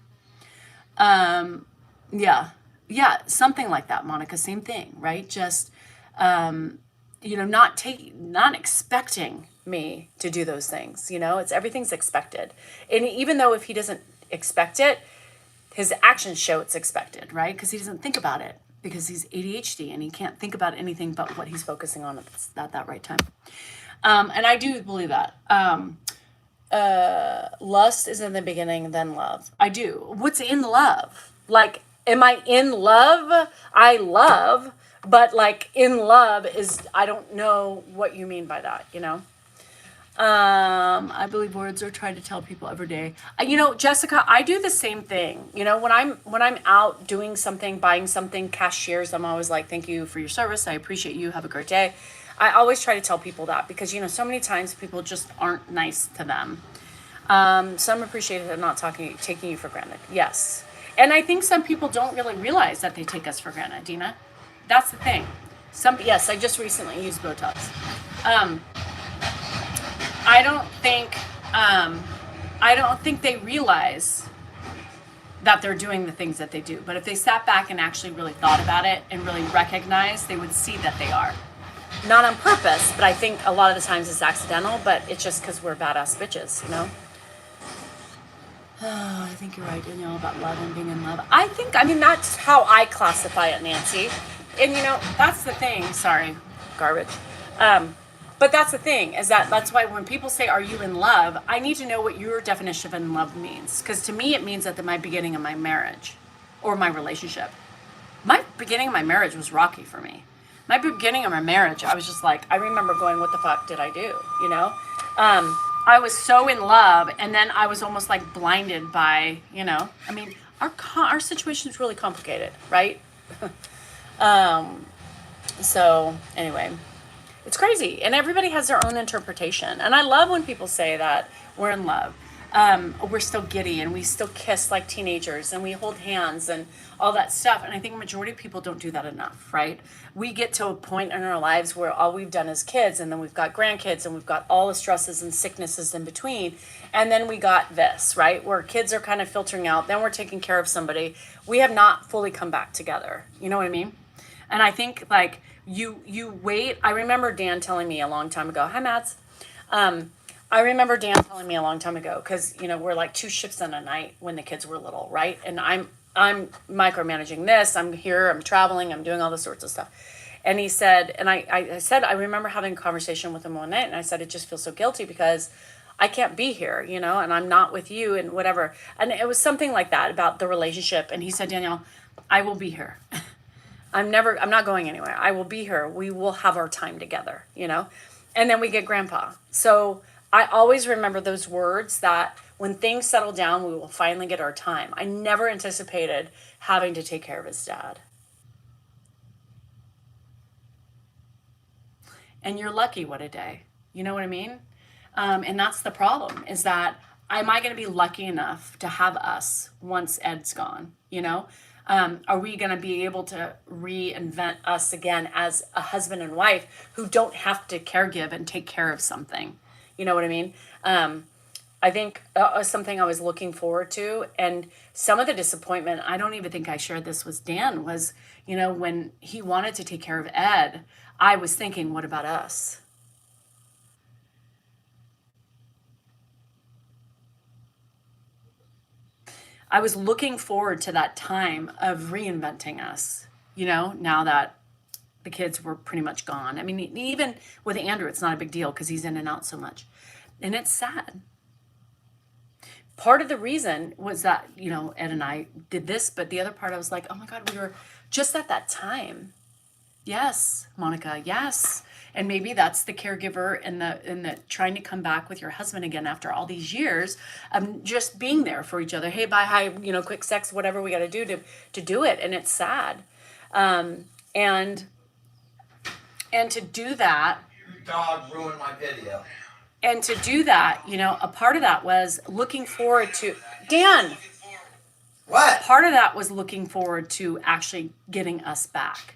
Yeah. Yeah. Something like that, Monica. Same thing, right? Just, not expecting me to do those things. It's everything's expected. And even though if he doesn't expect it, his actions show it's expected, right? Because he doesn't think about it because he's ADHD and he can't think about anything but what he's focusing on at that right time. And I do believe that. Lust is in the beginning, then love. I do. What's in love? Like, am I in love? I love, but like in love is, I don't know what you mean by that, I believe words are trying to tell people every day. Jessica, I do the same thing. When I'm out doing something, buying something, cashiers, I'm always like, thank you for your service. I appreciate you. Have a great day. I always try to tell people that because, so many times people just aren't nice to them. Some appreciate it not taking you for granted. Yes. And I think some people don't really realize that they take us for granted, Dina. That's the thing. Yes, I just recently used Botox. I don't think they realize that they're doing the things that they do. But if they sat back and actually really thought about it and really recognized, they would see that they are. Not on purpose, but I think a lot of the times it's accidental, but it's just because we're badass bitches, Oh, I think you're right, Danielle, about love and being in love. That's how I classify it, Nancy. And, that's the thing. Sorry, garbage. But that's the thing, is that's why when people say, are you in love? I need to know what your definition of in love means. Because to me, it means at my beginning of my marriage or my relationship. My beginning of my marriage was rocky for me. My beginning of my marriage, I was just like, I remember going, what the fuck did I do? I was so in love, and then I was almost like blinded by, our situation is really complicated, right? So anyway, it's crazy, and everybody has their own interpretation. And I love when people say that we're in love. We're still giddy, and we still kiss like teenagers, and we hold hands and all that stuff. And I think majority of people don't do that enough, right? We get to a point in our lives where all we've done is kids, and then we've got grandkids, and we've got all the stresses and sicknesses in between. And then we got this, right? Where kids are kind of filtering out. Then we're taking care of somebody. We have not fully come back together. You know what I mean? And I think like you wait. I remember Dan telling me a long time ago, hi, Mads. I remember Dan telling me a long time ago, because, we're like two shifts in a night when the kids were little, right? And I'm micromanaging this. I'm here, I'm traveling, I'm doing all this sorts of stuff. And he said, and I said, I remember having a conversation with him one night, and I said, it just feels so guilty because I can't be here, and I'm not with you and whatever. And it was something like that about the relationship. And he said, Danielle, I will be here. I'm not going anywhere. I will be here. We will have our time together, and then we get grandpa. So I always remember those words that when things settle down, we will finally get our time. I never anticipated having to take care of his dad. And you're lucky, what a day. You know what I mean? And that's the problem, is that am I going to be lucky enough to have us once Ed's gone, Are we going to be able to reinvent us again as a husband and wife who don't have to caregive and take care of something? You know what I mean? I think something I was looking forward to, and some of the disappointment, I don't even think I shared this with Dan, was, when he wanted to take care of Ed, I was thinking, what about us? I was looking forward to that time of reinventing us, now that the kids were pretty much gone. I mean, even with Andrew, it's not a big deal because he's in and out so much. And it's sad. Part of the reason was that, Ed and I did this, but the other part I was like, oh my God, we were just at that time. Yes, Monica, yes. And maybe that's the caregiver and the trying to come back with your husband again after all these years of just being there for each other. Hey, bye, hi, quick sex, whatever we got to do to do it. And it's sad. And to do that. Your dog ruined my video. And to do that, a part of that was looking forward to, Dan. What? Part of that was looking forward to actually getting us back.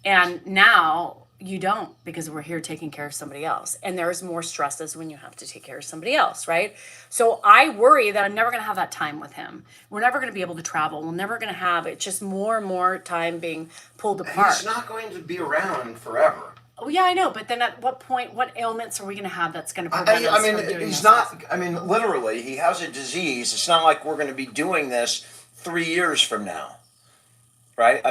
And now You don't, because we're here taking care of somebody else. And there's more stresses when you have to take care of somebody else, right? So I worry that I'm never going to have that time with him. We're never going to be able to travel. We're never going to have it. Just more and more time being pulled apart. He's not going to be around forever. Oh, yeah, I know. But then at what point, what ailments are we going to have that's going to prevent us from doing he's this? not, literally, he has a disease. It's not like we're going to be doing this 3 years from now. Right?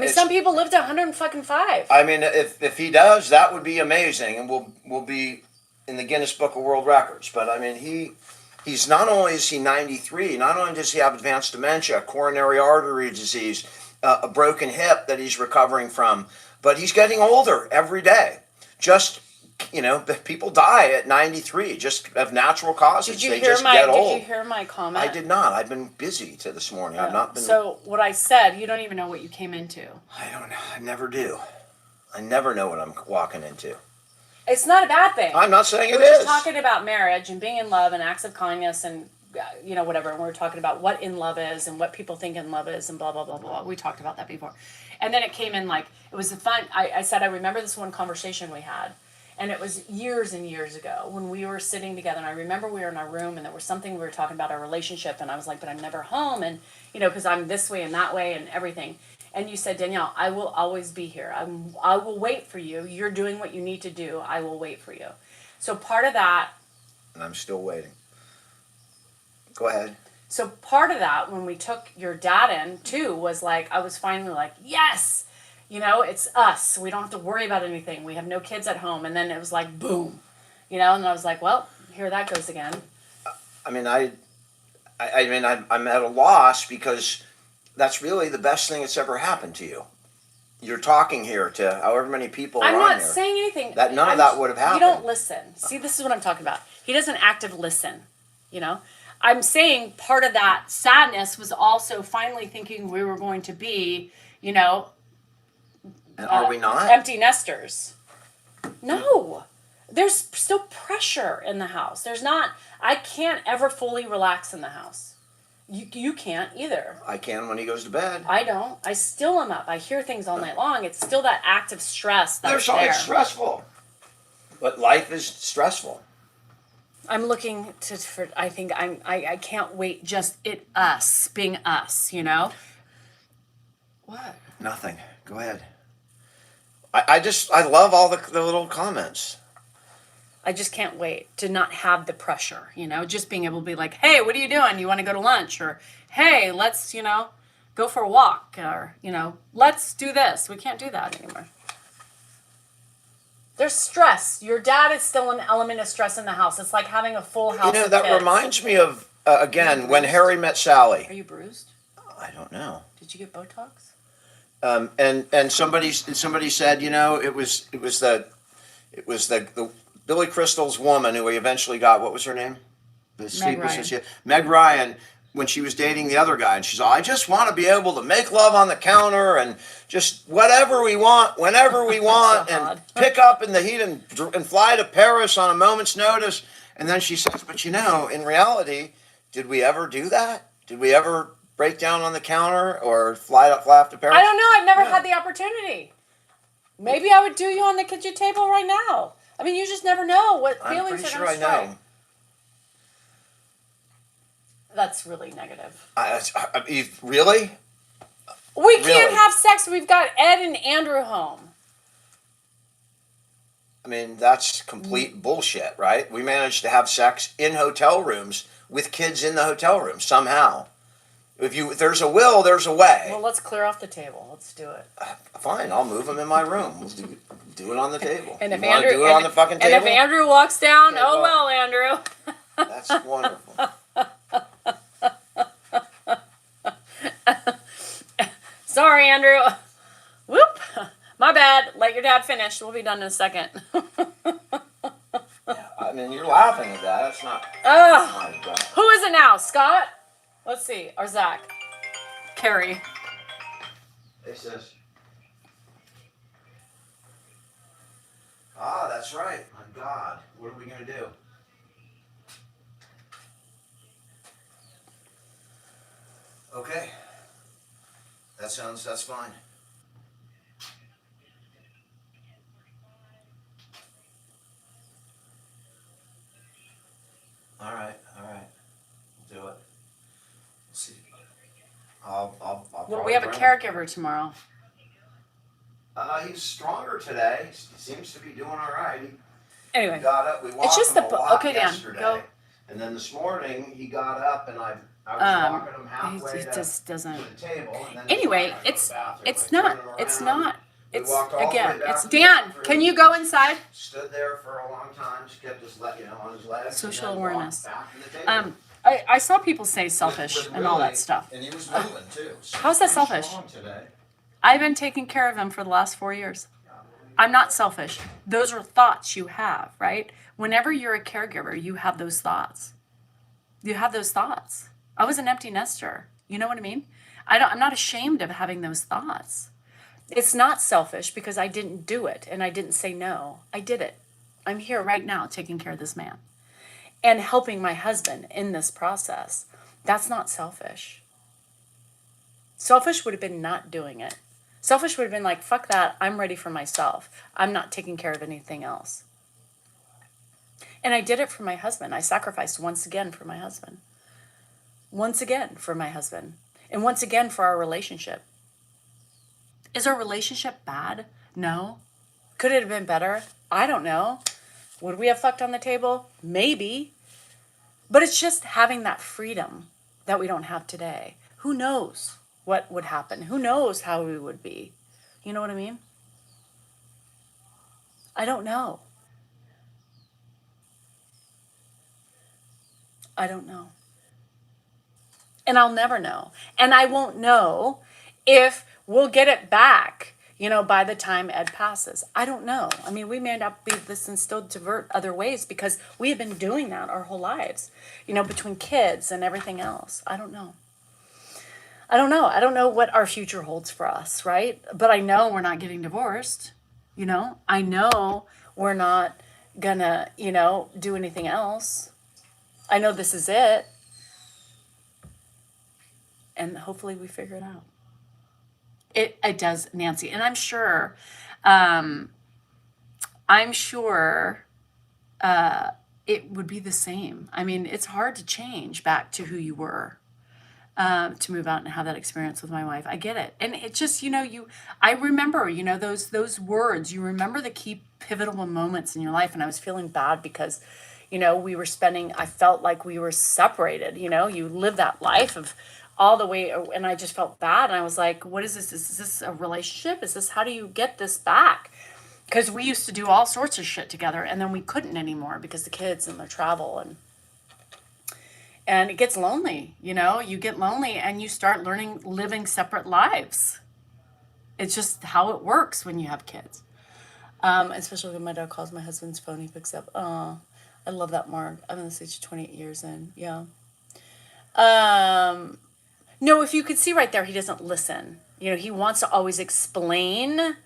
Some people live to 105. If he does, that would be amazing, and we'll be in the Guinness Book of World Records. But he's not only is he 93, not only does he have advanced dementia, coronary artery disease, a broken hip that he's recovering from, but he's getting older every day. Just people die at 93 just of natural causes. Did you they hear just get old. Did you hear my comment? I did not. I've been busy to this morning. I've not been. So what I said, you don't even know what you came into. I don't know. I never do. I never know what I'm walking into. It's not a bad thing. I'm not saying We're it is. just talking about marriage and being in love and acts of kindness and whatever. And we're talking about what in love is and what people think in love is and blah blah blah blah. We talked about that before, and then it came in like it was a fun. I said I remember this one conversation we had. And it was years and years ago when we were sitting together. And I remember we were in our room and there was something we were talking about our relationship. And I was like, but I'm never home. And, because I'm this way and that way and everything. And you said, Danielle, I will always be here. I will wait for you. You're doing what you need to do. I will wait for you. So part of that. And I'm still waiting. Go ahead. So part of that, when we took your dad in too, was like, I was finally like, yes. It's us. We don't have to worry about anything. We have no kids at home. And then it was like, boom, and I was like, well, here that goes again. I'm at a loss because that's really the best thing that's ever happened to you. You're talking here to however many people are on here. I'm not saying anything. None of that would have happened. You don't listen. See, this is what I'm talking about. He doesn't active listen, I'm saying part of that sadness was also finally thinking we were going to be, And are we not? Empty nesters. No. There's still pressure in the house. I can't ever fully relax in the house. You can't either. I can when he goes to bed. I don't. I still am up. I hear things all night long. It's still that active stress that's there. It's stressful. But life is stressful. I'm looking I can't wait just us being us, What? Nothing. Go ahead. I love all the little comments. I just can't wait to not have the pressure, just being able to be like, hey, what are you doing? You want to go to lunch? Or, hey, let's, go for a walk. Or, let's do this. We can't do that anymore. There's stress. Your dad is still an element of stress in the house. It's like having a full house of that kids. reminds me of, again, when Harry met Sally. Are you bruised? I don't know. Did you get Botox? And somebody said, it was the Billy Crystal's woman who he eventually got. What was her name? Meg Ryan. When she was dating the other guy, and she's all, I just want to be able to make love on the counter and just whatever we want, whenever we want, and pick up in the heat and fly to Paris on a moment's notice. And then she says, but in reality, did we ever do that? Did we ever break down on the counter or fly up to Paris? I don't know. I've never had the opportunity. Maybe I would do you on the kitchen table right now. You just never know what feelings are going to strike. That's really negative. Really? We can't have sex. We've got Ed and Andrew home. That's complete bullshit, right? We managed to have sex in hotel rooms with kids in the hotel room somehow. If there's a will, there's a way. Well, let's clear off the table. Let's do it. Fine, I'll move them in my room. We'll do it on the table. And if do it on the fucking table? And if Andrew walks down, okay, well, Andrew. That's wonderful. Sorry, Andrew. Whoop. My bad. Let your dad finish. We'll be done in a second. Yeah, you're laughing at that. That's not. Who is it now? Scott? Let's see. Or Zach? Carrie. Hey, sis. That's right. My God. What are we going to do? Okay. That's fine. Well, we have a caregiver tomorrow. He's stronger today. He seems to be doing all right. He Anyway, got up. We walked just him the a lot okay, Dan. yesterday. Go. And then this morning he got up and I was walking him halfway He just doesn't. to the table. And then Anyway, it's it's not. We It's walked all the again. way back It's to the Dan. bathroom. Can you go inside? Stood there for a long time. Just kept his leg, on his legs. Social and then walked awareness. back to the table. I saw people say selfish With and all that really- stuff. And he was moving too. How's that selfish? Strong today. I've been taking care of him for the last 4 years. I'm not selfish. Those are thoughts you have, right? Whenever you're a caregiver, you have those thoughts. You have those thoughts. I was an empty nester. You know what I mean? I'm not ashamed of having those thoughts. It's not selfish because I didn't do it and I didn't say no. I did it. I'm here right now taking care of this man and helping my husband in this process. That's not selfish. Selfish would have been not doing it. Selfish would have been like, fuck that, I'm ready for myself. I'm not taking care of anything else. And I did it for my husband. I sacrificed once again for my husband. Once again for my husband. And once again for our relationship. Is our relationship bad? No. Could it have been better? I don't know. Would we have fucked on the table? Maybe. But it's just having that freedom that we don't have today. Who knows what would happen? Who knows how we would be? You know what I mean? I don't know. I don't know. And I'll never know. And I won't know if we'll get it back, by the time Ed passes. I don't know. I mean, we may not be this and still divert other ways because we have been doing that our whole lives, between kids and everything else. I don't know. I don't know what our future holds for us, right? But I know we're not getting divorced. I know we're not gonna, do anything else. I know this is it. And hopefully we figure it out. It does, Nancy. And I'm sure it would be the same. I mean, it's hard to change back to who you were. To move out and have that experience with my wife. I get it. And it just, I remember, those words, you remember the key pivotal moments in your life. And I was feeling bad because, I felt like we were separated, you live that life of all the way. And I just felt bad. And I was like, what is this? Is this a relationship? How do you get this back? Because we used to do all sorts of shit together and then we couldn't anymore because the kids and the travel and it gets lonely, you get lonely and you start living separate lives. It's just how it works when you have kids. Especially when my dog calls my husband's phone, he picks up. Oh, I love that, Mark. I'm in this age 28 years in. Yeah. No, if you could see right there, he doesn't listen. He wants to always explain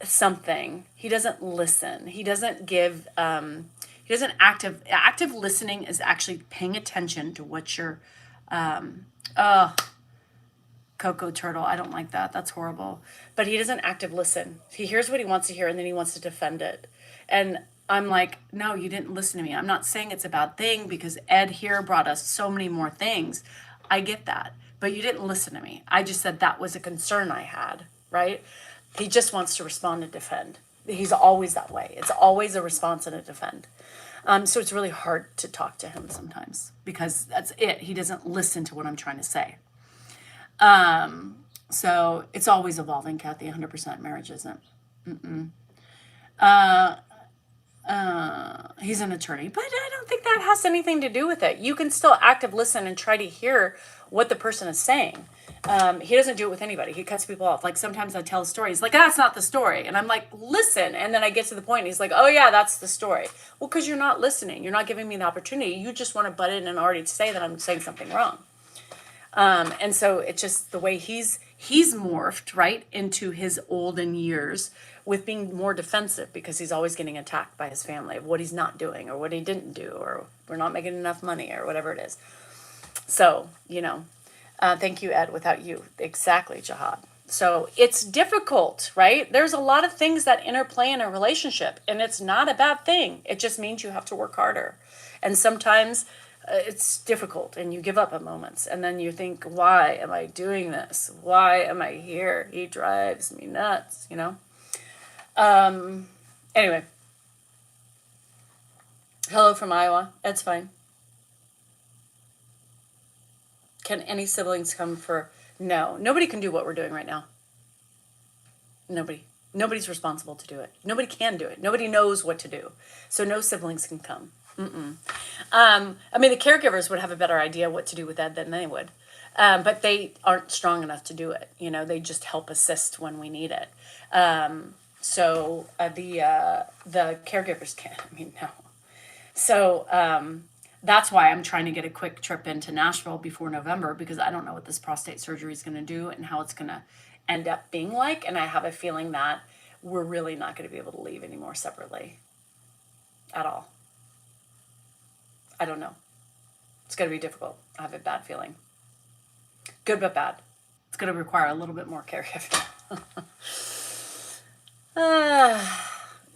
something. He doesn't listen. He doesn't give, he doesn't active listening is actually paying attention to what you're, Cocoa Turtle. I don't like that. That's horrible. But he doesn't active listen. He hears what he wants to hear and then he wants to defend it. And I'm like, no, you didn't listen to me. I'm not saying it's a bad thing because Ed here brought us so many more things. I get that. But you didn't listen to me. I just said that was a concern I had, right? He just wants to respond and defend. He's always that way. It's always a response and a defend. So it's really hard to talk to him sometimes because that's it. He doesn't listen to what I'm trying to say. So it's always evolving, Kathy. 100% marriage isn't. He's an attorney, but I don't think that has anything to do with it. You can still active listen and try to hear what the person is saying. He doesn't do it with anybody. He cuts people off. Like sometimes I tell a story. He's like, that's not the story. And I'm like, listen. And then I get to the point. And he's like, oh yeah, that's the story. Well, because you're not listening. You're not giving me the opportunity. You just want to butt in and already say that I'm saying something wrong. And so it's just the way he's morphed right into his olden years with being more defensive because he's always getting attacked by his family of what he's not doing or what he didn't do or we're not making enough money or whatever it is. So, thank you, Ed. Without you. Exactly, Jihad. So it's difficult, right? There's a lot of things that interplay in a relationship and it's not a bad thing. It just means you have to work harder. And sometimes it's difficult, and you give up at moments, and then you think, why am I doing this? Why am I here? He drives me nuts, you know? Anyway. Hello from Iowa. Ed's fine. Can any siblings come for... No. Nobody can do what we're doing right now. Nobody. Nobody's responsible to do it. Nobody can do it. Nobody knows what to do. So no siblings can come. I mean, the caregivers would have a better idea what to do with Ed than they would. But they aren't strong enough to do it. You know, they just help assist when we need it. So the caregivers can't. I mean, no. So that's why I'm trying to get a quick trip into Nashville before November, because I don't know what this prostate surgery is going to do and how it's going to end up being like. And I have a feeling that we're really not going to be able to leave anymore separately at all. I don't know. It's going to be difficult. I have a bad feeling. Good but bad. It's going to require a little bit more caregiving.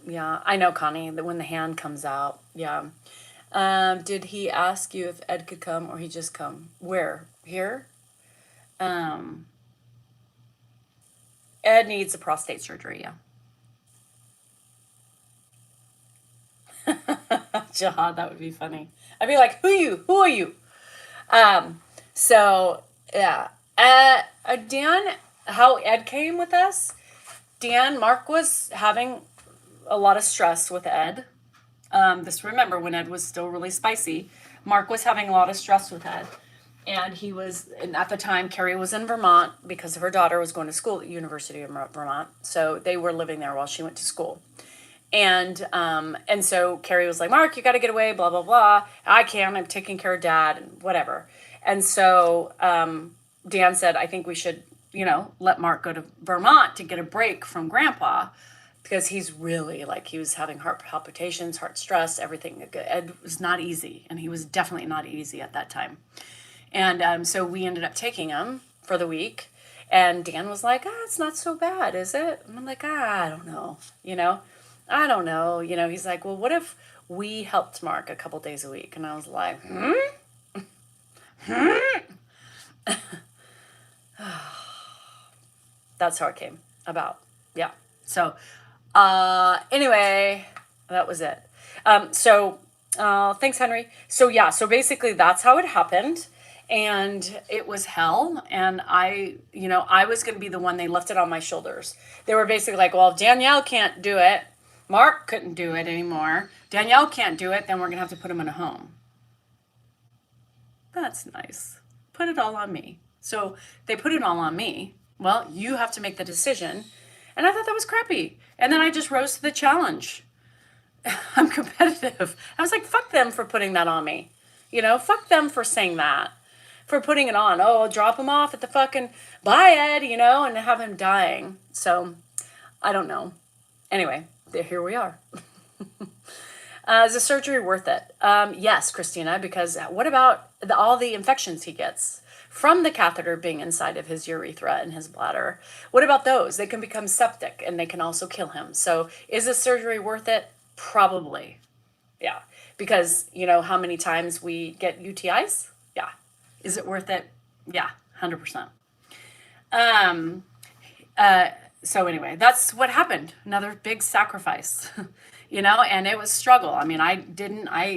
Yeah, I know, Connie, that when the hand comes out, yeah. Did he ask you if Ed could come or he just come? Where? Here? Ed needs a prostate surgery, yeah. Jihad, that would be funny. I'd be like, who you? Who are you? So, yeah. Dan, how Ed came with us, Mark was having a lot of stress with Ed. Remember when Ed was still really spicy, Mark was having a lot of stress with Ed. And at the time, Carrie was in Vermont because her daughter was going to school at the University of Vermont. So they were living there while she went to school. And so Carrie was like, Mark, you got to get away, blah, blah, blah. I can't, I'm taking care of Dad and whatever. And so Dan said, I think we should, let Mark go to Vermont to get a break from Grandpa, because he's really he was having heart palpitations, heart stress, everything. Ed was not easy, and he was definitely not easy at that time. And so we ended up taking him for the week, and Dan was like, it's not so bad, is it? And I'm like, I don't know, I don't know. He's like, well, what if we helped Mark a couple days a week? And I was like, That's how it came about. Yeah. So, anyway, that was it. Thanks, Henry. So basically that's how it happened. And it was hell. And I was going to be the one they lifted on my shoulders. They were basically like, well, if Danielle can't do it, Mark couldn't do it anymore. Danielle can't do it, then we're going to have to put him in a home. That's nice. Put it all on me. So they put it all on me. Well, you have to make the decision. And I thought that was crappy. And then I just rose to the challenge. I'm competitive. I was like, fuck them for putting that on me. Fuck them for saying that. For putting it on. Oh, I'll drop him off at the fucking, bye, Ed, and have him dying. So, I don't know. Anyway, here we are. Is the surgery worth it? Yes, Christina, because what about all the infections he gets from the catheter being inside of his urethra and his bladder? What about those? They can become septic and they can also kill him. So is this surgery worth it? Probably. Yeah. Because how many times we get UTIs? Yeah. Is it worth it? Yeah, 100%. So anyway, that's what happened. Another big sacrifice, and it was struggle. I mean, I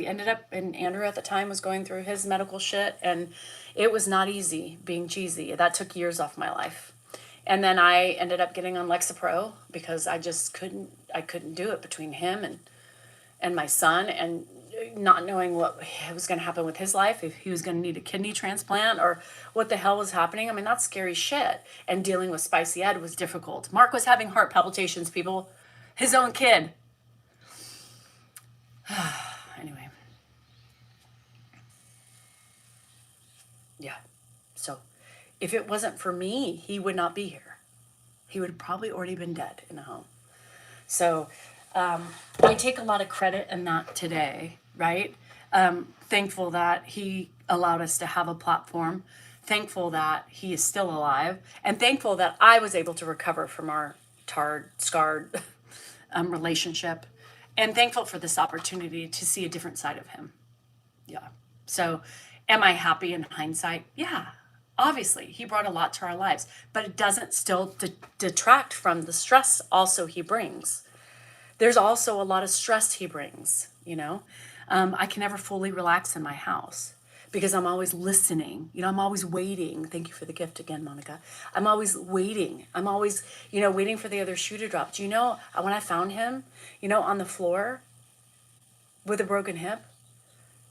ended up, and Andrew at the time was going through his medical shit, and it was not easy being cheesy. That took years off my life. And then I ended up getting on Lexapro because I just couldn't do it between him and my son, and not knowing what was going to happen with his life, if he was going to need a kidney transplant or what the hell was happening. I mean, that's scary shit. And dealing with Spicy Ed was difficult. Mark was having heart palpitations, people. His own kid. Anyway. Yeah. So if it wasn't for me, he would not be here. He would have probably already been dead in a home. So I take a lot of credit in that today, right? Thankful that he allowed us to have a platform. Thankful that he is still alive. And thankful that I was able to recover from our scarred relationship. And thankful for this opportunity to see a different side of him. Yeah. So am I happy in hindsight? Yeah, obviously. He brought a lot to our lives, but it doesn't still detract from the stress also he brings. There's also a lot of stress he brings, you know. I can never fully relax in my house because I'm always listening. You know, I'm always waiting. Thank you for the gift again, Monica. I'm always waiting. I'm always, waiting for the other shoe to drop. Do you know when I found him, on the floor with a broken hip?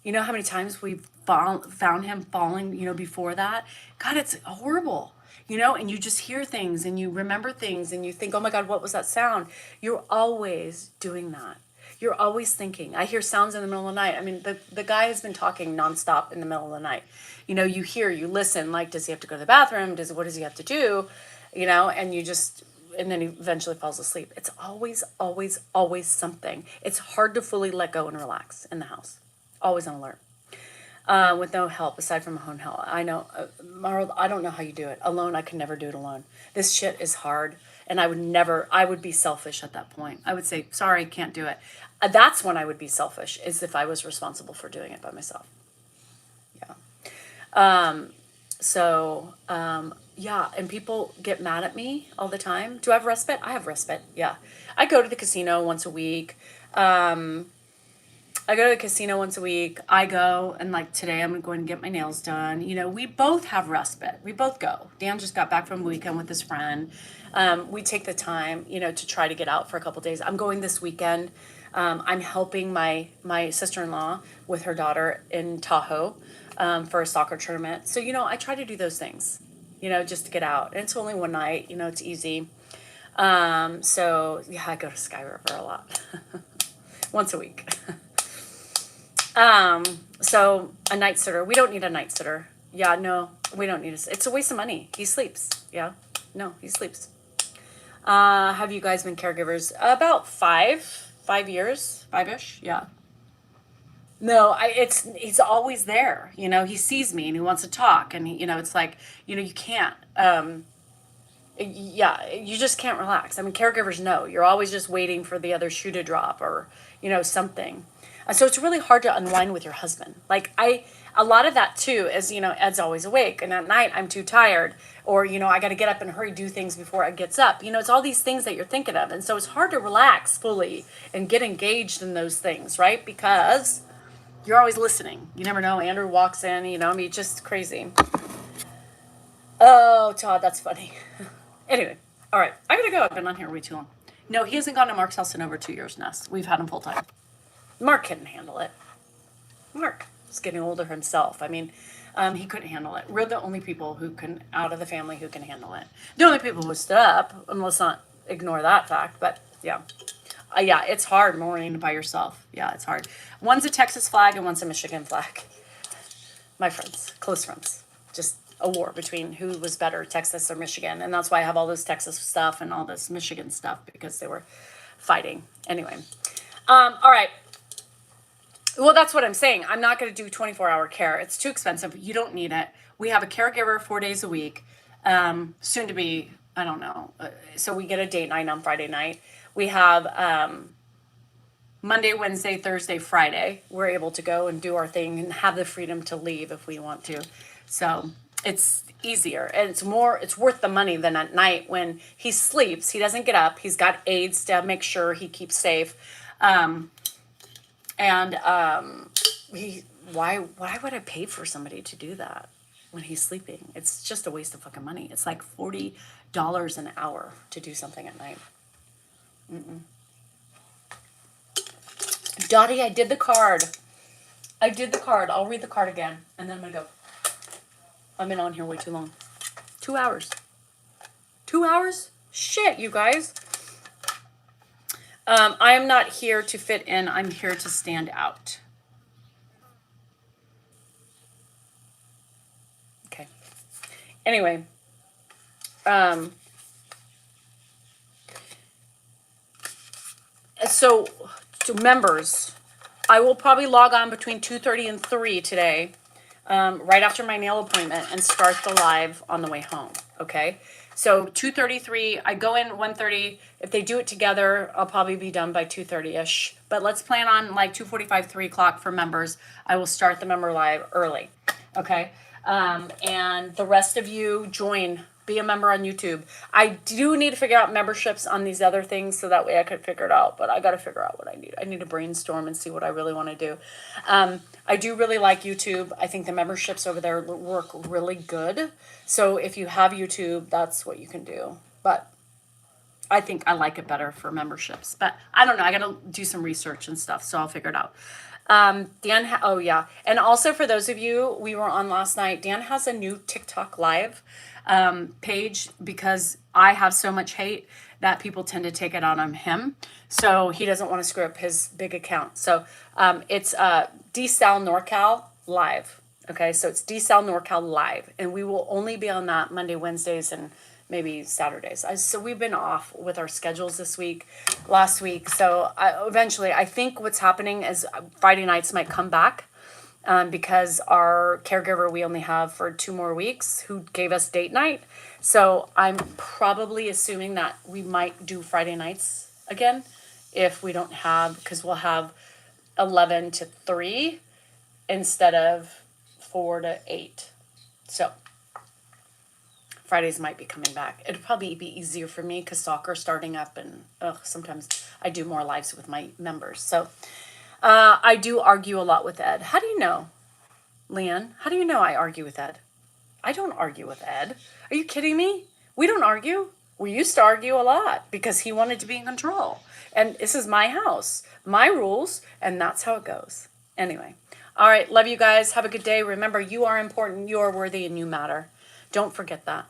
You know how many times we've found him falling, before that? God, it's horrible, and you just hear things and you remember things and you think, oh my God, what was that sound? You're always doing that. You're always thinking. I hear sounds in the middle of the night. I mean, the guy has been talking nonstop in the middle of the night. You hear, you listen, like, does he have to go to the bathroom? What does he have to do? And then he eventually falls asleep. It's always, always, always something. It's hard to fully let go and relax in the house. Always on alert. With no help aside from my own help. I know, Marl, I don't know how you do it. Alone, I could never do it alone. This shit is hard. And I would be selfish at that point. I would say, sorry, can't do it. That's when I would be selfish, is if I was responsible for doing it by myself. Yeah. Yeah, and people get mad at me all the time. Do I have respite? I have respite, yeah. I go to the casino once a week. I go to the casino once a week. I go, and like today I'm going to get my nails done. We both have respite. We both go. Dan just got back from a weekend with his friend. We take the time, to try to get out for a couple days. I'm going this weekend. I'm helping my sister-in-law with her daughter in Tahoe for a soccer tournament. So, I try to do those things, just to get out. And it's only one night, it's easy. So, yeah, I go to Sky River a lot. Once a week. So a night sitter. We don't need a night sitter. Yeah, no, we don't need it's a waste of money. He sleeps. Yeah, no, he sleeps. Have you guys been caregivers? About 5 years, 5-ish. Yeah. No, he's always there. He sees me and he wants to talk, and it's like, you can't, yeah, you just can't relax. I mean, caregivers know you're always just waiting for the other shoe to drop or, something. So it's really hard to unwind with your husband. Like a lot of that too is, Ed's always awake, and at night I'm too tired, or, I got to get up and hurry, do things before Ed gets up. It's all these things that you're thinking of. And so it's hard to relax fully and get engaged in those things, right? Because you're always listening. You never know. Andrew walks in, it's just crazy. Oh, Todd, that's funny. Anyway, all right. I got to go. I've been on here way too long. No, he hasn't gone to Mark's house in over 2 years, Ness. We've had him full time. Mark couldn't handle it. Mark is getting older himself. I mean, he couldn't handle it. We're the only people out of the family who can handle it. The only people who stood up, and let's not ignore that fact, but yeah. Yeah, it's hard, Maureen, by yourself. Yeah, it's hard. One's a Texas flag and one's a Michigan flag. My friends, close friends. Just a war between who was better, Texas or Michigan. And that's why I have all this Texas stuff and all this Michigan stuff, because they were fighting. Anyway. All right. Well, that's what I'm saying. I'm not going to do 24-hour care. It's too expensive. You don't need it. We have a caregiver 4 days a week. Soon to be, I don't know. So we get a date night on Friday night. We have Monday, Wednesday, Thursday, Friday. We're able to go and do our thing and have the freedom to leave if we want to. So it's easier, and it's worth the money than at night when he sleeps. He doesn't get up. He's got aides to make sure he keeps safe. Why would I pay for somebody to do that when he's sleeping? It's just a waste of fucking money. It's like $40 an hour to do something at night. Dottie, I did the card. I'll read the card again, and then I'm gonna go. I've been on here way too long. 2 hours. 2 hours? Shit, you guys. I am not here to fit in. I'm here to stand out. Okay. Anyway. So, to members, I will probably log on between 2:30 and 3 today, right after my nail appointment, and start the live on the way home. Okay. So 2:33, I go in 1:30. If they do it together, I'll probably be done by 2:30ish. But let's plan on like 2:45, 3 o'clock for members. I will start the member live early. Okay. And the rest of you join. Be a member on YouTube. I do need to figure out memberships on these other things so that way I could figure it out. But I got to figure out what I need. I need to brainstorm and see what I really want to do. I do really like YouTube. I think the memberships over there work really good. So if you have YouTube, that's what you can do. But I think I like it better for memberships. But I don't know. I got to do some research and stuff, so I'll figure it out. Dan, oh yeah. And also for those of you, we were on last night, Dan has a new TikTok live page because I have so much hate that people tend to take it out on him. So he doesn't want to screw up his big account. So it's DSal NorCal Live. Okay, so it's DSal NorCal Live. And we will only be on that Monday, Wednesdays, and maybe Saturdays. So we've been off with our schedules last week. So eventually, I think what's happening is Friday nights might come back because our caregiver we only have for 2 more weeks who gave us date night. So I'm probably assuming that we might do Friday nights again if we don't have, because we'll have 11 to 3 instead of 4 to 8. So Fridays might be coming back. It'll probably be easier for me because soccer's starting up and sometimes I do more lives with my members. So I do argue a lot with Ed. How do you know, Leanne? How do you know I argue with Ed? I don't argue with Ed. Are you kidding me? We don't argue. We used to argue a lot because he wanted to be in control. And this is my house, my rules, and that's how it goes. Anyway. All right. Love you guys. Have a good day. Remember, you are important, you are worthy, and you matter. Don't forget that.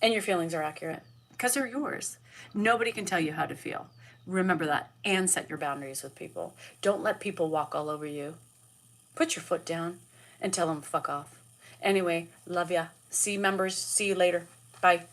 And your feelings are accurate because they're yours. Nobody can tell you how to feel. Remember that and set your boundaries with people. Don't let people walk all over you. Put your foot down and tell them fuck off. Anyway, love ya. See you members. See you later. Bye.